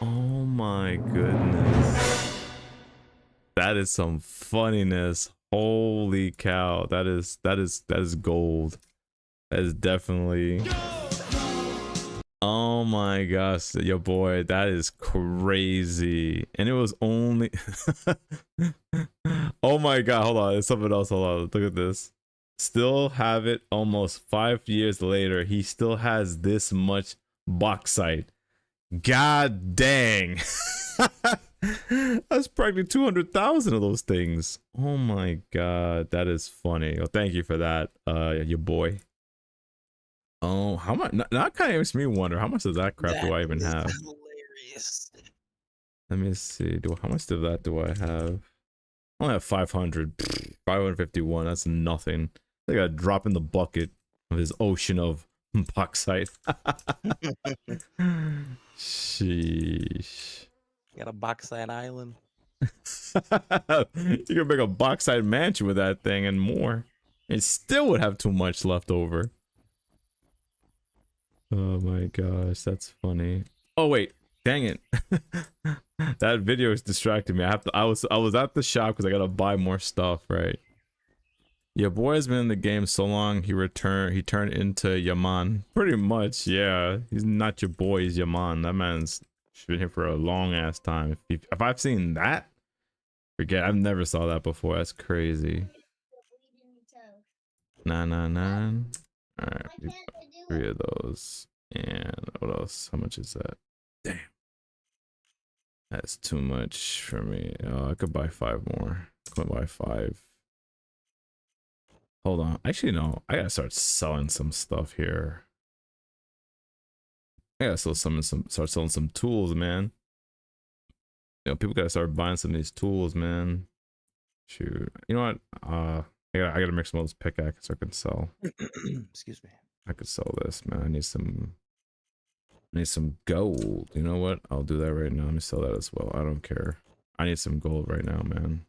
Oh my goodness. That is some funniness. Holy cow. That is gold. That is definitely. Oh my gosh, your boy, that is crazy. And it was only Oh my god, hold on, there's something else. Hold on, look at this. Still have it almost 5 years later. He still has this much bauxite. God dang. That's practically 200,000 of those things. Oh my god, that is funny. Well, thank you for that, your boy. Oh, how much? That kind of makes me wonder how much of that crap do I even have? Hilarious. Let me see. How much of that do I have? I only have 500. 551. That's nothing. I got a drop in the bucket of this ocean of bauxite. Sheesh. Got a bauxite island. You could make a bauxite mansion with that thing and more. It still would have too much left over. Oh my gosh, that's funny. Oh wait, dang it. That video is distracting me. I was at the shop because I gotta buy more stuff, right? Your boy has been in the game so long he turned into Yaman. Pretty much, yeah. He's not your boy, he's Yaman. That man's been here for a long ass time. If I've seen that, forget, I've never saw that before. That's crazy. 999. Alright, 3 of those. And what else? How much is that? Damn. That's too much for me. Oh, I could buy 5 more. I could buy 5. Hold on. Actually, no. I gotta start selling some stuff here. I gotta start selling some tools, man. You know, people gotta start buying some of these tools, man. Shoot. You know what? I gotta make some of those pickaxes so I can sell. Excuse me. I could sell this, man. I need some gold. You know what? I'll do that right now. Let me sell that as well. I don't care. I need some gold right now, man.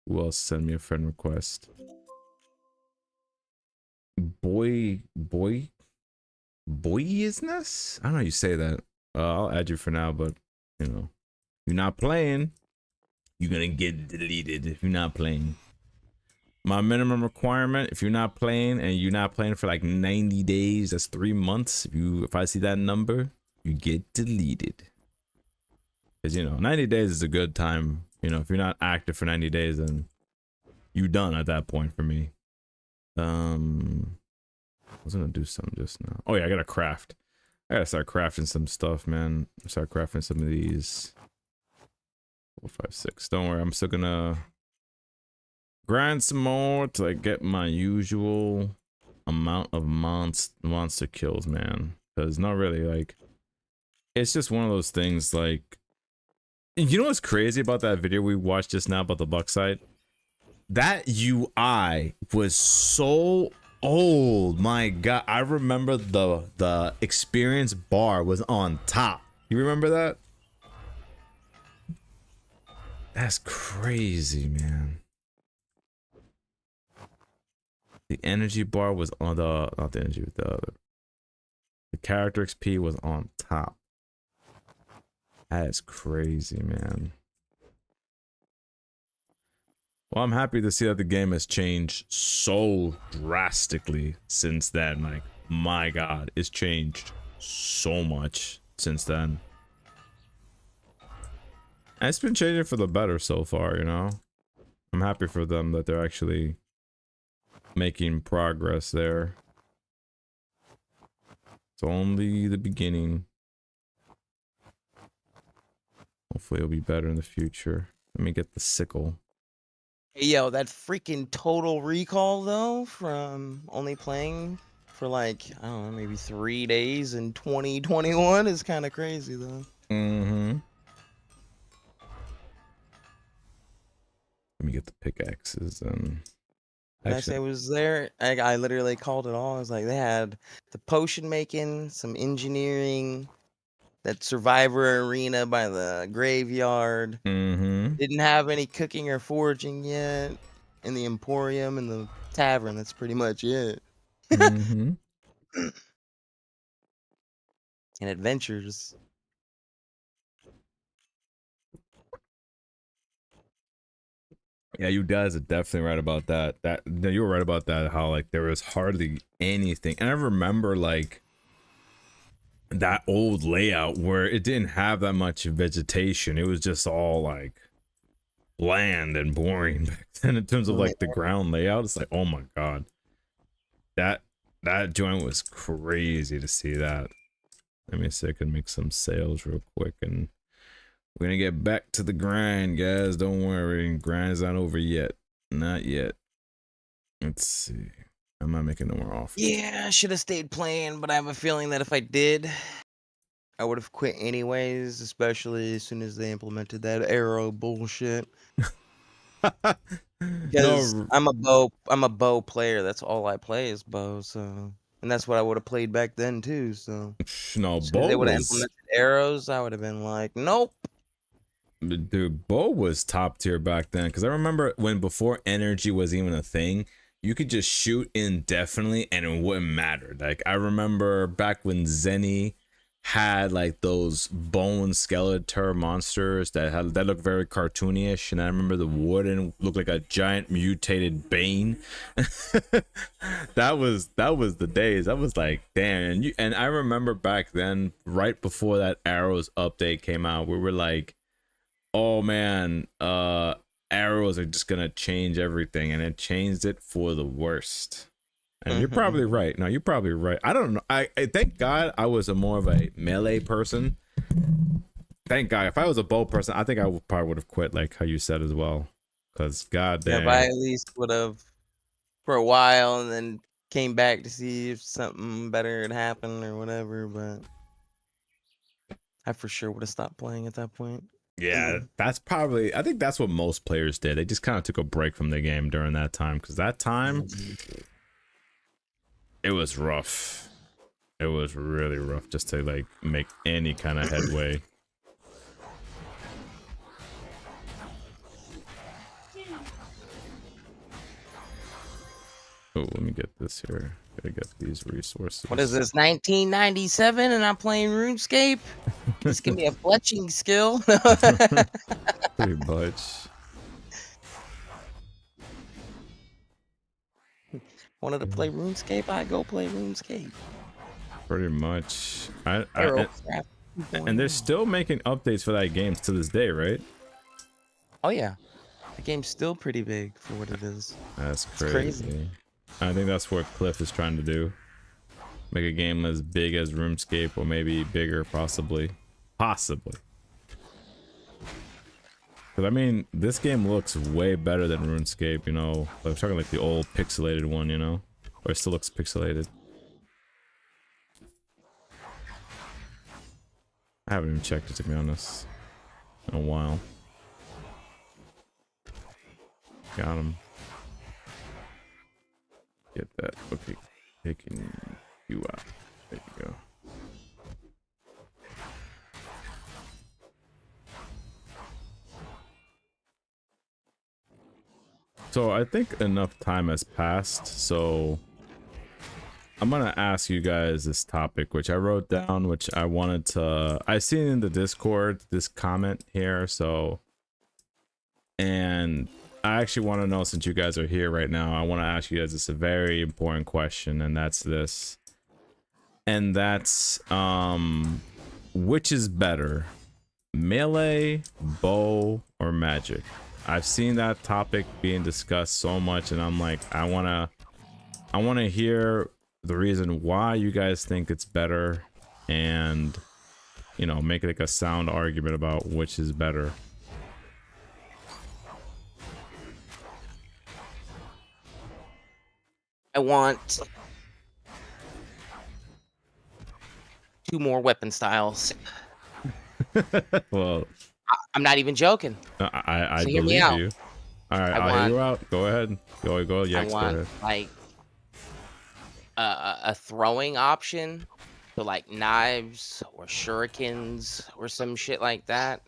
Who else send me a friend request? Boyisness? I don't know how you say that. I'll add you for now, but you know, you're not playing. You're gonna get deleted if you're not playing. My minimum requirement, if you're not playing and you're not playing for like 90 days, that's 3 months. If I see that number, you get deleted. Because, you know, 90 days is a good time. You know, if you're not active for 90 days, then you're done at that point for me. I was gonna do something just now. Oh yeah, I gotta craft. I gotta start crafting some stuff, man. Start crafting some of these. 4, 5, 6. Don't worry, I'm still gonna grind some more till I get my usual amount of monster kills, man. Because not really, like, it's just one of those things, like, you know what's crazy about that video we watched just now about the bauxite? That UI was so old. My god, I remember the experience bar was on top. You remember that? That's crazy, man. The energy bar was on not the energy, the character XP was on top. That is crazy, man. Well, I'm happy to see that the game has changed so drastically since then. Like, my god, it's changed so much since then. And it's been changing for the better so far, you know? I'm happy for them that they're actually making progress there. It's only the beginning. Hopefully it'll be better in the future. Let me get the sickle. Hey, yo, that freaking Total Recall though, from only playing for like, I don't know, maybe 3 days in 2021 is kind of crazy though. Mm-hmm. Let me get the pickaxes and When I say I was there, I literally called it all. I was like, they had the potion making, some engineering, that survivor arena by the graveyard. mm-hmm. Didn't have any cooking or foraging yet. In the emporium and the tavern, that's pretty much it. Mm-hmm. And adventures. Yeah, you guys are definitely right about that. No, you were right about that. How like there was hardly anything, and I remember like that old layout where it didn't have that much vegetation. It was just all like bland and boring back then in terms of like the ground layout. It's like, oh my god, that that joint was crazy to see that. Let me see, I can make some sales real quick, and we're gonna get back to the grind, guys. Don't worry, grind's not over yet. Not yet. Let's see. I'm not making no more offers. Yeah, I should have stayed playing, but I have a feeling that if I did, I would have quit anyways, especially as soon as they implemented that arrow bullshit. Because No, I'm a bow player. That's all I play is bow, so and that's what I would have played back then too, so no, as soon as they Bo would have was, implemented arrows, I would have been like, nope. dude, Bo was top tier back then. Because I remember when before energy was even a thing, you could just shoot indefinitely and it wouldn't matter. Like I remember back when Zenny had like those bone skeletor monsters that looked very cartoonish, and I remember the warden looked like a giant mutated Bane. that was the days. I was like, damn. And I remember back then, right before that Arrows update came out, we were like, oh man, Arrows are just gonna change everything, and it changed it for the worst. And you're probably right. No, you're probably right. I don't know. I thank God I was a more of a melee person. Thank God. If I was a bow person, I think I probably would have quit, like how you said as well. Cause god Yeah, damn. but I at least would have for a while and then came back to see if something better had happened or whatever, but I for sure would have stopped playing at that point. Yeah, that's probably. I think that's what most players did. They just kind of took a break from the game during that time, because that time it was rough. It was really rough just to like make any kind of headway. Oh, let me get this here. Gotta get these resources. What is this, 1997 and I'm playing RuneScape? Just give me a fletching skill. Pretty much. Wanted to play RuneScape, I go play RuneScape. Pretty much. Aerocraft And they're still making updates for that game to this day, right? Oh yeah, the game's still pretty big for what it is. That's It's crazy. crazy. I think that's what Cliff is trying to do. Make a game as big as RuneScape, or maybe bigger, possibly. Possibly. Because, I mean, this game looks way better than RuneScape, you know? I'm talking like the old pixelated one, you know? Or it still looks pixelated. I haven't even checked it, to be honest, in a while. Got him. Get that. Okay, taking you out. There you go. So I think enough time has passed, so I'm gonna ask you guys this topic, which I wrote down, which I wanted to, I seen in the Discord this comment here, so, and I actually want to know, since you guys are here right now, I want to ask you guys this a very important question, and that's this. And that's, which is better, melee, bow, or magic? I've seen that topic being discussed so much, and I'm like, I wanna hear the reason why you guys think it's better, and you know, make like a sound argument about which is better. I want 2 more weapon styles. Well, I'm not even joking. I So hear me believe out. you. All right, I I'll hear want- you out. Go ahead. Go. I Yes, go want ahead. like a throwing option, so like knives or shurikens or some shit like that,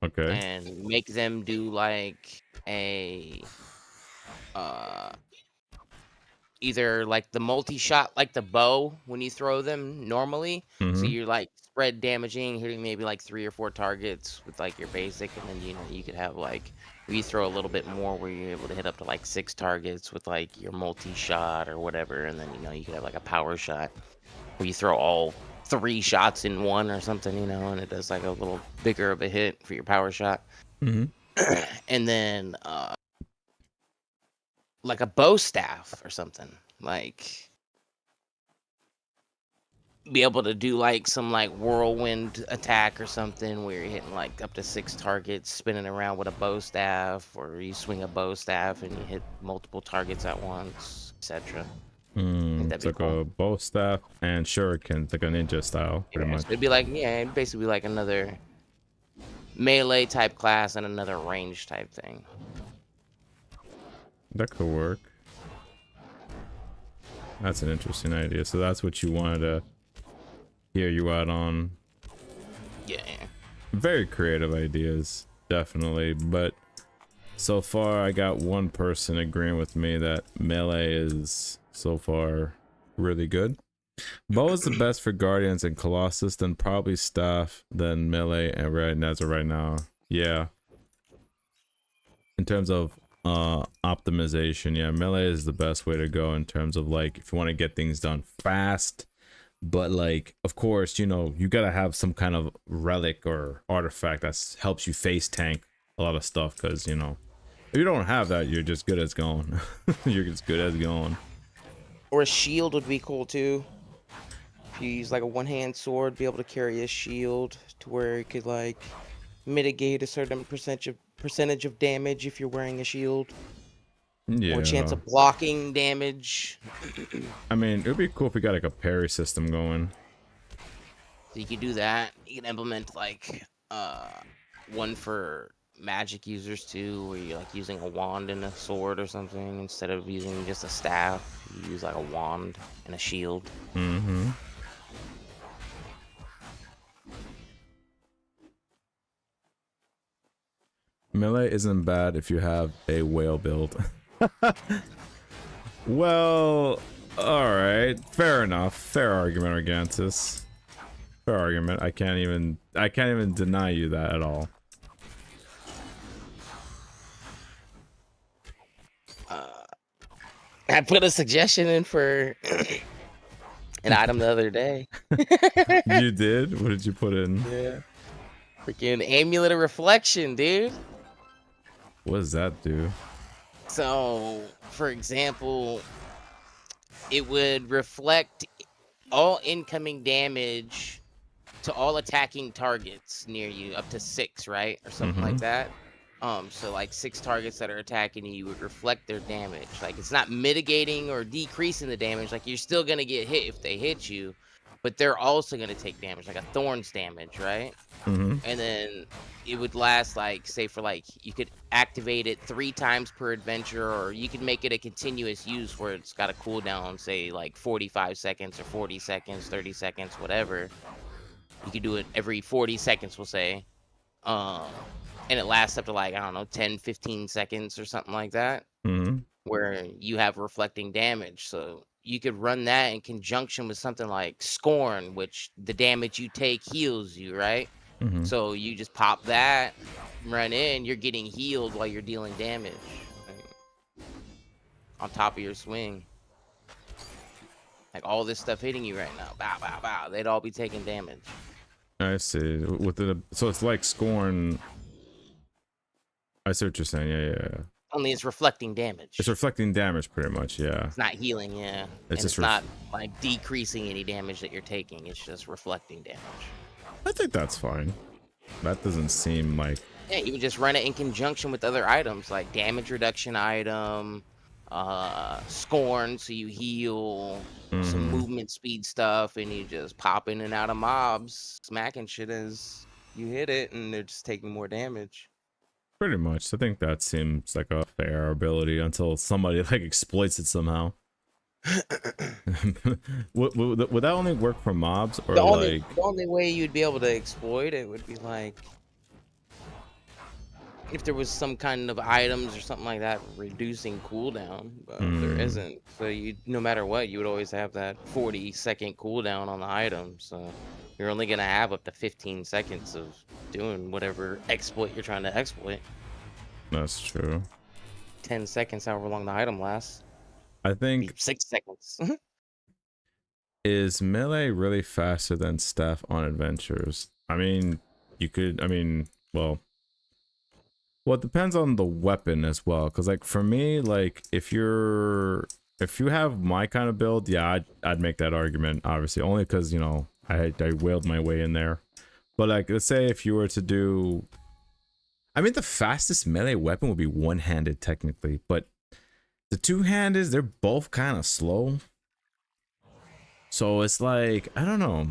Okay. and make them do like a either like the multi-shot, like the bow when you throw them normally. So Mhm. you're like spread damaging, hitting maybe like 3 or 4 targets with like your basic, and then you could have like where you throw a little bit more where you're able to hit up to like 6 targets with like your multi-shot or whatever, and then you could have like a power shot where you throw all 3 shots in one or something, and it does like a little bigger of a hit for your power shot. Mhm. And then like a bow staff or something, like be able to do like some like whirlwind attack or something where you're hitting like up to 6 targets spinning around with a bow staff, or you swing a bow staff and you hit multiple targets at once, etc. That'd It's be like cool. a bow staff and shuriken, like a ninja style, pretty Yeah, much. so it'd be like, it'd basically be like another melee type class and another range type thing. That could work. That's an interesting idea. So that's what you wanted to hear you out on. Yeah. Very creative ideas, definitely. But so far, I got one person agreeing with me that melee is so far really good. Bow is the best for Guardians and Colossus, then probably Staff, then melee, and as of right now. Yeah. In terms of optimization, yeah, melee is the best way to go in terms of like if you want to get things done fast. But like, of course, you gotta have some kind of relic or artifact that helps you face tank a lot of stuff, because if you don't have that, you're just good as gone. You're as good as gone. Or a shield would be cool too. If you use like a one-hand sword, be able to carry a shield to where it could like mitigate a certain percentage of damage if you're wearing a shield. Yeah. Or chance of blocking damage. I mean, it would be cool if we got like a parry system going. So you could do that. You can implement like one for magic users too, where you're like using a wand and a sword or something instead of using just a staff. You use like a wand and a shield. Mm-hmm. Melee isn't bad if you have a whale build. Well, alright. Fair enough. Fair argument, Argantus. Fair argument. I can't even deny you that at all. I put a suggestion in for an item the other day. You did? What did you put in? Yeah. Freaking Amulet of Reflection, dude. What does that do? So, for example, it would reflect all incoming damage to all attacking targets near you, up to 6, right? Or something like that. So like 6 targets that are attacking you would reflect their damage. Like it's not mitigating or decreasing the damage. Like you're still gonna get hit if they hit you, but they're also gonna take damage, like a thorns damage, right? And then it would last like, say for like, you could activate it 3 times per adventure, or you could make it a continuous use where it's got a cooldown, say like 45 seconds or 40 seconds, 30 seconds, whatever. You could do it every 40 seconds, we'll say. And it lasts up to like, I don't know, 10, 15 seconds or something like that, where you have reflecting damage. So you could run that in conjunction with something like Scorn, which the damage you take heals you, right? So you just pop that, run in, you're getting healed while you're dealing damage, right? On top of your swing. Like all this stuff hitting you right now, bow, bow, bow, they'd all be taking damage. I see. So it's like Scorn. I see what you're saying. Yeah. Only it's reflecting damage. It's reflecting damage, pretty much. Yeah. It's not healing, yeah. It's not like decreasing any damage that you're taking. It's just reflecting damage. I think that's fine. That doesn't seem like. Yeah, you can just run it in conjunction with other items like damage reduction item, Scorn, so you heal, some movement speed stuff, and you just pop in and out of mobs, smacking shit as you hit it, and they're just taking more damage. Pretty much. I think that seems like a fair ability until somebody like exploits it somehow. would that only work for mobs, or The like only way you'd be able to exploit it would be like if there was some kind of items or something like that reducing cooldown, but there isn't. So you, no matter what, you would always have that 40-second cooldown on the item. So you're only gonna have up to 15 seconds of doing whatever exploit you're trying to exploit. That's true. 10 seconds, however long the item lasts. I Be think 6 seconds. is melee really faster than staff on adventures? I mean, you could. I mean, well, it depends on the weapon as well. Cause like for me, like if you have my kind of build, yeah, I'd make that argument. Obviously, only because you know I wailed my way in there. But like, let's say if you were to do, I mean, the fastest melee weapon would be one-handed technically, but the two-handed, they're both kind of slow. So it's like, I don't know.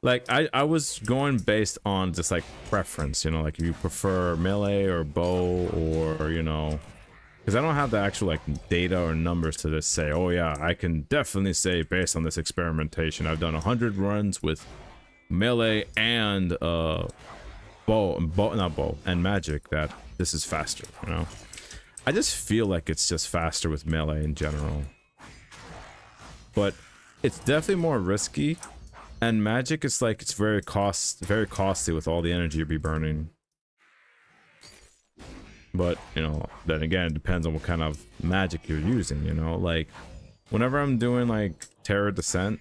Like I was going based on just like preference, you know, like if you prefer melee or bow or, you know, because I don't have the actual like data or numbers to just say, oh yeah, I can definitely say based on this experimentation, I've done 100 runs with melee and bow and magic that this is faster, you know. I just feel like it's just faster with melee in general. But it's definitely more risky, and magic is like it's very costly with all the energy you'll be burning. But you know, then again, it depends on what kind of magic you're using, you know. Like whenever I'm doing like Terror Descent,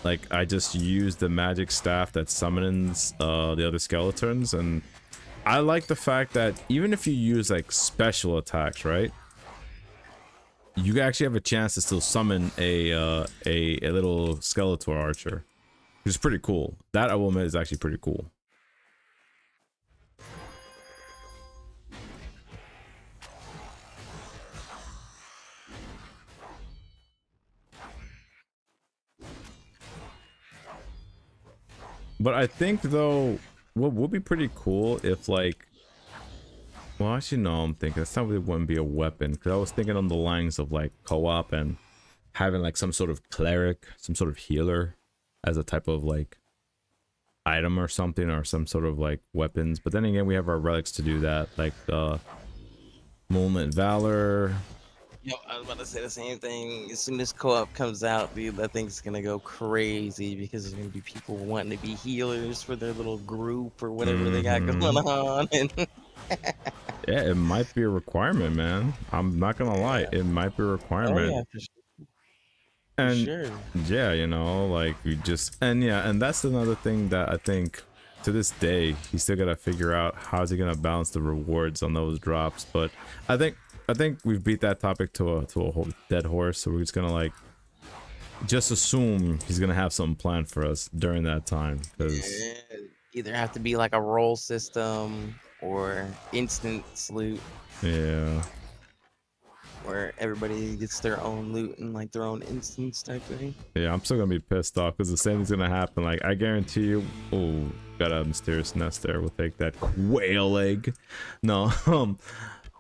like I just use the magic staff that summons the other skeletons, and I like the fact that even if you use like special attacks, right, you actually have a chance to still summon a little Skeletor archer, which is pretty cool. That, I will admit, is actually pretty cool. But I think though, what would be pretty cool if like, well, actually no, I'm thinking that's not really wouldn't be a weapon, because I was thinking on the lines of like co-op and having like some sort of cleric, some sort of healer as a type of like item or something, or some sort of like weapons. But then again, we have our relics to do that, like Moonlit Valor. Yo, I was about to say the same thing. As soon as co-op comes out, dude, that thing's gonna go crazy because there's gonna be people wanting to be healers for their little group or whatever they got going on. And yeah, it might be a requirement, man. I'm not gonna lie, it might be a requirement. Oh, yeah, for sure. And sure. yeah, you know, like we just, and yeah, and that's another thing that I think to this day he's still gotta figure out, how's he gonna balance the rewards on those drops. But I think we've beat that topic to a whole dead horse, so we're just gonna like just assume he's gonna have something planned for us during that time, because Either have to be like a roll system or instant loot, yeah, where everybody gets their own loot and like their own instance type thing. yeah, I'm still gonna be pissed off because the same thing's gonna happen. Like I guarantee you, oh, got a mysterious nest there, we'll take that whale egg. No,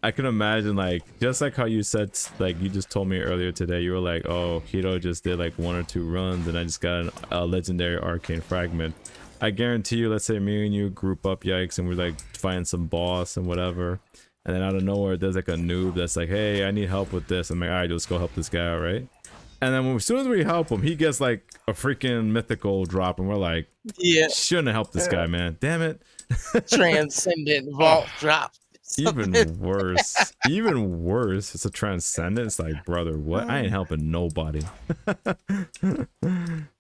I can imagine, like, just like how you said, like you just told me earlier today, you were like, oh, Keto just did like 1 or 2 runs and I just got a legendary arcane fragment. I guarantee you, let's say me and you group up, yikes, and we're like find some boss and whatever, and then out of nowhere there's like a noob that's like, hey, I need help with this. I'm like, all right, let's go help this guy out, right? And then as soon as we help him, he gets like a freaking mythical drop, and we're like, Yeah, shouldn't have helped this guy, man, damn it. transcendent vault drop. Even worse, it's a transcendent. It's like, brother, what? I ain't helping nobody.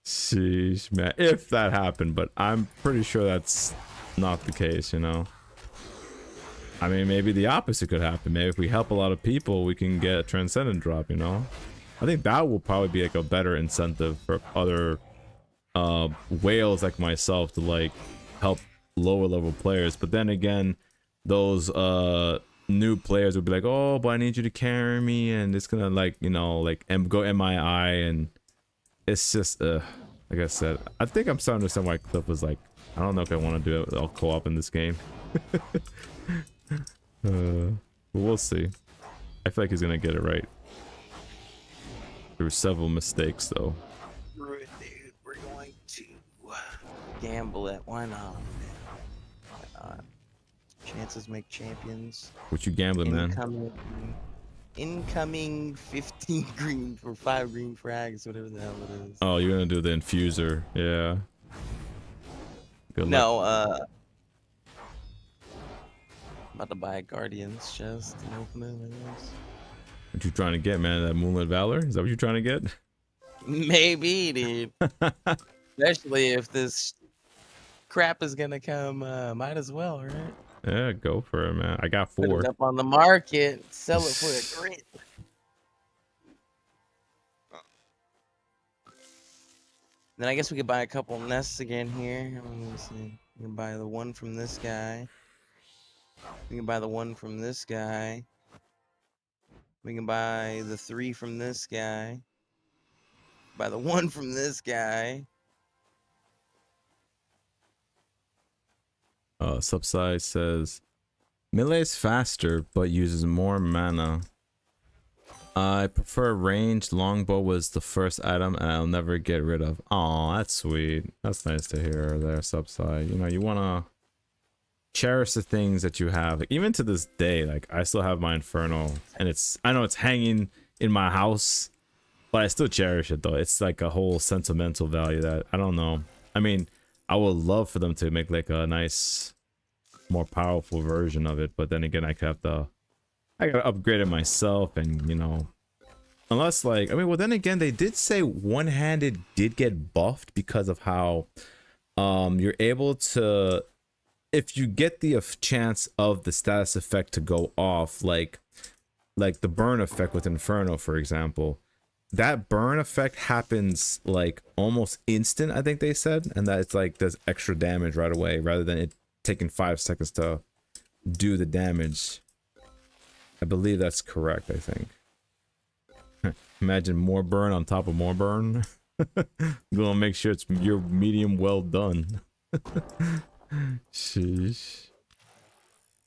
Sheesh, man, if that happened, but I'm pretty sure that's not the case, you know. I mean, maybe the opposite could happen. Maybe if we help a lot of people, we can get a transcendent drop, you know. I think that will probably be like a better incentive for other whales like myself to like help lower level players. But then again, those new players would be like, oh, but I need you to carry me, and it's gonna like, you know, like go MII, and it's just like I said, I think I'm starting to understand why Cliff was like, I don't know if I want to do it all co-op in this game. But we'll see. I feel like he's gonna get it right. There were several mistakes though. Right, dude, we're going to gamble it. Why not? Why not? chances make champions. What you gambling, man? Incoming 15 green for 5 green frags, whatever the hell it is. Oh, you're gonna do the infuser. Yeah. Good luck. No, about to buy a Guardian's chest and open it, I guess. What you trying to get, man? That Moonlit Valor? Is that what you're trying to get? Maybe, dude. Especially if this crap is gonna come, might as well, right? Yeah, go for it, man. I got Put 4. it up on the market, sell it for a grit. Then I guess we could buy a couple nests again here. Let me see. We can buy the one from this guy. We can buy the one from this guy. We can buy the 3 from this guy. Buy the 1 from this guy. Subside says melee's faster but uses more mana. I prefer ranged. Longbow was the first item and I'll never get rid of. Oh, that's sweet. That's nice to hear there, Subside. You know, you wanna cherish the things that you have. Like, even to this day, like I still have my Inferno and I know it's hanging in my house, but I still cherish it though. It's like a whole sentimental value that I don't know. I mean, I would love for them to make like a nice, more powerful version of it, but then again, I gotta upgrade it myself, and you know, unless like, I mean, well then again, they did say one-handed did get buffed because of how you're able to, if you get the chance of the status effect to go off, like the burn effect with Inferno, for example, that burn effect happens like almost instant, I think they said, and that it's like does extra damage right away rather than it taking 5 seconds to do the damage. I believe that's correct, I think. Imagine more burn on top of more burn. Gonna make sure it's your medium well done. Sheesh.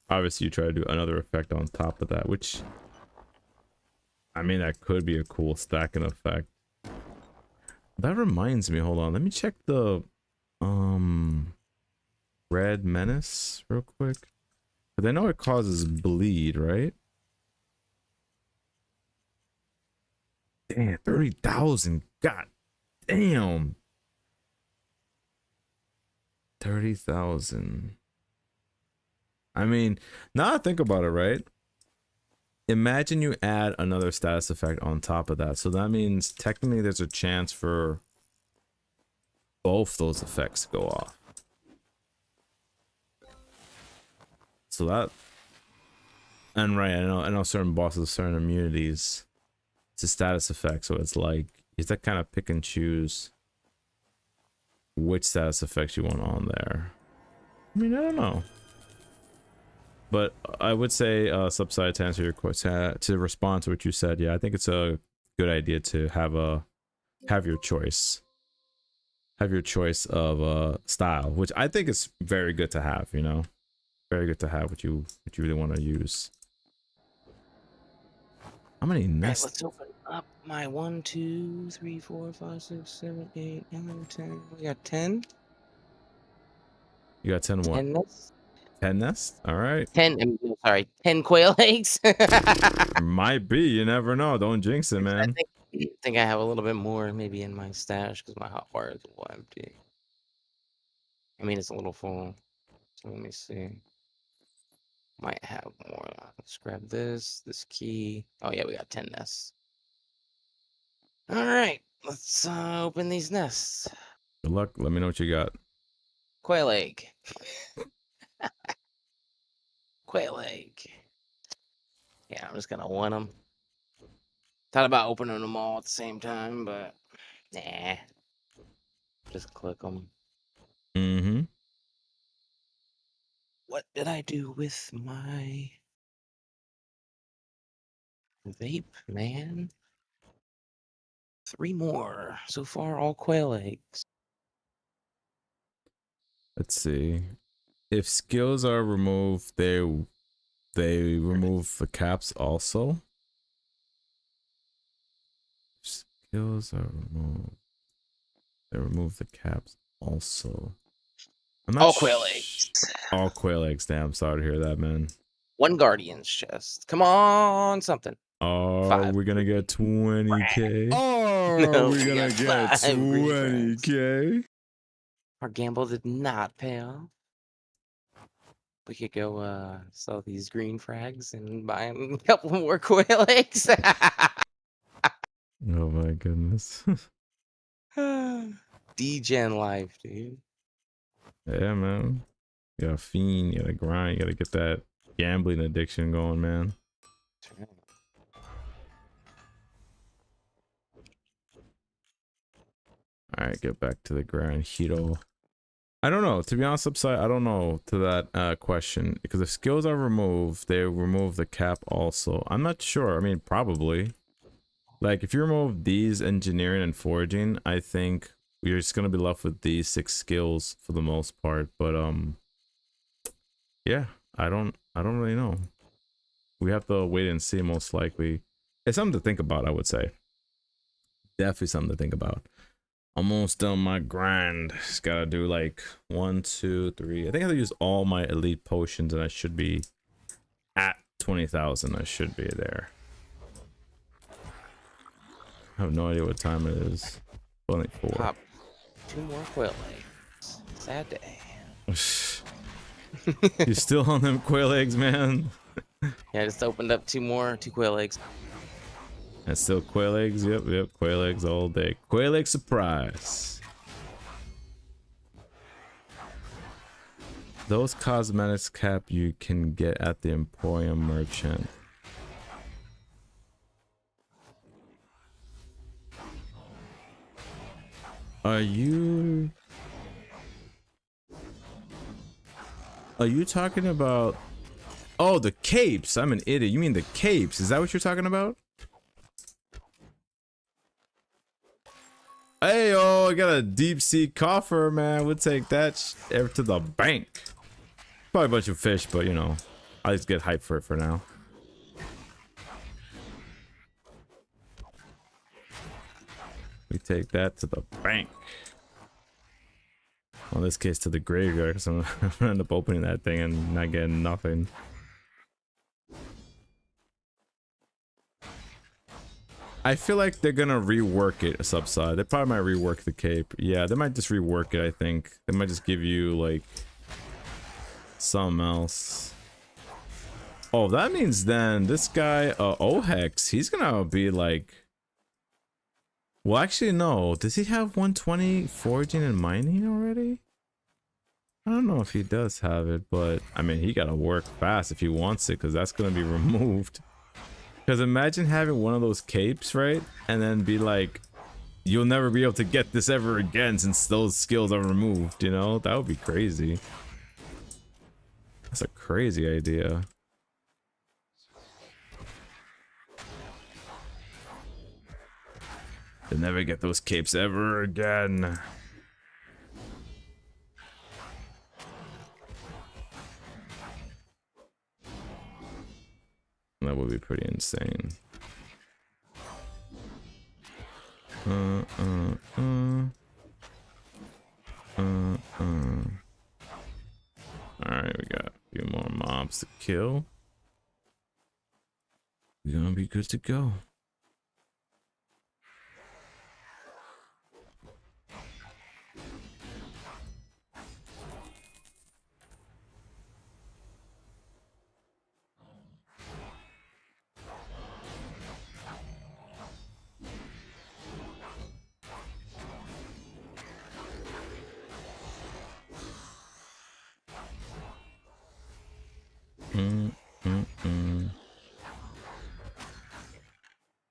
Obviously you try to do another effect on top of that, which I mean, that could be a cool stacking effect. That reminds me, hold on, let me check the Red Menace real quick. But I know it causes bleed, right? Damn, 30,000. God damn. 30,000. I mean, now I think about it, right? Imagine you add another status effect on top of that. So that means technically there's a chance for both those effects to go off. So that, and right, I know certain bosses have certain immunities to status effect. So it's like, you have to kind of pick and choose which status effects you want on there. I mean, I don't know. But I would say, Subside, to answer your question, to respond to what you said, yeah, I think it's a good idea to have your choice. Have your choice of style, which I think is very good to have, you know? Very good to have what you really want to use. How many nests? Right, let's open up my 1, 2, 3, 4, 5, 6, 7, 8, 9, 10. We got 10. You got 10 what? 10 nests. 10 nests? All right. 10. Sorry, 10 quail eggs. Might be. You never know. Don't jinx it, man. I think I have a little bit more maybe in my stash because my hot wire is a little empty. I mean, it's a little full. So let me see. Might have more. Let's grab this key. Oh yeah, we got 10 nests. All right, let's open these nests. Good luck. Let me know what you got. Quail egg. Quail egg. Yeah, I'm just gonna want them. Thought about opening them all at the same time, but nah. Just click them. Mm-hmm. What did I do with my vape, man? 3 more. So far, all quail eggs. Let's see. If skills are removed, they remove the caps also. Skills are removed. They remove the caps also. I'm not All quail eggs. All quail eggs. Damn, sorry to hear that, man. 1 guardian's chest. Come on, something. Are 5 we gonna get 20k? Are No, we we gonna got get 5 green frags. 20k? Our gamble did not pay off. We could go sell these green frags and buy a couple more quail eggs. Oh my goodness. Degen life, dude. Yeah, man. You gotta fiend, you gotta grind, you gotta get that gambling addiction going, man. Alright, get back to the grind, Hito. I don't know, to be honest, upside, I don't know to that question. Because if skills are removed, they remove the cap also. I'm not sure. I mean, probably. Like, if you remove these engineering and foraging, I think we're just gonna be left with these 6 skills for the most part. But yeah, I don't really know. We have to wait and see, most likely. It's something to think about, I would say. Definitely something to think about. Almost done my grind. Just gotta do like 1, 2, 3. I think I have to use all my elite potions and I should be at 20,000. I should be there. I have no idea what time it is. Only 4. Pop 2 more quail eggs. Sad day. You still on them quail eggs, man? Yeah, I just opened up 2 quail eggs. That's still quail eggs. Yep, quail eggs all day. Quail egg surprise. Those cosmetics cap you can get at the Emporium merchant. Are you talking about? Oh, the capes. I'm an idiot. You mean the capes? Is that what you're talking about? Hey, oh, I got a deep sea coffer, man. We'll take that ever to the bank. Probably a bunch of fish, but you know, I just get hyped for it for now. We take that to the bank. Well, in this case, to the graveyard, because I'm gonna end up opening that thing and not getting nothing. I feel like they're gonna rework it, Subside. They probably might rework the cape. Yeah, they might just rework it, I think. They might just give you, like, something else. Oh, that means then this guy, Ohex, he's gonna be like... Well, actually, no. Does he have 120 foraging and mining already? I don't know if he does have it, but I mean, he gotta work fast if he wants it, because that's gonna be removed. Because imagine having one of those capes, right? And then be like, you'll never be able to get this ever again since those skills are removed, you know? That would be crazy. That's a crazy idea. You'll never get those capes ever again. That would be pretty insane. Alright, we got a few more mobs to kill. We're gonna be good to go.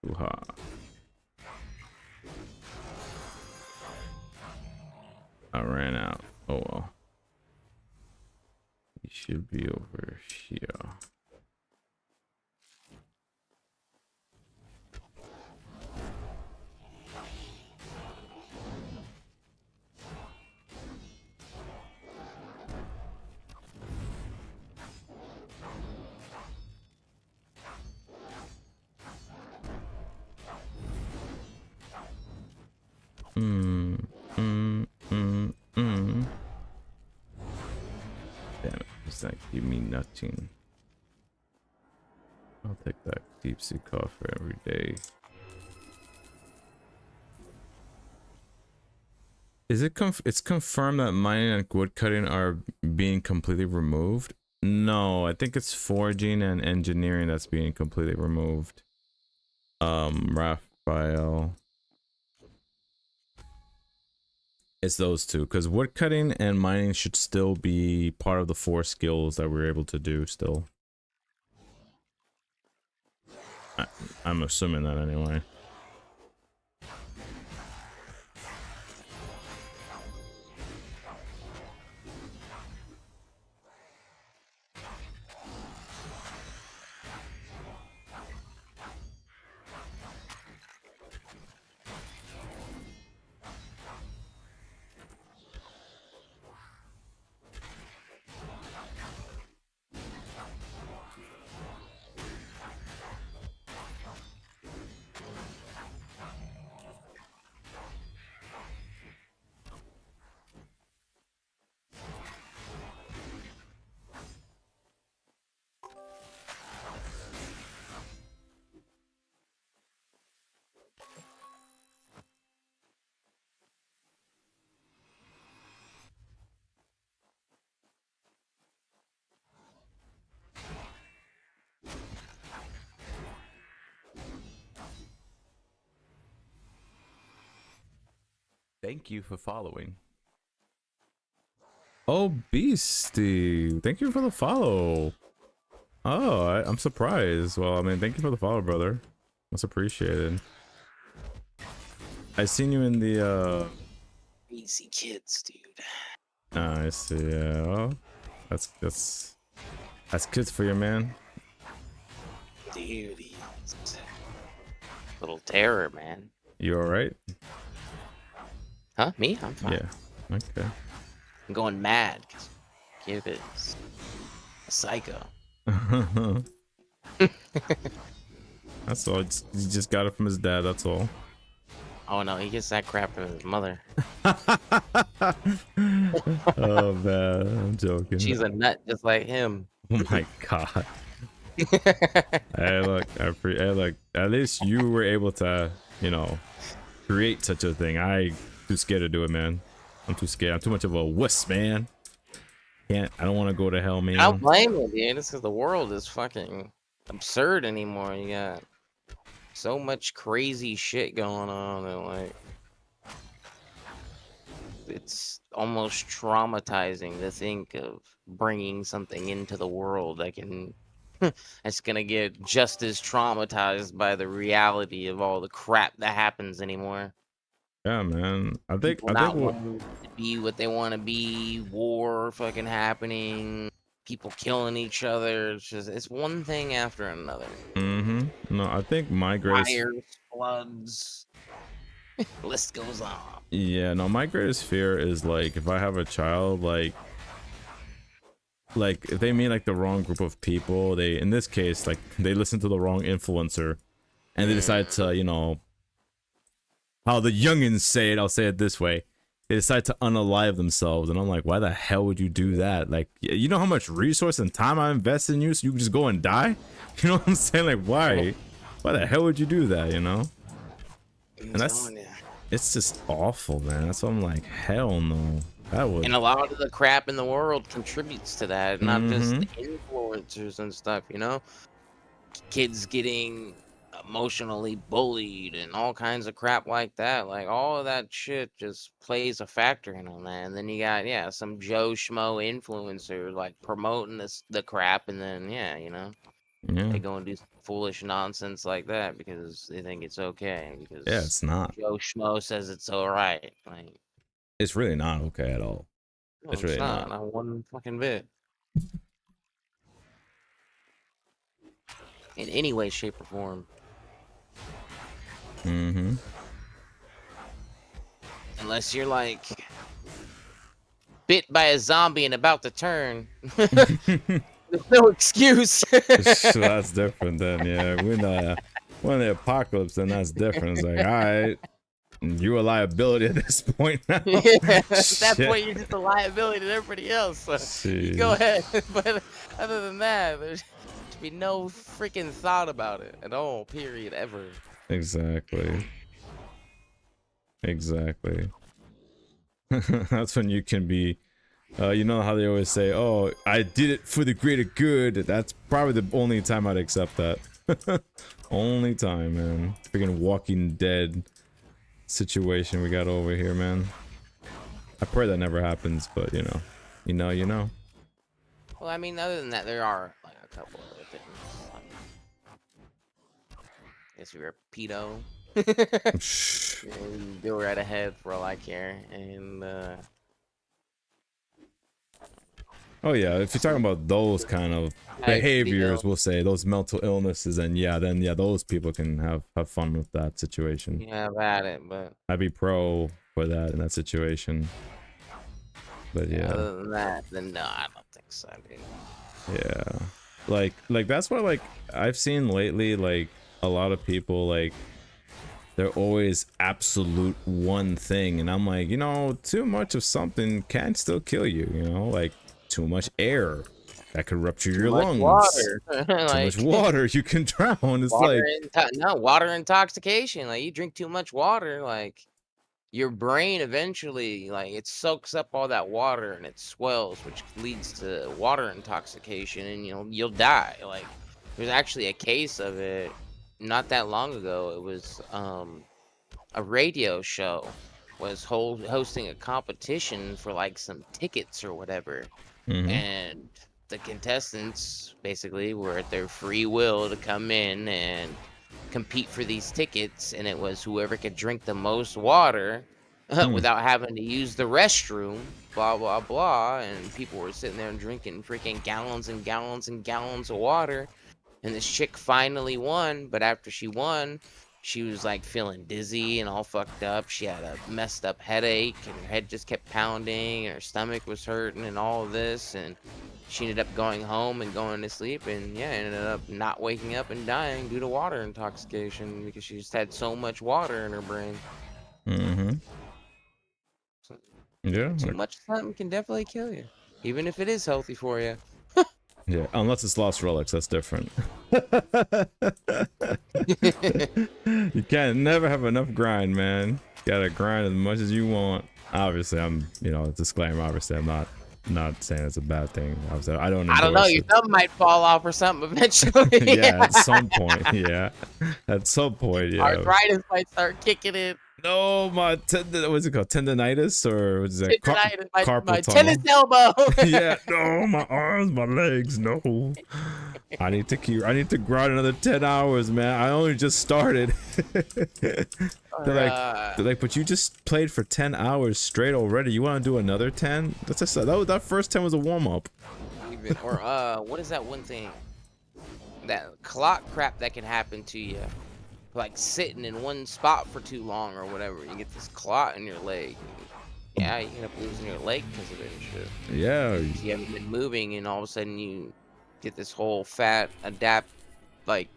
Ooh-ha. I ran out. Oh well. He should be over here. that give me nothing. I'll take that deep sea coffee every day. Is it it's confirmed that mining and woodcutting are being completely removed? No, I think it's forging and engineering that's being completely removed. Raphael. It's those two, because woodcutting and mining should still be part of the 4 skills that we're able to do still. I'm assuming that anyway. Thank you for following. Oh, Beastie. Thank you for the follow. Oh, I'm surprised. Well, I mean, thank you for the follow, brother. That's appreciated. I seen you in the, Easy kids, dude. I see, yeah. Well, that's kids for you, man. Dude, he's little terror, man. You alright? Huh? Me? I'm fine. Yeah. Okay. I'm going mad because kid is a psycho. That's all. He just got it from his dad. That's all. Oh no, he gets that crap from his mother. Oh man, I'm joking. She's a nut just like him. Oh my god. Hey, look, hey, look. At least you were able to, you know, create such a thing. I too scared to do it, man. I'm too scared. I'm too much of a wuss, man. I don't want to go to hell, man. I don't blame you, dude. It's because the world is fucking absurd anymore. You got so much crazy shit going on, and like, it's almost traumatizing to think of bringing something into the world that can that's gonna get just as traumatized by the reality of all the crap that happens anymore. Yeah, man. I think wanting to be what they want to be, war fucking happening, people killing each other. It's one thing after another. No, I think my greatest Fires, floods, list goes on. Yeah, no, my greatest fear is like if I have a child, like if they meet like the wrong group of people, they in this case like they listen to the wrong influencer, and they decide to, you know, how the youngins say it, I'll say it this way, they decide to unalive themselves, and I'm like, why the hell would you do that? Like, you know how much resource and time I invest in you, so you can just go and die? You know what I'm saying? Like, why the hell would you do that, you know? And it's just awful, man. That's why I'm like, hell no. That would. And a lot of the crap in the world contributes to that, not just influencers and stuff, you know? Kids getting emotionally bullied and all kinds of crap like that. Like, all of that shit just plays a factor in on that. And then you got, some Joe Schmo influencer, like, promoting the crap, and then, you know, they go and do some foolish nonsense like that because they think it's okay. Because it's not. Joe Schmo says it's alright. Like, it's really not okay at all. No, it's really not one fucking bit. In any way, shape, or form. Unless you're like bit by a zombie and about to turn. There's no excuse. So that's different then, yeah. We're in the apocalypse, then that's different. It's like, all right, you're a liability at this point now. Yeah, at that Shit. point, you're just a liability to everybody else. So you go ahead. But other than that, there should be no freaking thought about it at all, period, ever. Exactly. Exactly. That's when you can be, you know how they always say, oh, I did it for the greater good. That's probably the only time I'd accept that. Only time, man. Freaking Walking Dead situation we got over here, man. I pray that never happens, but you know. Well, I mean, other than that, there are like a couple other things. I guess you're a pedo. And go right ahead for all I care. And Oh yeah, if you're talking about those kind of behaviors, we'll say those mental illnesses, and then those people can have fun with that situation. yeah, about it, but I'd be pro for that in that situation. But yeah. other than that, then no, I don't think so, dude. Yeah, like that's why, like, I've seen lately, like, a lot of people, like, they're always absolute one thing, and I'm like, too much of something can still kill you, like too much air that could rupture your lungs. Water. Too much water, you can drown. It's water like water intoxication. Like, you drink too much water, like your brain eventually, like, it soaks up all that water and it swells, which leads to water intoxication, and you'll die. Like, there's actually a case of it not that long ago. It was a radio show was hosting a competition for like some tickets or whatever. And the contestants basically were at their free will to come in and compete for these tickets, and it was whoever could drink the most water without having to use the restroom, blah blah blah. And people were sitting there and drinking freaking gallons and gallons and gallons of water, and this chick finally won. But after she won, she was like feeling dizzy and all fucked up. She had a messed up headache, and her head just kept pounding, and her stomach was hurting, and all of this. And she ended up going home and going to sleep, and yeah, ended up not waking up and dying due to water intoxication because she just had so much water in her brain. So, yeah, too much of something can definitely kill you, even if it is healthy for you. yeah, unless it's Lost Relics, that's different. You can't never have enough grind, man. You gotta grind as much as you want. Obviously, I'm, disclaimer, obviously I'm not saying it's a bad thing. Obviously, I don't know, your thumb might fall off or something eventually. Yeah, at some point, yeah. At some point, yeah. Arthritis might start kicking in. No, my what's it called? Tendonitis, or what's that? Tendonitis, my Carpal tennis elbow. Yeah, no, my arms, my legs, no. I need to grind another 10 hours, man. I only just started. They're like, but you just played for 10 hours straight already. You want to do another 10? That's just that first 10 was a warm up. Or what is that one thing? That clock crap that can happen to you, like sitting in one spot for too long or whatever. You get this clot in your leg. Yeah, you end up losing your leg because of it and shit. Yeah. You haven't been moving, and all of a sudden you get this whole fat like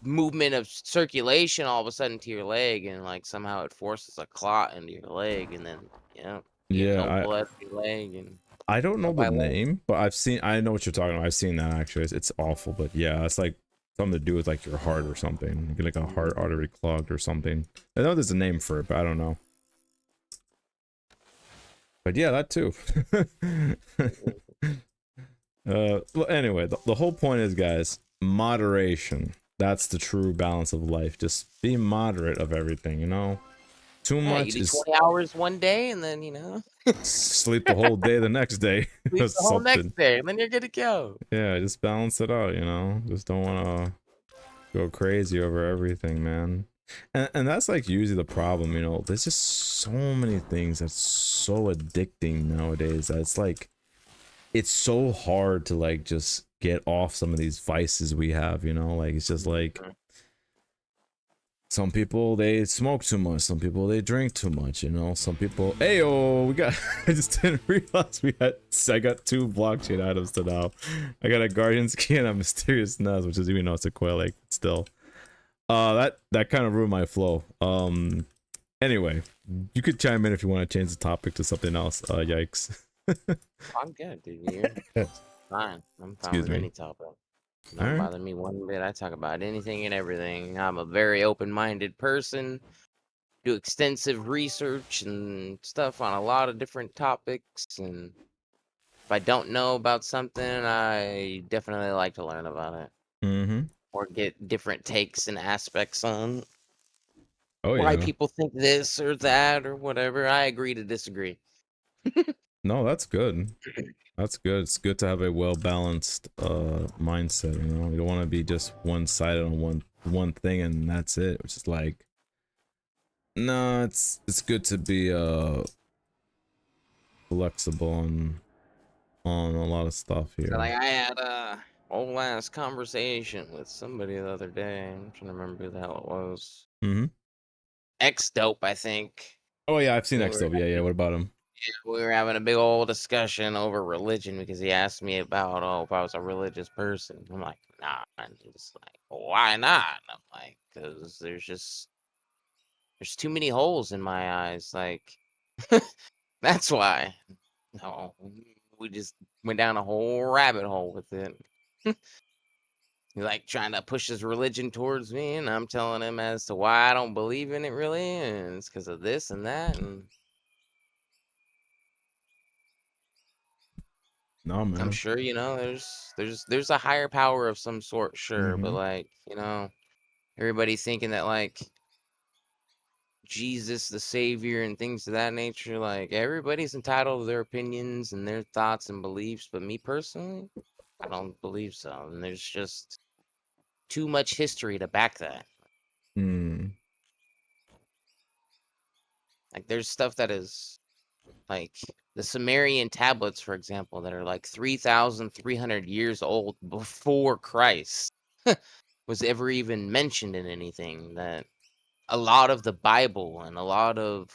movement of circulation all of a sudden to your leg, and like somehow it forces a clot into your leg, and then no blood in your leg. And I don't know the name, but I know what you're talking about. I've seen that actually. It's awful, but yeah, it's like something to do with like your heart or something. You get like a heart artery clogged or something. I know there's a name for it, but I don't know. But yeah, that too. Well, anyway, the whole point is, guys, moderation. That's the true balance of life. Just be moderate of everything, Too much you do is 20 hours one day, and then sleep the whole day the next day. sleep the whole next day, and then you're good to go. Yeah, just balance it out, Just don't want to go crazy over everything, man. And that's like usually the problem, There's just so many things that's so addicting nowadays. That it's like, it's so hard to like just get off some of these vices we have, Like, it's just like, some people, they smoke too much. Some people, they drink too much, Some people, I just didn't realize I got 2 blockchain items to now. I got a Guardian Key and a Mysterious Nest, which is, it's a Quail Lake, still. That kind of ruined my flow. Anyway, you could chime in if you want to change the topic to something else. Yikes. I'm good, dude. You're fine. I'm fine Excuse with me. any topic. All Don't right. bother me one bit. I talk about anything and everything. I'm a very open-minded person. Do extensive research and stuff on a lot of different topics. And if I don't know about something, I definitely like to learn about it Mm-hmm. or get different takes and aspects on Oh why yeah. people think this or that or whatever. I agree to disagree. No, that's good. That's good. It's good to have a well balanced mindset. You know, you don't want to be just one sided on one thing and that's it. Which is like, no, it's good to be flexible on a lot of stuff here. So, like, I had a whole last conversation with somebody the other day. I'm trying to remember who the hell it was. Mm-hmm. X Dope, I think. Oh yeah, I've seen We X were, Yeah, yeah. What about him? we were having a big old discussion over religion because he asked me about, oh, if I was a religious person. I'm like, nah. And he's like, why not? And I'm like, because there's too many holes in my eyes. Like, that's why. No, we just went down a whole rabbit hole with it. He's like trying to push his religion towards me, and I'm telling him as to why I don't believe in it really, and it's because of this and that. And No, I'm man. sure, there's a higher power of some sort, sure, but Mm-hmm. like, everybody thinking that like Jesus the Savior and things of that nature, like everybody's entitled to their opinions and their thoughts and beliefs, but me personally, I don't believe so. And there's just too much history to back that. Mm. Like there's stuff that is like the Sumerian tablets, for example, that are like 3,300 years old before Christ was ever even mentioned in anything. That a lot of the Bible and a lot of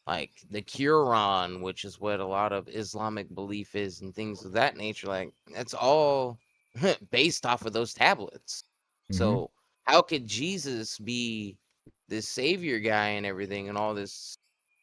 like the Quran, which is what a lot of Islamic belief is and things of that nature, like that's all based off of those tablets. Mm-hmm. So how could Jesus be this savior guy and everything and all this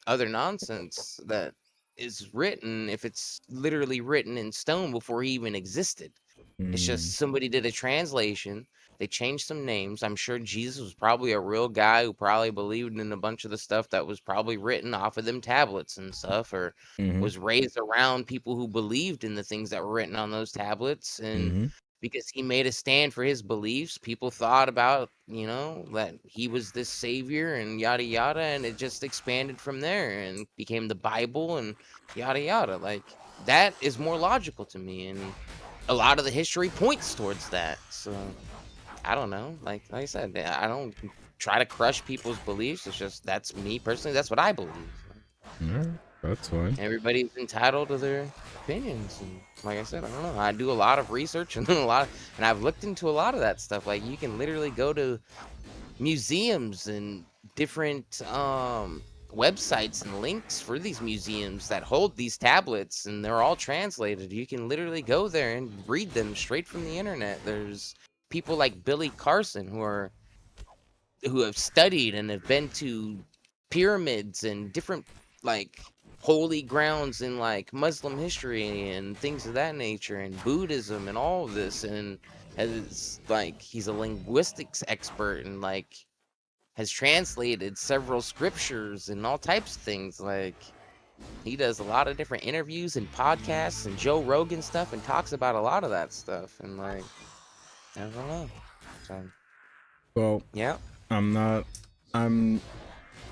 other nonsense that is written if it's literally written in stone before he even existed? It's Mm. just somebody did a translation. They changed some names. I'm sure Jesus was probably a real guy who probably believed in a bunch of the stuff that was probably written off of them tablets and stuff, or Mm-hmm. was raised around people who believed in the things that were written on those tablets. And Mm-hmm. because he made a stand for his beliefs, people thought about, that he was this savior and yada yada, and it just expanded from there and became the Bible and yada yada. Like that is more logical to me, and a lot of the history points towards that. So I don't know. Like I said, I don't try to crush people's beliefs. It's just that's me personally. That's what I believe. All right. That's fine. Everybody's entitled to their opinions, and like I said, I don't know. I do a lot of research and and I've looked into a lot of that stuff. Like you can literally go to museums and different websites and links for these museums that hold these tablets, and they're all translated. You can literally go there and read them straight from the internet. There's people like Billy Carson who have studied and have been to pyramids and different like holy grounds in like Muslim history and things of that nature, and Buddhism and all of this, and has like he's a linguistics expert and like has translated several scriptures and all types of things. Like he does a lot of different interviews and podcasts and Joe Rogan stuff and talks about a lot of that stuff. And like, I don't know. So, Well, yeah. I'm not.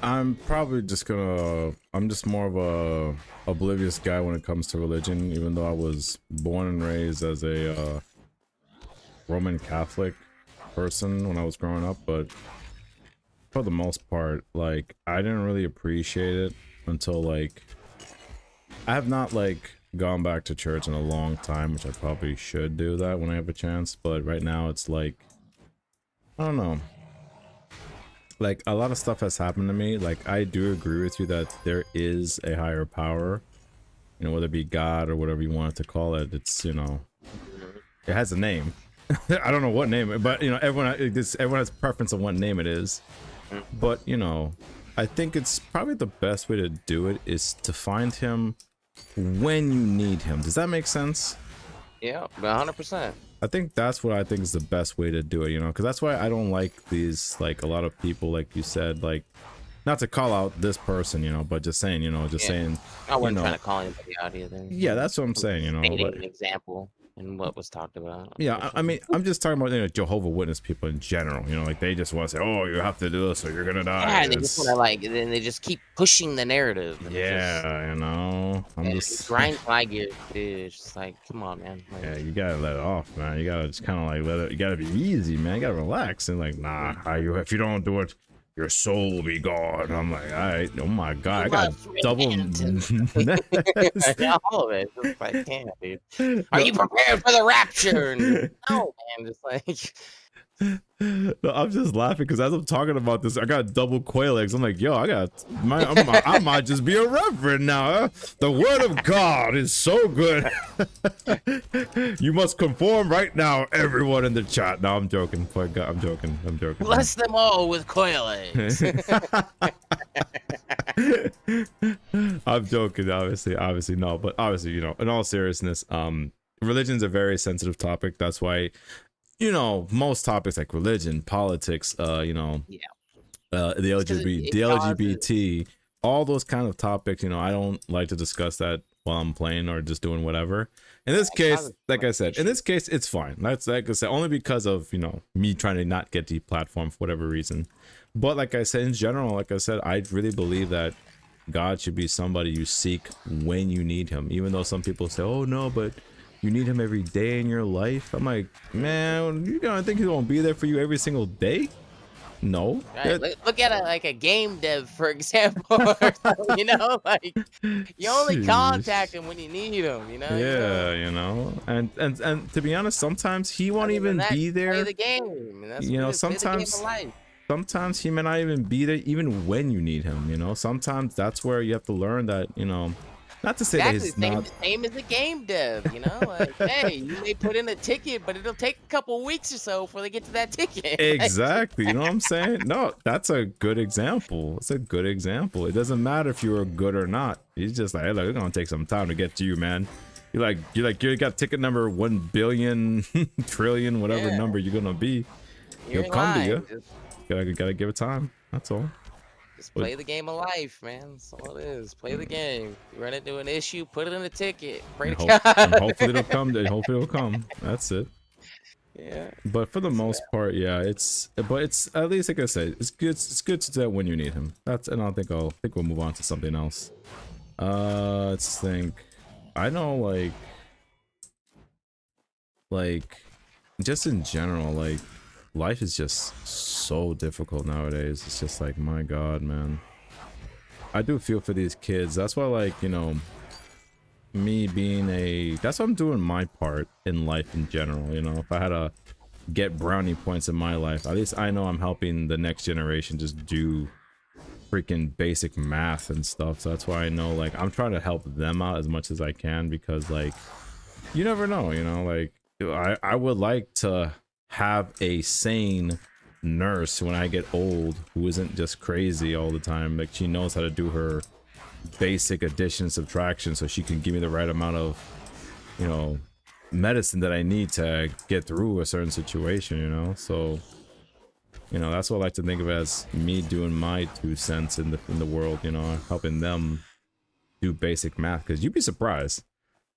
I'm probably just gonna. I'm just more of a oblivious guy when it comes to religion. Even though I was born and raised as a Roman Catholic person when I was growing up, but for the most part, like I didn't really appreciate it until like I have not like gone back to church in a long time, which I probably should do that when I have a chance. But right now, it's like I don't know. Like a lot of stuff has happened to me. Like I do agree with you that there is a higher power, whether it be God or whatever you want to call it. It's it has a name. I don't know what name, but everyone has preference on what name it is. But I think it's probably the best way to do it is to find him when you need him. Does that make sense? Yeah, 100%. I think that's what I think is the best way to do it, you know, because that's why I don't like these, like, a lot of people, like you said, like, not to call out this person, you know, but just saying, you know, just saying, I wasn't you know, trying to call anybody out either. yeah, that's what I'm saying, you know, Stating like, an example and what was talked about. yeah, I mean, I'm just talking about, you know, Jehovah Witness people in general, you know, like they just want to say, oh, you have to do this or you're gonna die. Yeah, and they just want to like, then they just keep pushing the narrative. And yeah, you know, I'm just it grinds my gears, dude. It's just like, come on, man. Like, yeah, you gotta let it off, man. You gotta just kind of like let it. You gotta be easy, man. You gotta relax and like, nah, if you don't do it, your soul will be gone. I'm like, all right, oh my god, I got double. all of it. Just like, damn, dude. Are you prepared for the rapture? And, no, man. Just like. No, I'm just laughing because as I'm talking about this, I got double quail eggs. I'm like, yo, I might just be a reverend now. Huh? The word of God is so good. You must conform right now, everyone in the chat. No, I'm joking. I'm joking. Bless them all with quail eggs. I'm joking. Obviously, no. But obviously, you know, in all seriousness, religion's a very sensitive topic. That's why, you know, most topics like religion, politics, you know, the LGBT, all those kind of topics, you know, I don't like to discuss that while I'm playing or just doing whatever. In this case, like I said, it's fine. That's like I said, only because of, you know, me trying to not get deplatformed for whatever reason. But like I said, in general, like I said, I really believe that God should be somebody you seek when you need him, even though some people say, oh no, but you need him every day in your life. I'm like, man, you don't think he's gonna be there for you every single day? No. Right. Look at it like a game dev, for example. You know, like you only contact him when you need him. You know. Yeah, you know, and to be honest, sometimes he won't even be there. Play the game. And that's you know, sometimes he may not even be there even when you need him. You know, sometimes that's where you have to learn that, you know. Not to say that he's not same as a game dev, you know, like, hey, you may put in a ticket, but it'll take a couple weeks or so before they get to that ticket. Exactly, you know what I'm saying? No, that's a good example. It's a good example. It doesn't matter if you were good or not. He's just like, hey, look, it's gonna take some time to get to you, man. You got ticket number 1 billion trillion, whatever number you're gonna be. He'll come to you. Gotta give it time. That's all. Just play the game of life, man. That's all it is. Play the game. You run into an issue, put it in a ticket. Pray to God. And hopefully it'll come. Hopefully it'll come. That's it. Yeah. But for the most part, yeah, it's at least like I said, it's good. It's good to do that when you need him. And I think we'll move on to something else. Let's think. I know, like just in general, like life is just so difficult nowadays. It's just like, my god, man, I do feel for these kids. That's why, like, you know, me being that's why I'm doing my part in life in general. You know, if I had to get brownie points in my life, at least I know I'm helping the next generation just do freaking basic math and stuff. So that's why I know, like, I'm trying to help them out as much as I can, because like, you never know, you know, like I would like to have a sane nurse when I get old who isn't just crazy all the time. Like, she knows how to do her basic addition, subtraction, so she can give me the right amount of, you know, medicine that I need to get through a certain situation, you know. So, you know, that's what I like to think of as me doing my 2 cents in the world, you know, helping them do basic math. Because you'd be surprised,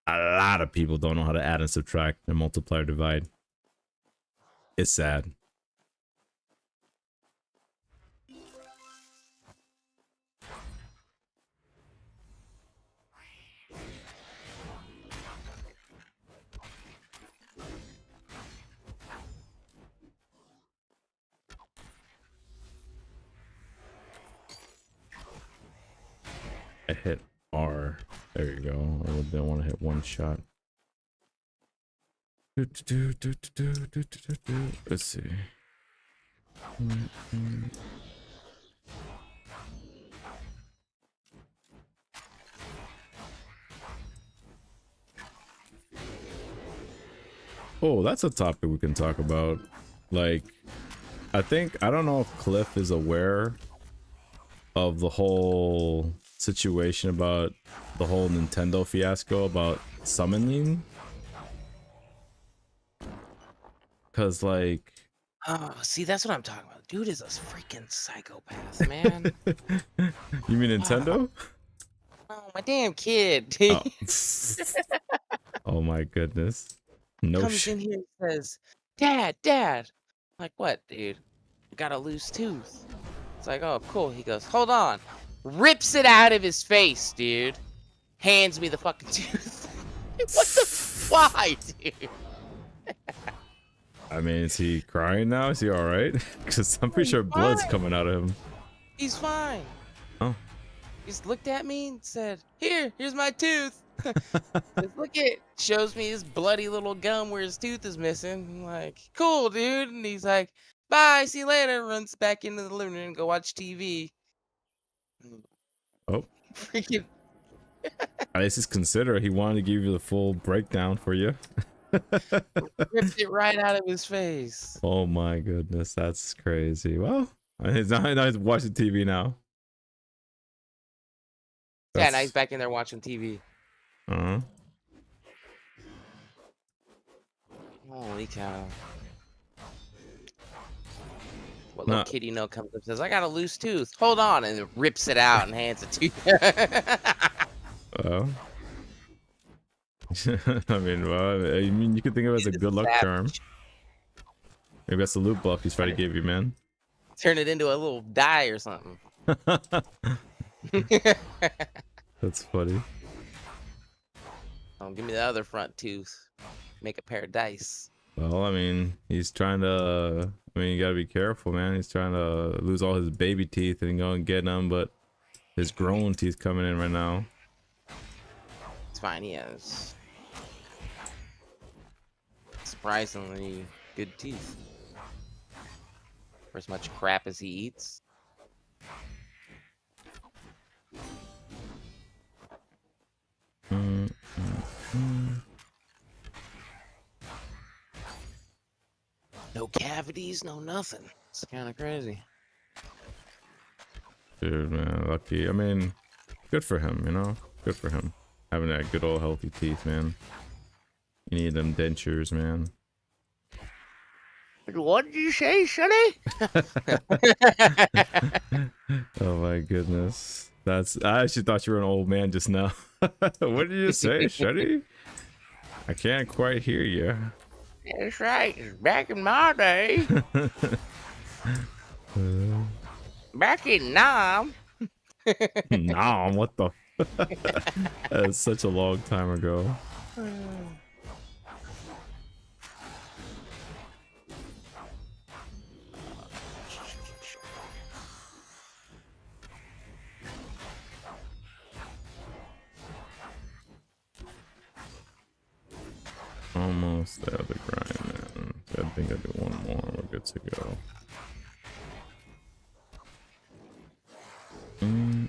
a lot of people don't know how to add and subtract and multiply or divide. It's sad. I hit R. There you go. I didn't want to hit one shot. Let's see. Oh, that's a topic we can talk about. Like, I don't know if Cliff is aware of the whole situation about the whole Nintendo fiasco about summoning? Cause like, Oh, see, that's what I'm talking about. Dude is a freaking psychopath, man. you mean Oh, Nintendo? oh, my damn kid. Oh. Oh my goodness. No Comes shit. in here and says, Dad. I'm like, what, dude? I got a loose tooth. It's like, oh, cool. He goes, hold on. Rips it out of his face, dude. Hands me the fucking tooth. What the? Why, dude? I mean, is he crying now? Is he all right? Because I'm pretty sure blood's fine. coming out of him. He's fine. Oh. He just looked at me and said, here's my tooth. Just look at, shows me his bloody little gum where his tooth is missing. I'm like, cool, dude. And he's like, bye, see you later. Runs back into the living room and go watch TV. Oh. Freaking. At least it's considerate. He wanted to give you the full breakdown for you. Ripped it right out of his face. Oh my goodness, that's crazy. Well, he's not watching TV now. Yeah, now he's back in there watching TV. Uh-huh. Holy cow. What little kid you know comes up and says, I got a loose tooth. Hold on. And then rips it out and hands it to you. Well. I mean, you could think of it as a good luck charm. Maybe that's the loot buff he's trying to give you, man. Turn it into a little die or something. That's funny. Oh, give me the other front tooth. Make a pair of dice. Well, I mean, he's trying to. I mean, you gotta be careful, man. He's trying to lose all his baby teeth and go and get them, but his grown teeth coming in right now. It's fine. He has surprisingly good teeth for as much crap as he eats. No cavities, no nothing. It's kind of crazy. Dude, man, lucky. I mean, good for him, you know? Good for him. Having that good old healthy teeth, man. You need them dentures, man. What did you say, Sonny? Oh my goodness. I actually thought you were an old man just now. What did you say, Shuddy? I can't quite hear you. That's right. It's back in my day. Back in Nam. Nah, what the? That's such a long time ago. Almost there, the grind, man. I think I do one more. We're good to go. Ooh,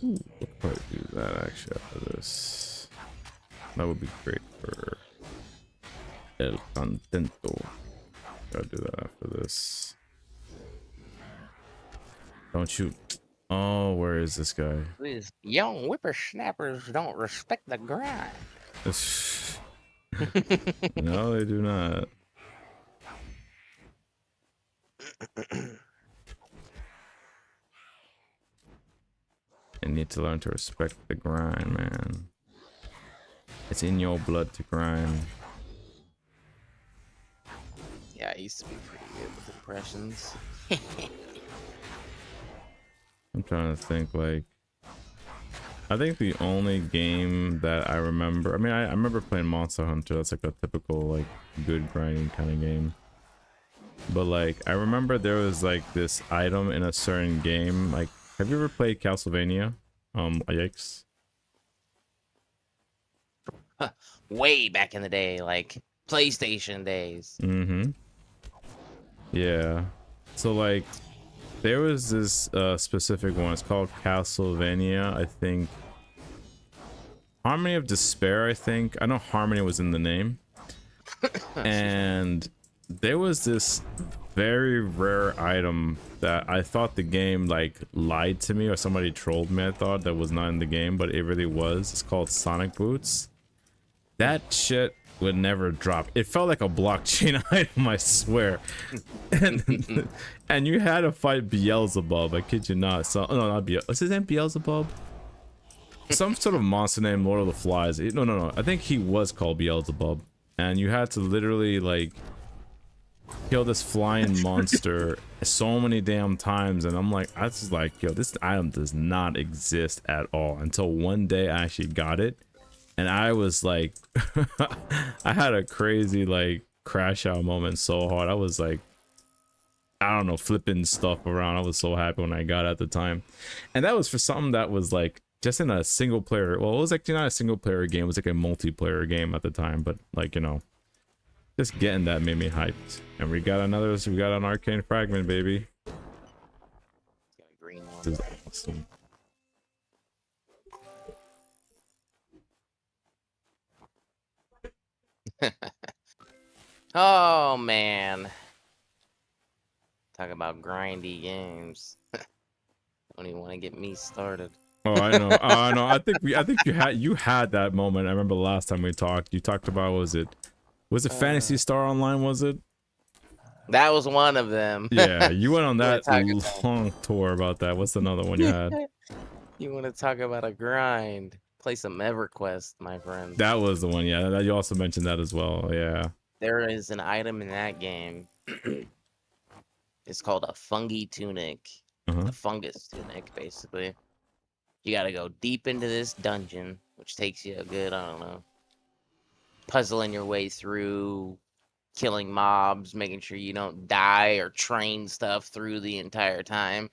we'll probably do that actually after this. That would be great for El Contento. Gotta do that after this. Don't shoot. Oh, where is this guy? These young whippersnappers don't respect the grind. No, they do not. You need to learn to respect the grind, man. It's in your blood to grind. Yeah, I used to be pretty good with impressions. I'm trying to think, like, I think the only game that I remember, I mean, I remember playing Monster Hunter. That's like a typical, like, good grinding kind of game. But, like, I remember there was, like, this item in a certain game. Like, have you ever played Castlevania? Yikes. Way back in the day, like PlayStation days. Mm-hmm. Yeah. So, like, there was this specific one. It's called Castlevania, I think. Harmony of Despair, I think. I know Harmony was in the name. And there was this very rare item that I thought the game like lied to me or somebody trolled me. I thought that was not in the game, but it really was. It's called Sonic Boots. That shit would never drop. It felt like a blockchain item, I swear. And you had to fight Beelzebub. I kid you not. So no, not Beelzebub. What's his name? Beelzebub? Some sort of monster named Lord of the Flies. No. I think he was called Beelzebub. And you had to literally like kill this flying monster so many damn times, and I'm like, I was like, yo, this item does not exist at all until one day I actually got it, and I was like, I had a crazy like crash out moment so hard. I was like, I don't know, flipping stuff around. I was so happy when I got it at the time, and that was for something that was like just in a single player. Well, it was actually not a single player game. It was like a multiplayer game at the time, but like, you know, just getting that made me hyped. And we got an arcane fragment, baby. Got a green one. This is awesome. Oh man. Talk about grindy games. Don't even want to get me started. Oh, I know. I think you had that moment. I remember the last time we talked. You talked about, was it Fantasy Star Online, was it? That was one of them. Yeah, you went on that We're long tour about that. What's another one you had? You want to talk about a grind? Play some EverQuest, my friend. That was the one, yeah. You also mentioned that as well, yeah. There is an item in that game. It's called a fungi tunic. A fungus tunic, basically. You gotta go deep into this dungeon, which takes you a good, I don't know, puzzling your way through, killing mobs, making sure you don't die or train stuff through the entire time.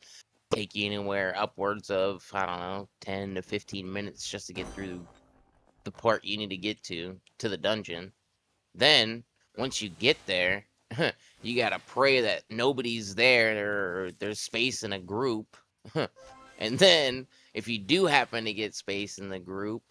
Take you anywhere upwards of, I don't know, 10 to 15 minutes just to get through the part you need to get to the dungeon. Then, once you get there, you gotta pray that nobody's there or there's space in a group. And then, if you do happen to get space in the group,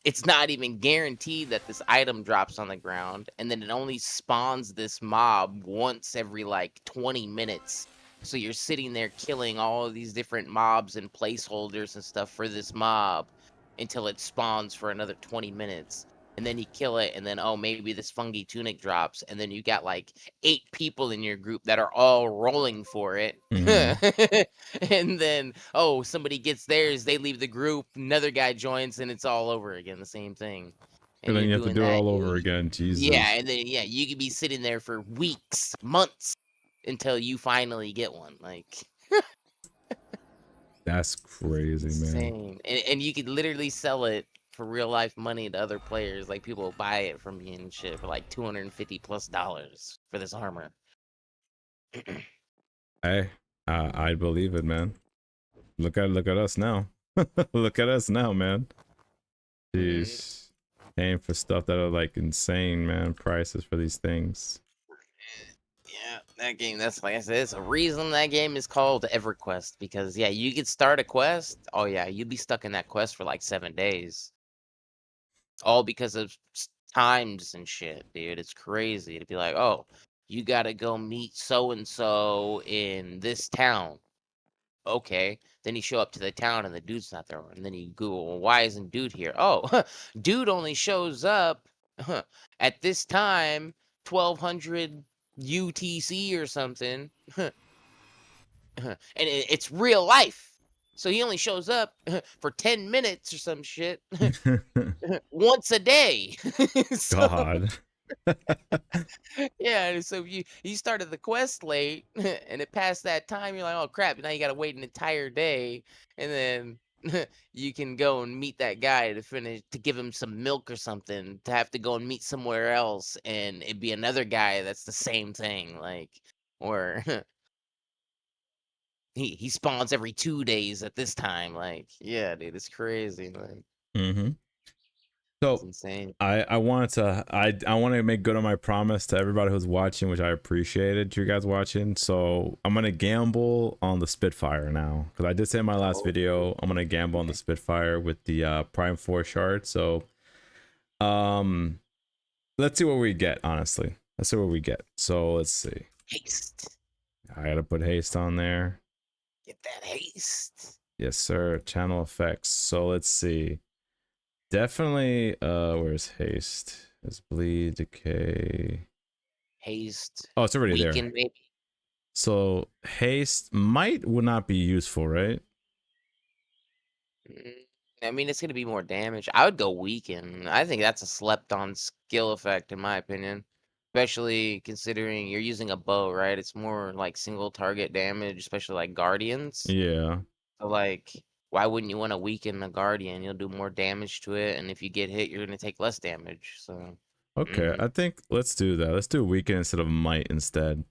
it's not even guaranteed that this item drops on the ground, and then it only spawns this mob once every like 20 minutes. So you're sitting there killing all of these different mobs and placeholders and stuff for this mob until it spawns for another 20 minutes. And then you kill it, and then, oh, maybe this fungi tunic drops, and then you got like 8 people in your group that are all rolling for it. And then, oh, somebody gets theirs, they leave the group, another guy joins, and it's all over again, the same thing. And then you have to do it all over again, Jesus. Yeah, and then, yeah, you could be sitting there for weeks, months, until you finally get one. Like, that's crazy, man. insane. And you could literally sell it for real life money to other players. Like, people will buy it from you and shit for like $250+ for this armor. Hey, I believe it, man. Look at us now. Look at us now, man. Jeez, paying for stuff that are like insane, man. Prices for these things. Yeah, that game, that's like I said, it's a reason that game is called EverQuest, because yeah, you could start a quest. Oh yeah, you'd be stuck in that quest for like 7 days. All because of times and shit, dude. It's crazy to be like, oh, you gotta go meet so and so in this town. Okay, then you show up to the town and the dude's not there, and then you Google, well, why isn't dude here? Oh, dude only shows up at this time, 1200 UTC or something, and it's real life. So he only shows up for 10 minutes or some shit once a day. So, God. yeah, so you started the quest late and it passed that time, you're like, oh crap, now you gotta wait an entire day, and then you can go and meet that guy to give him some milk or something, to have to go and meet somewhere else, and it'd be another guy that's the same thing, like, or he spawns every 2 days at this time. Like, yeah, dude, it's crazy. Like, Mm-hmm. it's So insane. I wanted to I want to make good on my promise to everybody who's watching, which I appreciated you guys watching. So I'm gonna gamble on the Spitfire now, because I did say in my last video I'm gonna gamble on the Spitfire with the Prime 4 shard. So let's see what we get, honestly. Let's see what we get. So let's see. Haste. I gotta put haste on there. Get that haste. Yes, sir. Channel effects. So let's see. Definitely. Where's haste? It's bleed, decay. Haste. Oh, it's already there. Weaken, maybe. So haste might would not be useful, right? Mm, I mean, it's gonna be more damage. I would go weaken. I think that's a slept-on skill effect, in my opinion. Especially considering you're using a bow, right? It's more like single target damage, especially like guardians. Yeah. So like, why wouldn't you want to weaken the guardian? You'll do more damage to it, and if you get hit, you're gonna take less damage. So Okay. I think let's do that. Let's do weaken instead of might instead.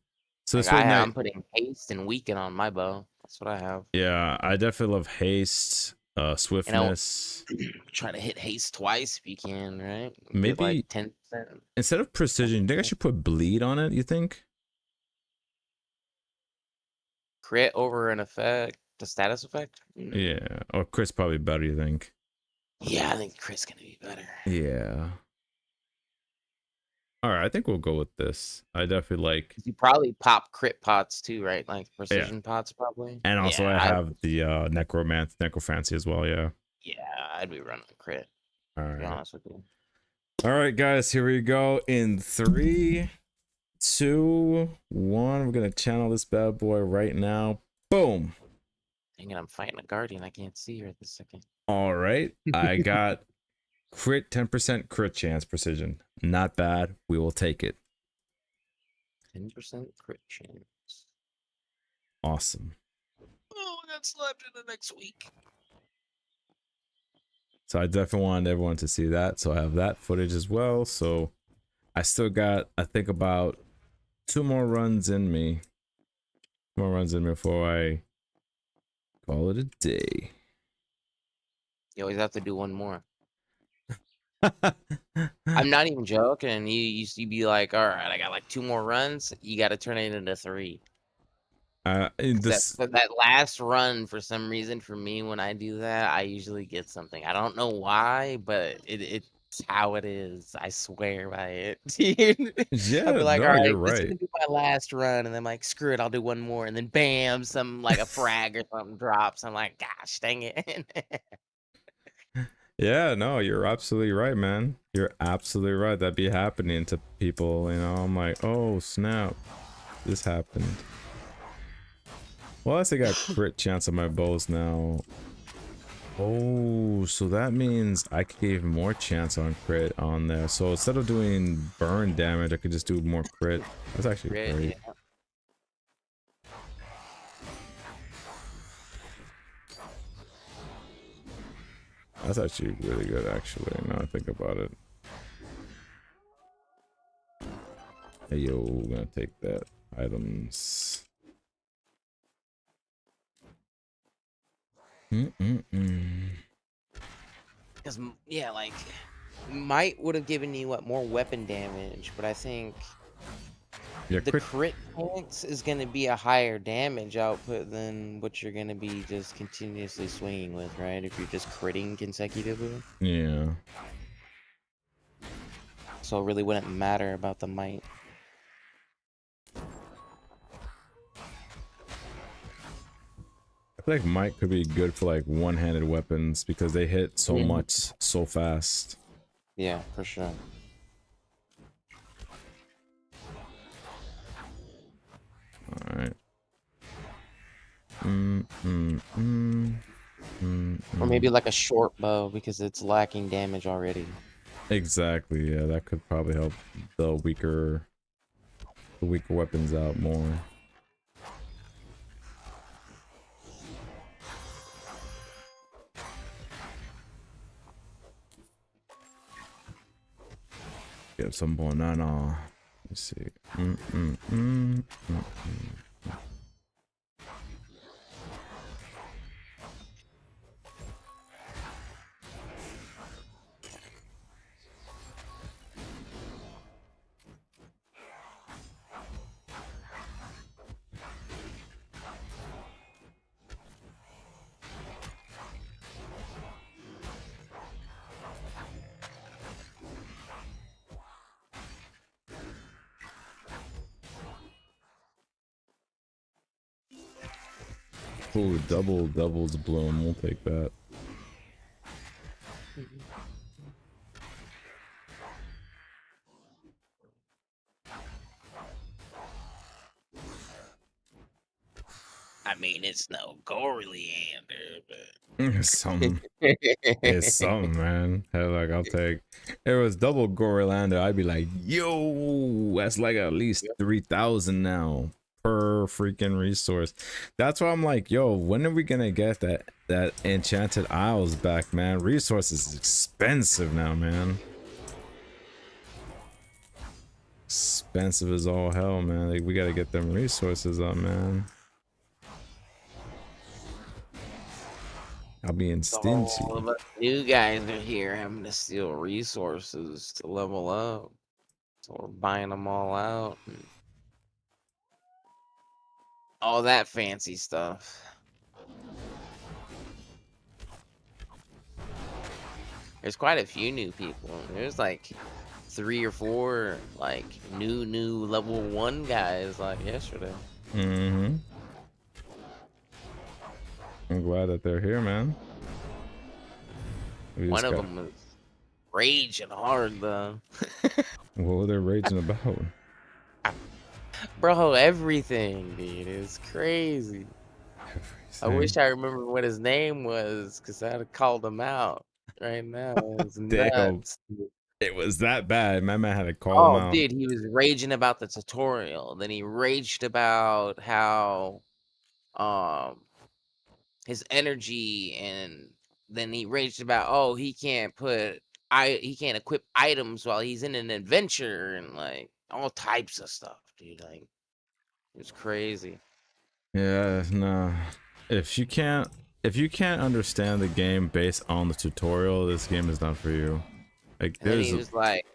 So like this way, I'm putting haste and weaken on my bow. That's what I have. yeah, I definitely love haste, swiftness. Try to hit haste twice if you can, right? Get Maybe like 10%. instead of precision, you think I should put bleed on it? You think? Crit over an effect, the status effect. Yeah. Or Chris probably better. You think? Yeah, I think crit's gonna be better. Yeah. All right. I think we'll go with this. I definitely like. You probably pop crit pots too, right? Like precision pots, probably. And also, Yeah, I have the necromancy as well. Yeah. Yeah, I'd be running crit. All To be right. honest with you. All right, guys. Here we go. In 3, 2, 1. We're gonna channel this bad boy right now. Boom. Dang it, I'm fighting a guardian. I can't see her at this second. All right. I got crit 10% crit chance precision. Not bad. We will take it. 10% crit chance. Awesome. Oh, I got slapped in the next week. So I definitely wanted everyone to see that. So I have that footage as well. So I still got, I think, about 2 more runs in me. More runs in me before I call it a day. You always have to do one more. I'm not even joking. You be like, all right, I got like 2 more runs. You got to turn it into 3. That last run, for some reason, for me, when I do that, I usually get something. I don't know why, but it's how it is. I swear by it. Yeah, I'll be like, no, all right, you're this is right. gonna be my last run, and then I'm like, screw it, I'll do one more, and then bam, some like a frag or something drops. I'm like, gosh, dang it. Yeah, no, you're absolutely right, man. You're absolutely right. That'd be happening to people, you know. I'm like, oh snap, this happened. Well, I got crit chance on my bows now. Oh, so that means I could get even more chance on crit on there. So instead of doing burn damage, I could just do more crit. That's actually Crit, great. yeah. That's actually really good, actually, now I think about it. Hey, yo, we're gonna take that. Items. Because yeah, like might would have given you more weapon damage, but I think Yeah, the crit chance is going to be a higher damage output than what you're going to be just continuously swinging with, right? If you're just critting consecutively. yeah. So it really wouldn't matter about the might. I feel like might could be good for like one-handed weapons because they hit so much so fast. Yeah, for sure. All right. Or maybe like a short bow because it's lacking damage already. Exactly. Yeah, that could probably help the weaker weapons out more. Get some banana. Let's see. Ooh, devil's bloom. We'll take that. I mean, it's no Gorleander, but It's something. It's something, man. Hell, like I'll take. If it was double Gorlander, I'd be like, yo, that's like at least 3,000 now per freaking resource. That's why I'm like, yo, when are we gonna get that Enchanted Isles back, man? Resources is expensive now, man. Expensive as all hell, man. Like, we gotta get them resources up, man. I'll be in stingy. all of us new guys are here having to steal resources to level up. So we're buying them all out. And all that fancy stuff. There's quite a few new people. There's like 3 or 4 like new level 1 guys like yesterday. Mm-hmm. I'm glad that they're here, man. One of them was raging hard though. What were they raging about? Bro, everything, dude. It's crazy. I wish I remember what his name was, because I'd have called him out right now. It's Damn. nuts. It was that bad. My man had to call him out. Dude, he was raging about the tutorial. Then he raged about how his energy, and then he raged about he can't equip items while he's in an adventure, and like all types of stuff, dude. Like it was crazy. Yeah, nah. If you can't understand the game based on the tutorial, this game is not for you. Like And then there's he was like,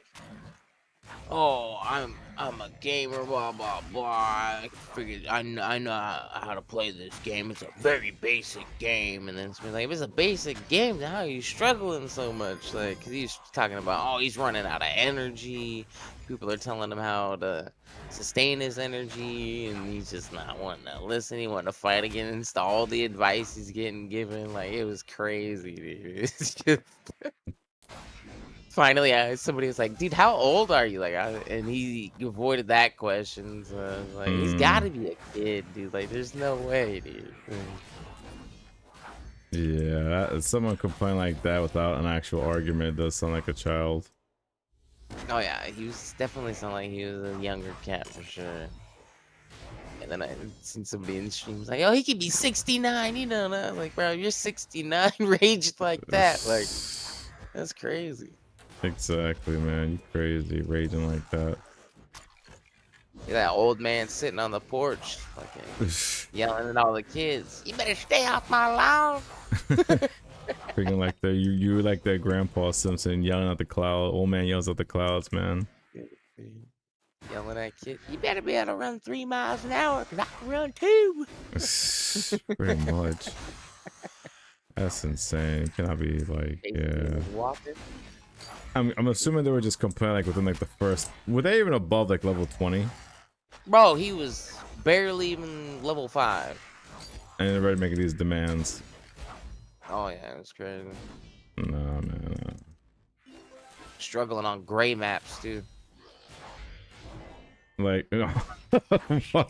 "Oh, I'm a gamer, blah blah blah. I figured I know how to play this game. It's a very basic game." And then it's been like, "If it's a basic game, then how are you struggling so much?" Like, 'cause he's talking about, he's running out of energy. People are telling him how to sustain his energy, and he's just not wanting to listen. He wanted to fight against all the advice he's getting given. Like, it was crazy, dude. It's just finally, somebody was like, "Dude, how old are you?" Like, and he avoided that question. So I was like, he's got to be a kid, dude. Like, there's no way, dude. yeah, someone complain like that without an actual argument does sound like a child. Oh yeah, he was definitely sounded like he was a younger cat for sure. And then I seen somebody in the stream was like, "Oh, he could be 69, you know?" And I was like, "Bro, you're 69, raged like that. Like, that's crazy." Exactly, man. You crazy, raging like that. That old man sitting on the porch, fucking yelling at all the kids. "You better stay off my lawn." Freaking like you like that Grandpa Simpson yelling at the cloud. Old man yells at the clouds, man. Yelling at kids. "You better be able to run 3 miles an hour, 'cause I can run 2. Pretty much. That's insane. You cannot be like, yeah. Walking. I'm assuming they were just complaining like within like the first. Were they even above like level 20? Bro, he was barely even level 5. And they're ready to make these demands. Oh yeah, it was crazy. No, man. No. Struggling on gray maps, dude. Like,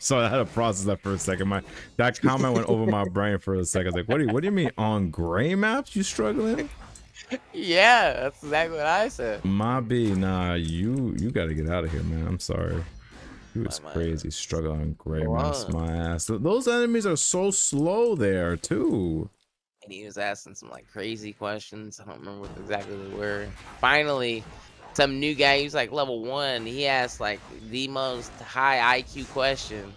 sorry, I had to process that for a second. That comment went over my brain for a second. I was like, what do you mean on gray maps? You struggling? Yeah, that's exactly what I said. My B, nah, you got to get out of here, man. I'm sorry. You was crazy, struggling on gray maps, my ass. Those enemies are so slow there too. And he was asking some like crazy questions. I don't remember what exactly they were. Finally, some new guy, he was like level 1. He asked like the most high IQ question.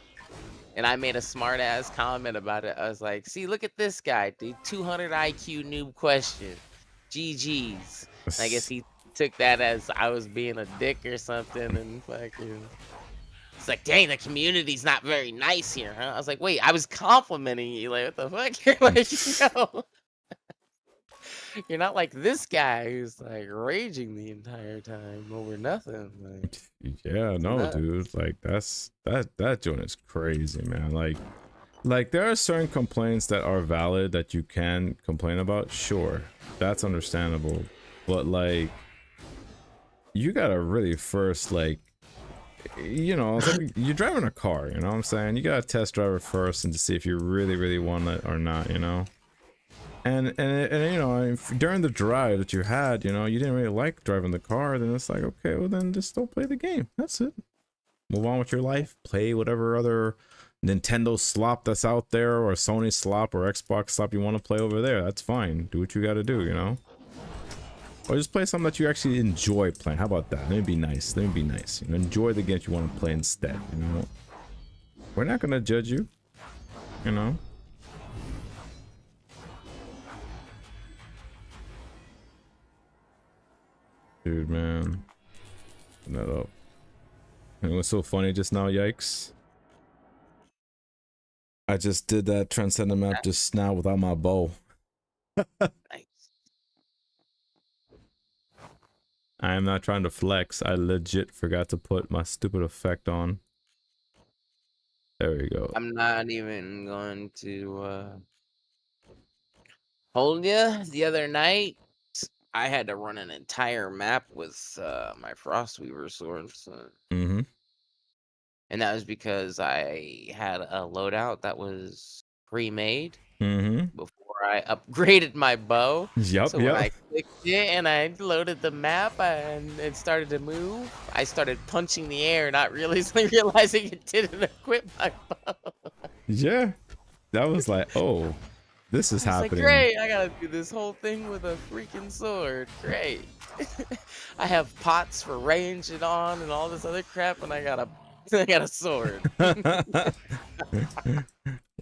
And I made a smart ass comment about it. I was like, "See, look at this guy, dude. 200 IQ noob question. GG's." And I guess he took that as I was being a dick or something, and fucking. It's like, "Dang, the community's not very nice here, huh?" I was like, "Wait, I was complimenting you. Like, what the fuck?" You're like, "Yo, you're not like this guy who's like raging the entire time over nothing." Like, Yeah, no, nuts. dude. Like that joint is crazy, man. Like Like, there are certain complaints that are valid that you can complain about. Sure, that's understandable. But, like, you gotta really first, like, you know, it's like you're driving a car, you know what I'm saying? You gotta test drive it first and to see if you really want it or not, you know? And you know, if during the drive that you had, you know, you didn't really like driving the car, then it's like, okay, well then just don't play the game. That's it. Move on with your life. Play whatever other Nintendo slop that's out there, or Sony slop or Xbox slop you want to play over there. That's fine. Do what you gotta do, you know? Or just play something that you actually enjoy playing. How about that? Let me be nice. Let me be nice. You know, enjoy the games you want to play instead, you know? We're not gonna judge you, you know? Dude, man. Turn that up. And what's so funny just now, yikes? I just did that transcendent map just now without my bow. Nice. I am not trying to flex. I legit forgot to put my stupid effect on. There we go. I'm not even going to hold you. The other night, I had to run an entire map with my Frostweaver sword. So. Mm-hmm. And that was because I had a loadout that was pre-made Mm-hmm. before I upgraded my bow. Yep, So when I clicked it and I loaded the map and it started to move, I started punching the air, not realizing it didn't equip my bow. Yeah. That was like, oh, this is It's like, happening. great, I gotta do this whole thing with a freaking sword. Great. I have pots for ranging on and all this other crap, and I got a sword.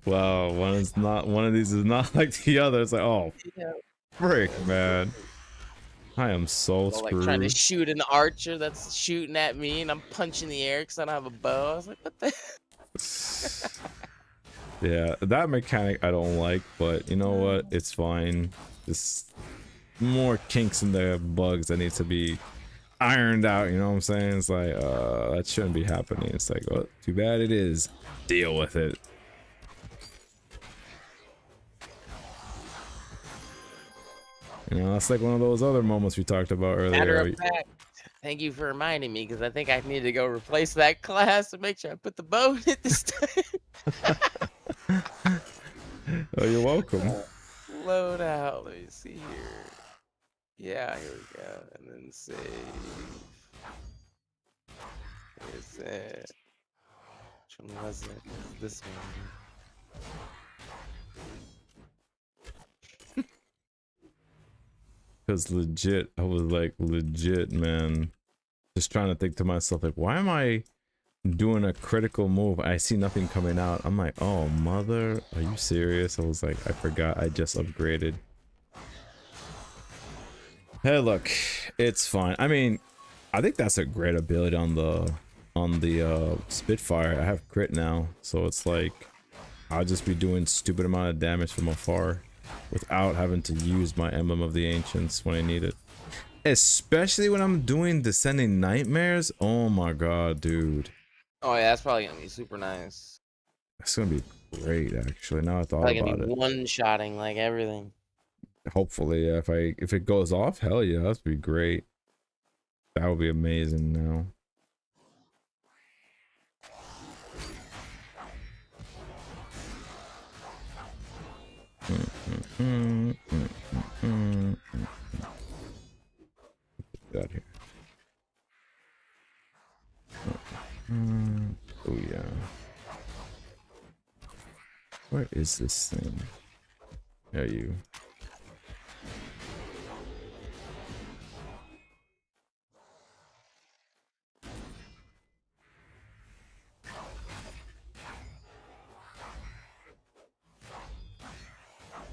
Wow, one of these is not like the other. It's like, oh, Yeah. frick, man. I am so Like screwed. trying to shoot an archer that's shooting at me, and I'm punching the air because I don't have a bow. I was like, what the? Yeah, that mechanic I don't like, but you know what? It's fine. Just more kinks in the bugs that need to be ironed out, you know what I'm saying? It's like, that shouldn't be happening. It's like, well, too bad it is. Deal with it. You know, that's like one of those other moments we talked about earlier. Matter of fact, thank you for reminding me, because I think I need to go replace that class and make sure I put the bow in it this time. Oh, you're welcome. Load out. Let me see here. Yeah, here we go. And then save. Where's it? Which one was it? This one. Because legit, I was like, legit, man. Just trying to think to myself, like, why am I doing a critical move? I see nothing coming out. I'm like, oh, mother, are you serious? I was like, I forgot I just upgraded. Hey, look, it's fine. I mean, I think that's a great ability on the Spitfire. I have crit now, so it's like I'll just be doing stupid amount of damage from afar without having to use my Emblem of the Ancients when I need it. Especially when I'm doing Descending Nightmares. Oh my god, dude. Oh yeah, that's probably gonna be super nice. That's gonna be great, actually. Now I thought Probably about gonna be it. one-shotting like everything. Hopefully, yeah. If it goes off, hell yeah, that'd be great. That would be amazing now. That here. Oh yeah. Where is this thing? There you.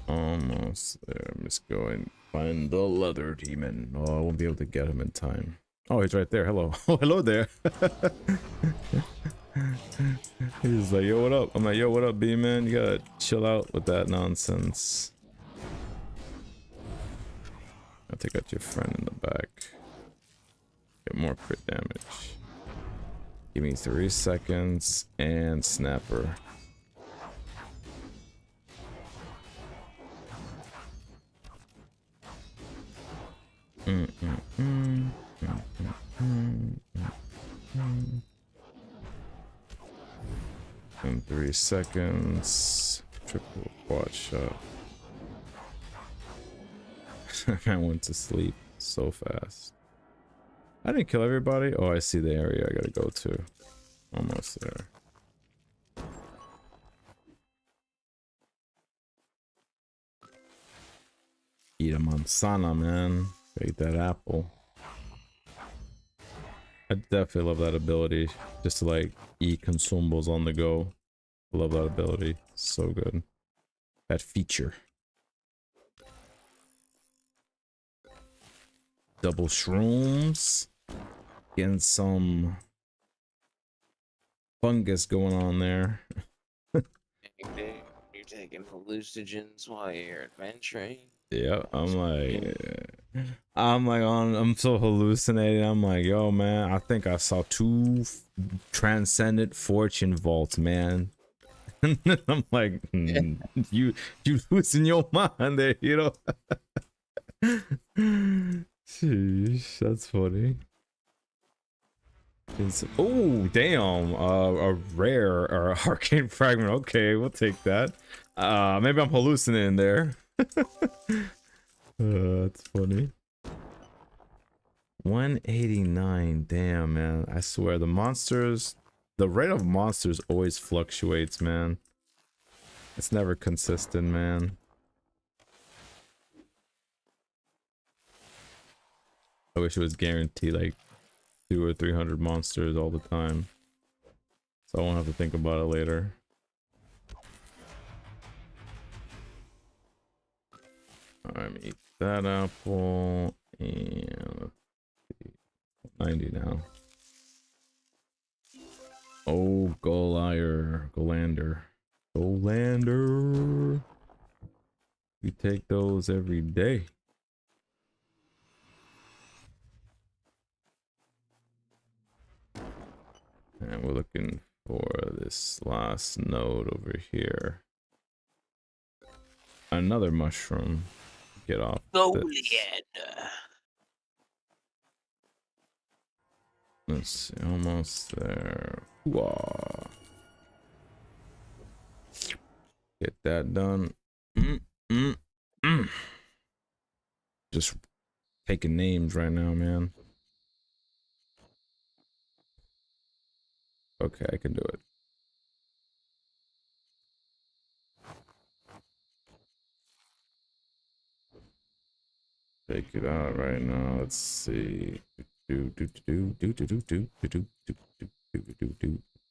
Almost there. Let's go and find the leather demon. Oh, I won't be able to get him in time. Oh, he's right there. Hello. Oh, hello there. He's like, yo, what up? I'm like, yo, what up, B-man? You gotta chill out with that nonsense. I'll take out your friend in the back. Get more crit damage. Give me 3 seconds and snapper. 3 seconds. Triple quad shot. I went to sleep so fast. I didn't kill everybody. Oh, I see the area I gotta go to. Almost there. Eat a manzana, man. Eat that apple. I definitely love that ability. Just to like eat consumables on the go. I love that ability. So good. That feature. Double shrooms. Getting some fungus going on there. You're taking hallucinogens while you're adventuring. Yeah, I'm so hallucinating. I'm like, yo, man, I think I saw 2 transcendent fortune vaults, man. I'm like, you losing your mind there, you know? Sheesh, that's funny. Oh, damn, a rare or arcane fragment. Okay, we'll take that. Maybe I'm hallucinating there. That's funny. 189. Damn, man. I swear the rate of monsters always fluctuates, man. It's never consistent, man. I wish it was guaranteed like 200 or 300 monsters all the time, so I won't have to think about it later. Alright, eat that apple, and let's see, 90 now. Oh, Golander. We take those every day. And we're looking for this last node over here. Another mushroom. Get off this. Let's see, almost there. Whoa. Get that done. Just taking names right now, man. Okay, I can do it. Take it out right now. Let's see. I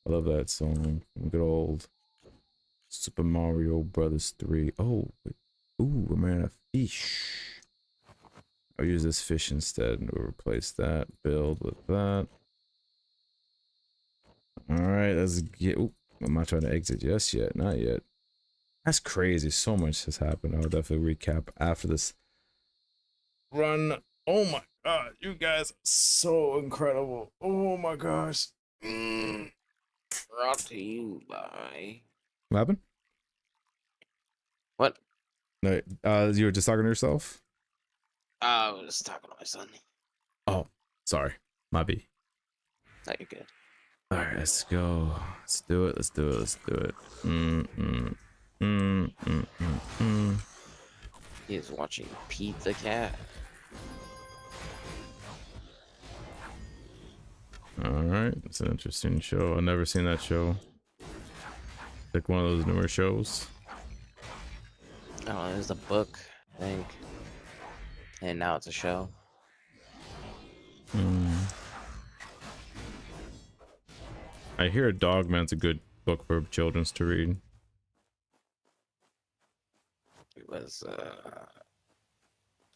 love that song. Good old Super Mario Brothers 3. Oh, ooh, I'm running out of fish. I'll use this fish instead and we'll replace that. Build with that. Alright, let's get. Ooh, I'm not trying to exit just yet. Not yet. That's crazy. So much has happened. I'll definitely recap after this run. Oh my god, you guys are so incredible. Oh my gosh. Brought to you by. What happened? What? No, you were just talking to yourself? I was talking to my son. Oh, sorry. My B. No, you're good. Alright, let's go. Let's do it. Let's do it. Let's do it. He is watching Pete the Cat. Alright, it's an interesting show. I've never seen that show. Like one of those newer shows. I don't know, it was a book, I think. And now it's a show. I hear Dogman's a good book for children's to read. It was,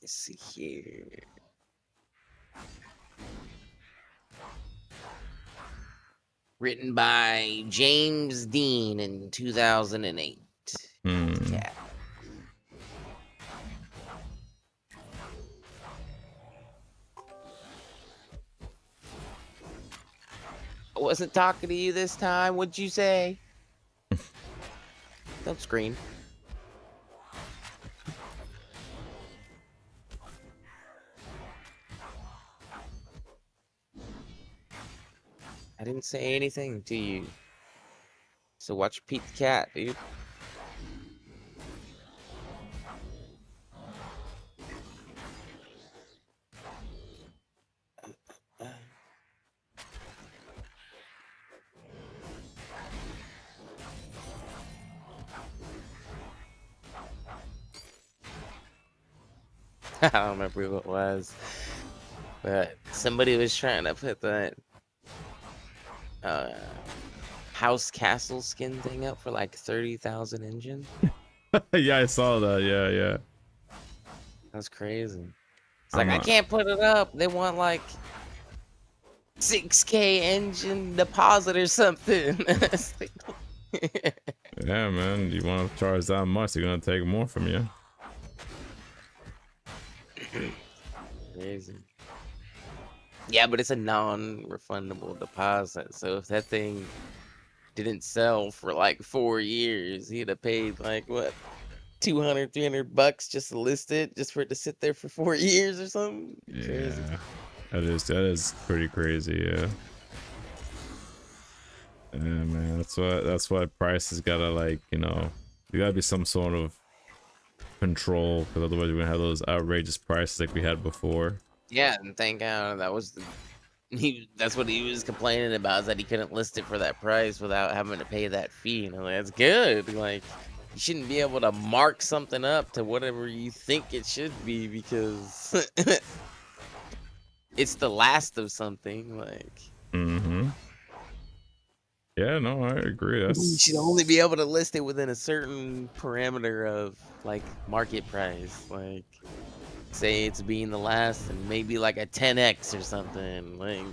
let's see here. Written by James Dean in 2008. Yeah. I wasn't talking to you this time. What'd you say? Don't scream. I didn't say anything to you. So watch Pete the Cat, dude. I don't remember who it was, but somebody was trying to put that uh, house castle skin thing up for like 30,000 engine. Yeah, I saw that. Yeah, yeah. That's crazy. It's like, I'm I not- can't put it up. They want like 6K engine deposit or something. It's like- Yeah, man. You want to charge that much? They're gonna take more from you. Crazy. Yeah, but it's a non-refundable deposit. So if that thing didn't sell for like 4 years, he'd have paid like what, 200, 300 bucks just to list it, just for it to sit there for 4 years or something. Crazy. Yeah, that is pretty crazy. Yeah. Yeah, man. That's why price has gotta, like, you know, there gotta be some sort of control, because otherwise we're gonna have those outrageous prices like we had before. Yeah, and thank God that was that's what he was complaining about, is that he couldn't list it for that price without having to pay that fee. And I'm like, that's good. Like, you shouldn't be able to mark something up to whatever you think it should be, because it's the last of something. Like, Mm-hmm. Yeah, no, I agree. you That's should only be able to list it within a certain parameter of like market price. Like, say it's being the last and maybe like a 10x or something. Like,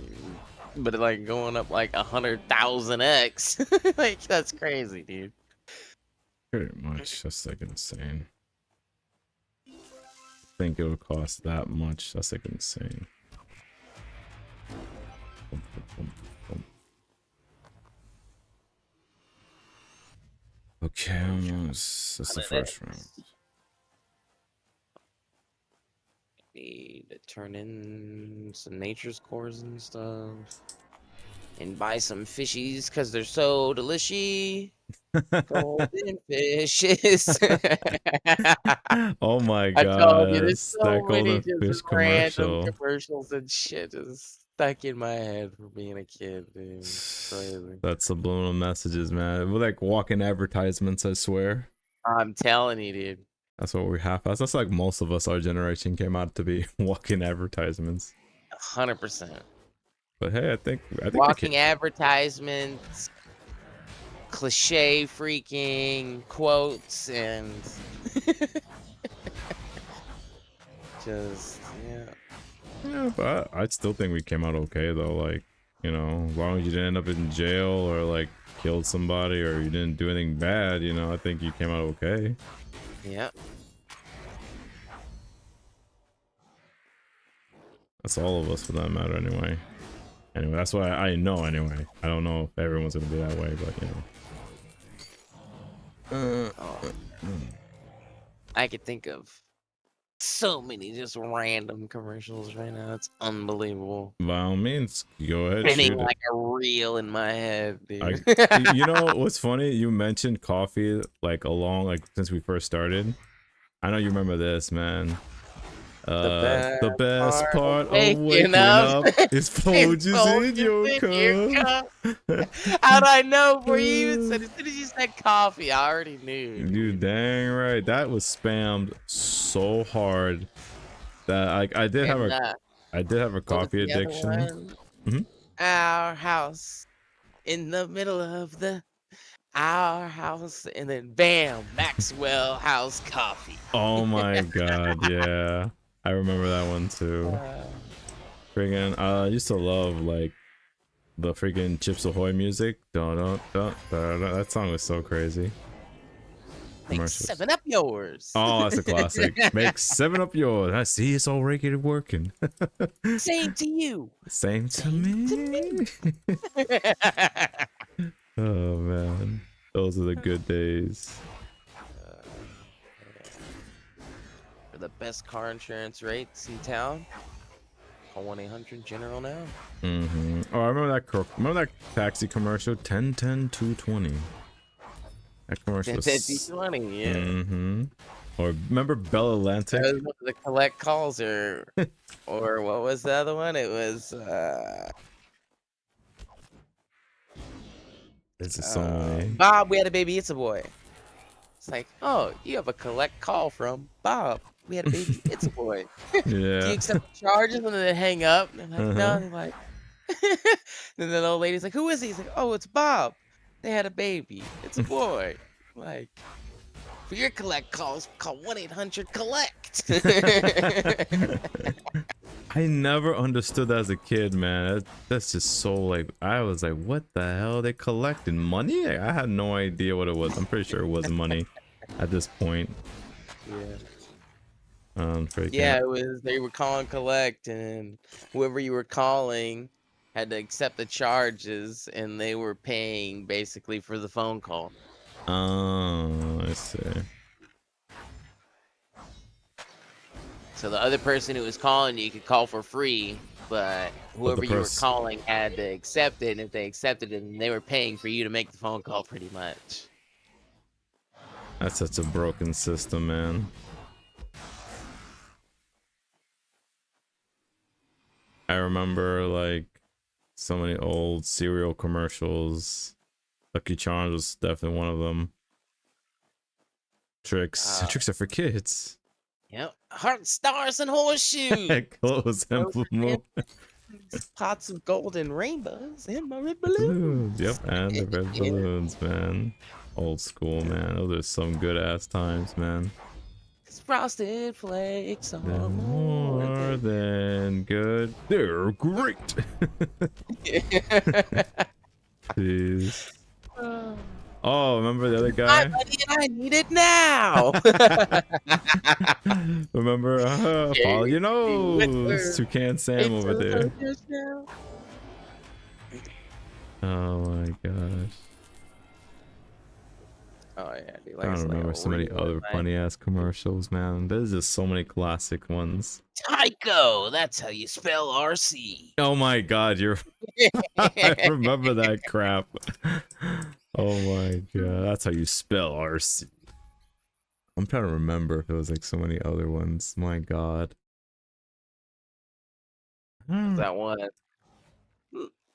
but like going up like 100,000x, like that's crazy, dude. pretty much. That's like insane. I think it would cost that much. That's like insane. Okay, that's the first round. Need to turn in some nature's cores and stuff, and buy some fishies because they're so delicious. Golden fishes. Oh my I told you, god, there's that so many golden just fish random commercial. commercials and shit just stuck in my head from being a kid, dude. It's crazy. That's subliminal messages, man. We're like walking advertisements, I swear. I'm telling you, dude. That's what we have. That's like most of us, our generation, came out to be walking advertisements. 100%. But hey, I think we Walking can. advertisements, cliche freaking quotes, and just, yeah. Yeah, but I still think we came out okay though. Like, you know, as long as you didn't end up in jail or like killed somebody or you didn't do anything bad, you know, I think you came out okay. Yeah. That's all of us for that matter, anyway. Anyway, that's why I know. Anyway, I don't know if everyone's gonna be that way, but you know. I could think of so many just random commercials right now. It's unbelievable. By all means, go ahead. Spinning Shoot it. like a reel in my head, dude. You know what's funny? You mentioned coffee like since we first started. I know you remember this, man. The best part of waking up is Folgers in your cup. How'd I know before you even said? As soon as you said coffee, I already knew. You dang right. That was spammed so hard that I did have a coffee addiction. Mhm. Our house in the middle of our house, and then bam, Maxwell House coffee. Oh my god, yeah. I remember that one too. Friggin', I used to love like the freaking Chips Ahoy music. Dun, dun, dun, dun, dun. That song was so crazy. Make Commercials. 7 Up yours. Oh, that's a classic. Make 7 Up yours. I see it's already working. Same to you. Same to me. Oh man, those are the good days. For the best car insurance rates in town, call 1-800-GENERAL now. Oh, I remember that taxi commercial. 10-10-220. That commercial That's was... 20, yeah. Mm-hmm. Or remember Bell Atlantic? That was one of the collect calls, or what was the other one? It was This is so many. Bob, we had a baby, it's a boy. It's like, oh, you have a collect call from Bob. We had a baby, it's a boy. Do you Yeah. accept the charges? And then they hang up. And they're like, no. Uh-huh. They're like, then the old lady's like, who is he? He's like, oh, it's Bob. They had a baby. It's a boy. Like, for your collect calls, call 1-800-COLLECT. I never understood that as a kid, man. That's just so like, I was like, what the hell? They collecting money? I had no idea what it was. I'm pretty sure it was money at this point. Yeah. Freaking Yeah, it was. They were calling collect, and whoever you were calling had to accept the charges, and they were paying basically for the phone call. Oh, I see. So the other person who was calling you could call for free, but whoever you were calling had to accept it, and if they accepted it, then they were paying for you to make the phone call, pretty much. That's such a broken system, man. I remember like so many old cereal commercials. Lucky Charms was definitely one of them. Tricks are for kids. Yep. Heart, stars, and horseshoes. Clothes and blue moon. Pots of gold and rainbows and my red balloons. Yep, and the red balloons, man. Old school, man. Those are some good ass times, man. Frosted Flakes are They're more more than good. They're great. Jeez. Oh, remember the other guy? My money and I need it now. Remember? Follow your nose. Toucan Sam over there. Oh my gosh. Oh yeah, dude. I don't remember so many other funny ass commercials, man. There's just so many classic ones. Tycho, that's how you spell RC. Oh my god, you're I remember that crap. Oh my god, that's how you spell RC. I'm trying to remember if it was like so many other ones. My god. That one.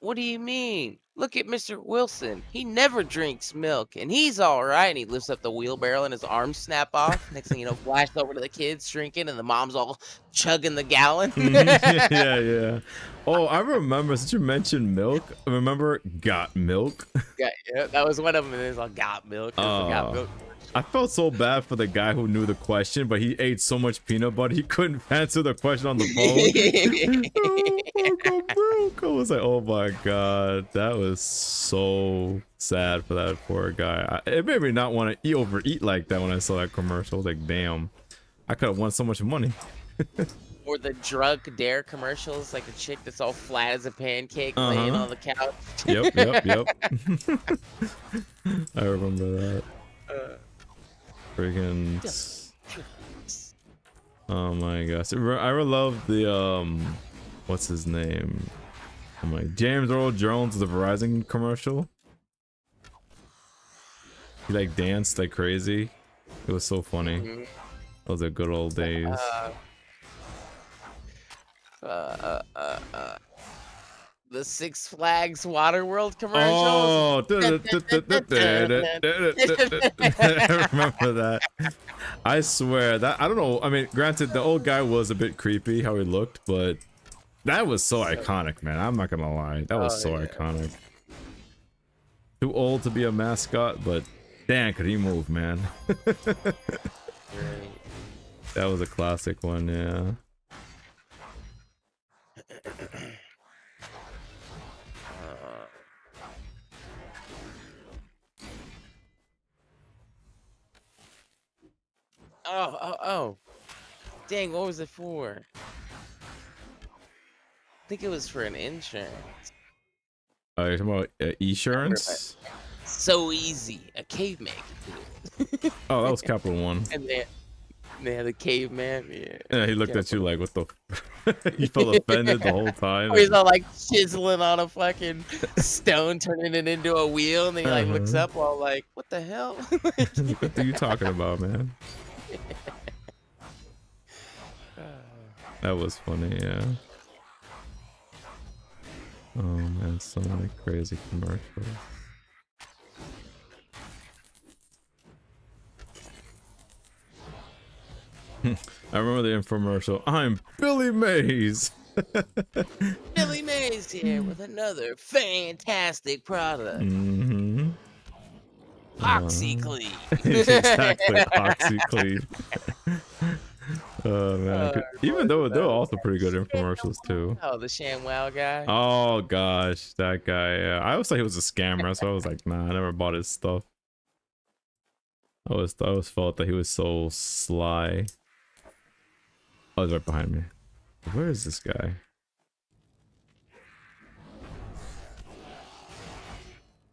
What do you mean? Look at Mr. Wilson. He never drinks milk, and he's all right. And he lifts up the wheelbarrow, and his arms snap off. Next thing you know, flash over to the kids drinking, and the mom's all chugging the gallon. Yeah. Oh, I remember, since you mentioned milk, I remember Got Milk. Yeah, that was one of them. And it was all Got Milk. Got Milk. I felt so bad for the guy who knew the question, but he ate so much peanut butter he couldn't answer the question on the phone. I was like, oh my god, that was so sad for that poor guy. It made me not want to overeat like that when I saw that commercial. I was like, damn, I could have won so much money. Or the drug dare commercials, like a chick that's all flat as a pancake laying on the couch. Yep. I remember that. Friggin' oh my gosh, I love the what's his name? Oh my, James Earl Jones, the Verizon commercial. He like danced like crazy. It was so funny. Those are good old days. The Six Flags Waterworld commercials. Oh, I remember that. I swear that, I don't know. I mean, granted, the old guy was a bit creepy how he looked, but that was so iconic, man. I'm not gonna lie. That was so iconic. Too old to be a mascot, but damn, could he move, man. That was a classic one, yeah. Oh. Dang, what was it for? I think it was for an insurance. You're talking about insurance? So easy. A caveman could do it. Oh, that was Capital One. And then, Yeah, the caveman. Yeah. Yeah, he looked at you like, what the? You felt offended the whole time. He's all like chiseling on a fucking stone, turning it into a wheel, and then he like looks up, all like, "What the hell?" What are you talking about, man? That was funny, yeah. Oh man, so many crazy commercials. I remember the infomercial. I'm Billy Mays. Billy Mays here with another fantastic product, Mm-hmm. OxyClean. Exactly, OxyClean. Oh man, even though they're also pretty good infomercials too. Oh, the ShamWow guy. Oh gosh, that guy. Yeah. I always thought he was a scammer, so I was like, nah, I never bought his stuff. I always felt that he was so sly. Oh, he's right behind me. Where is this guy?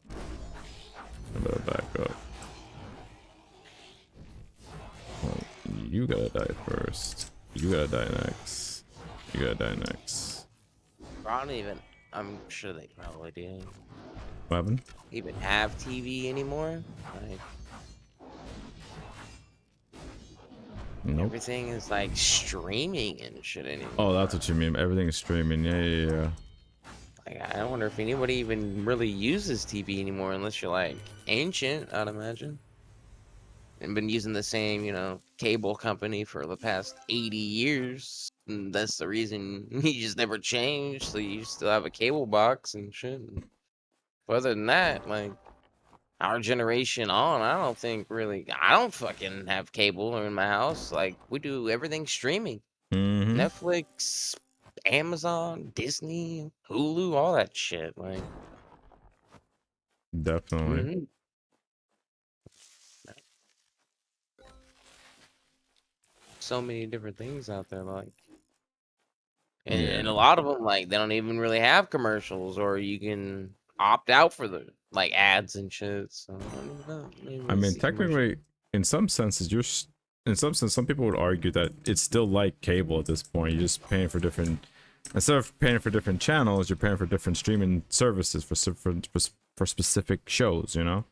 I better back up. Oh, you gotta die first. You gotta die next. You gotta die next. I don't even. I'm sure they probably do. What happened? Even have TV anymore? Like Nope. everything is like streaming and shit anymore. Oh, that's what you mean. Everything's streaming. Yeah. Like, I wonder if anybody even really uses TV anymore, unless you're like ancient, I'd imagine. And been using the same, you know, cable company for the past 80 years. And that's the reason you just never changed, so you still have a cable box and shit. But other than that, like our generation on, I don't think really. I don't fucking have cable in my house. Like we do everything streaming. Mm-hmm. Netflix, Amazon, Disney, Hulu, all that shit. Like, Definitely. mhm. So many different things out there, like, and a lot of them, like, they don't even really have commercials, or you can opt out for the like ads and shit. So I don't even know. Maybe I we'll mean, see commercials. technically, in some senses, in some sense, some people would argue that it's still like cable at this point. You're just paying for different, instead of paying for different channels, you're paying for different streaming services for specific shows. You know.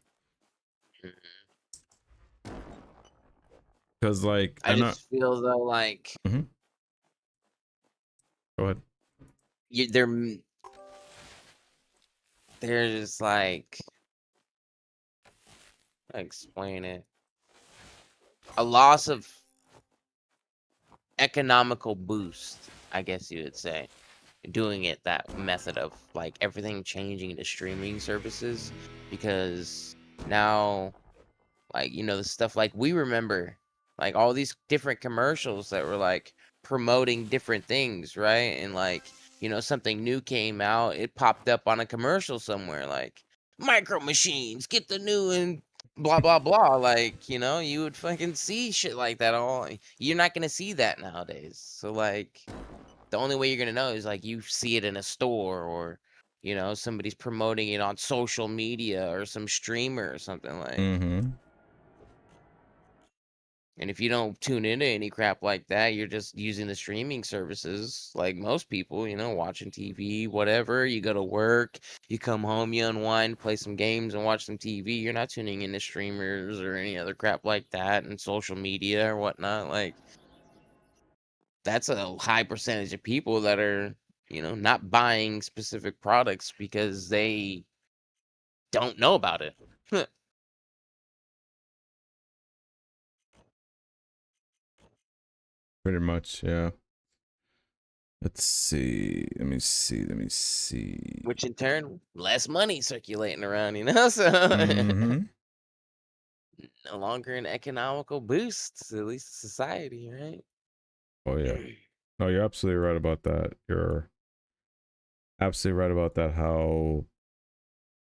Because like I know. just feel though like Go ahead. they're just like, how to explain it, a loss of economical boost, I guess you would say, doing it that method of like everything changing to streaming services, because now, like, you know, the stuff like we remember, like all these different commercials that were like promoting different things, right? And like, you know, something new came out, it popped up on a commercial somewhere, like Micro Machines, get the new and blah blah blah. Like, you know, you would fucking see shit like that. All you're not gonna see that nowadays. So like, the only way you're gonna know is like you see it in a store, or you know, somebody's promoting it on social media or some streamer or something like. Mm-hmm. And if you don't tune into any crap like that, you're just using the streaming services like most people, you know, watching TV, whatever. You go to work, you come home, you unwind, play some games, and watch some TV. You're not tuning into streamers or any other crap like that, and social media or whatnot. Like, that's a high percentage of people that are, you know, not buying specific products because they don't know about it. Pretty much, yeah. Let's see. Let me see. Which in turn, less money circulating around, you know? So Mm-hmm. no longer an economical boost, at least to society, right? Oh yeah. No, you're absolutely right about that. You're absolutely right about that. How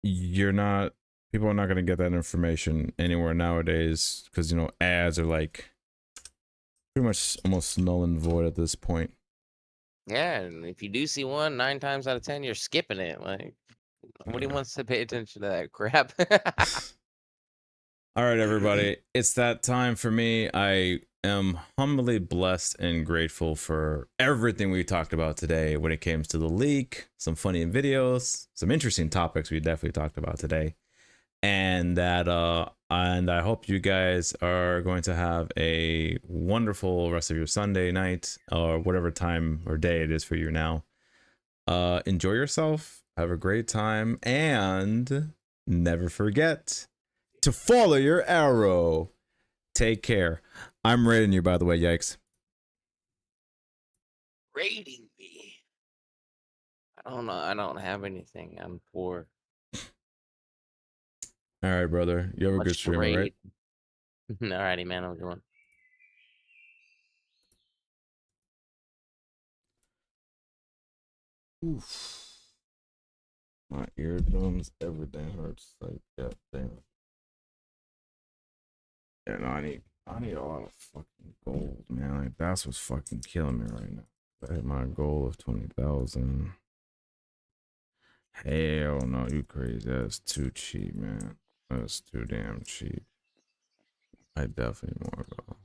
people are not going to get that information anywhere nowadays, because, you know, ads are like pretty much almost null and void at this point. Yeah, and if you do see one, 9 times out of 10, you're skipping it. Like, nobody wants to pay attention to that crap. All right, everybody, it's that time for me. I am humbly blessed and grateful for everything we talked about today when it came to the leak, some funny videos, some interesting topics we definitely talked about today. And I hope you guys are going to have a wonderful rest of your Sunday night or whatever time or day it is for you now. Enjoy yourself, have a great time, and never forget to follow your arrow. Take care. I'm rating you, by the way, yikes. Rating me. I don't know. I don't have anything. I'm poor. All right, brother. You have a Much good to stream, all right? rate. Alrighty, man. Have a good one. Oof. My eardrums, everything hurts. Like, yeah, damn. Yeah, no, I need a lot of fucking gold, man. Like, that's what's fucking killing me right now. I hit my goal of 20,000. Hell no, you crazy. That's too cheap, man. That's too damn cheap. I definitely want to go.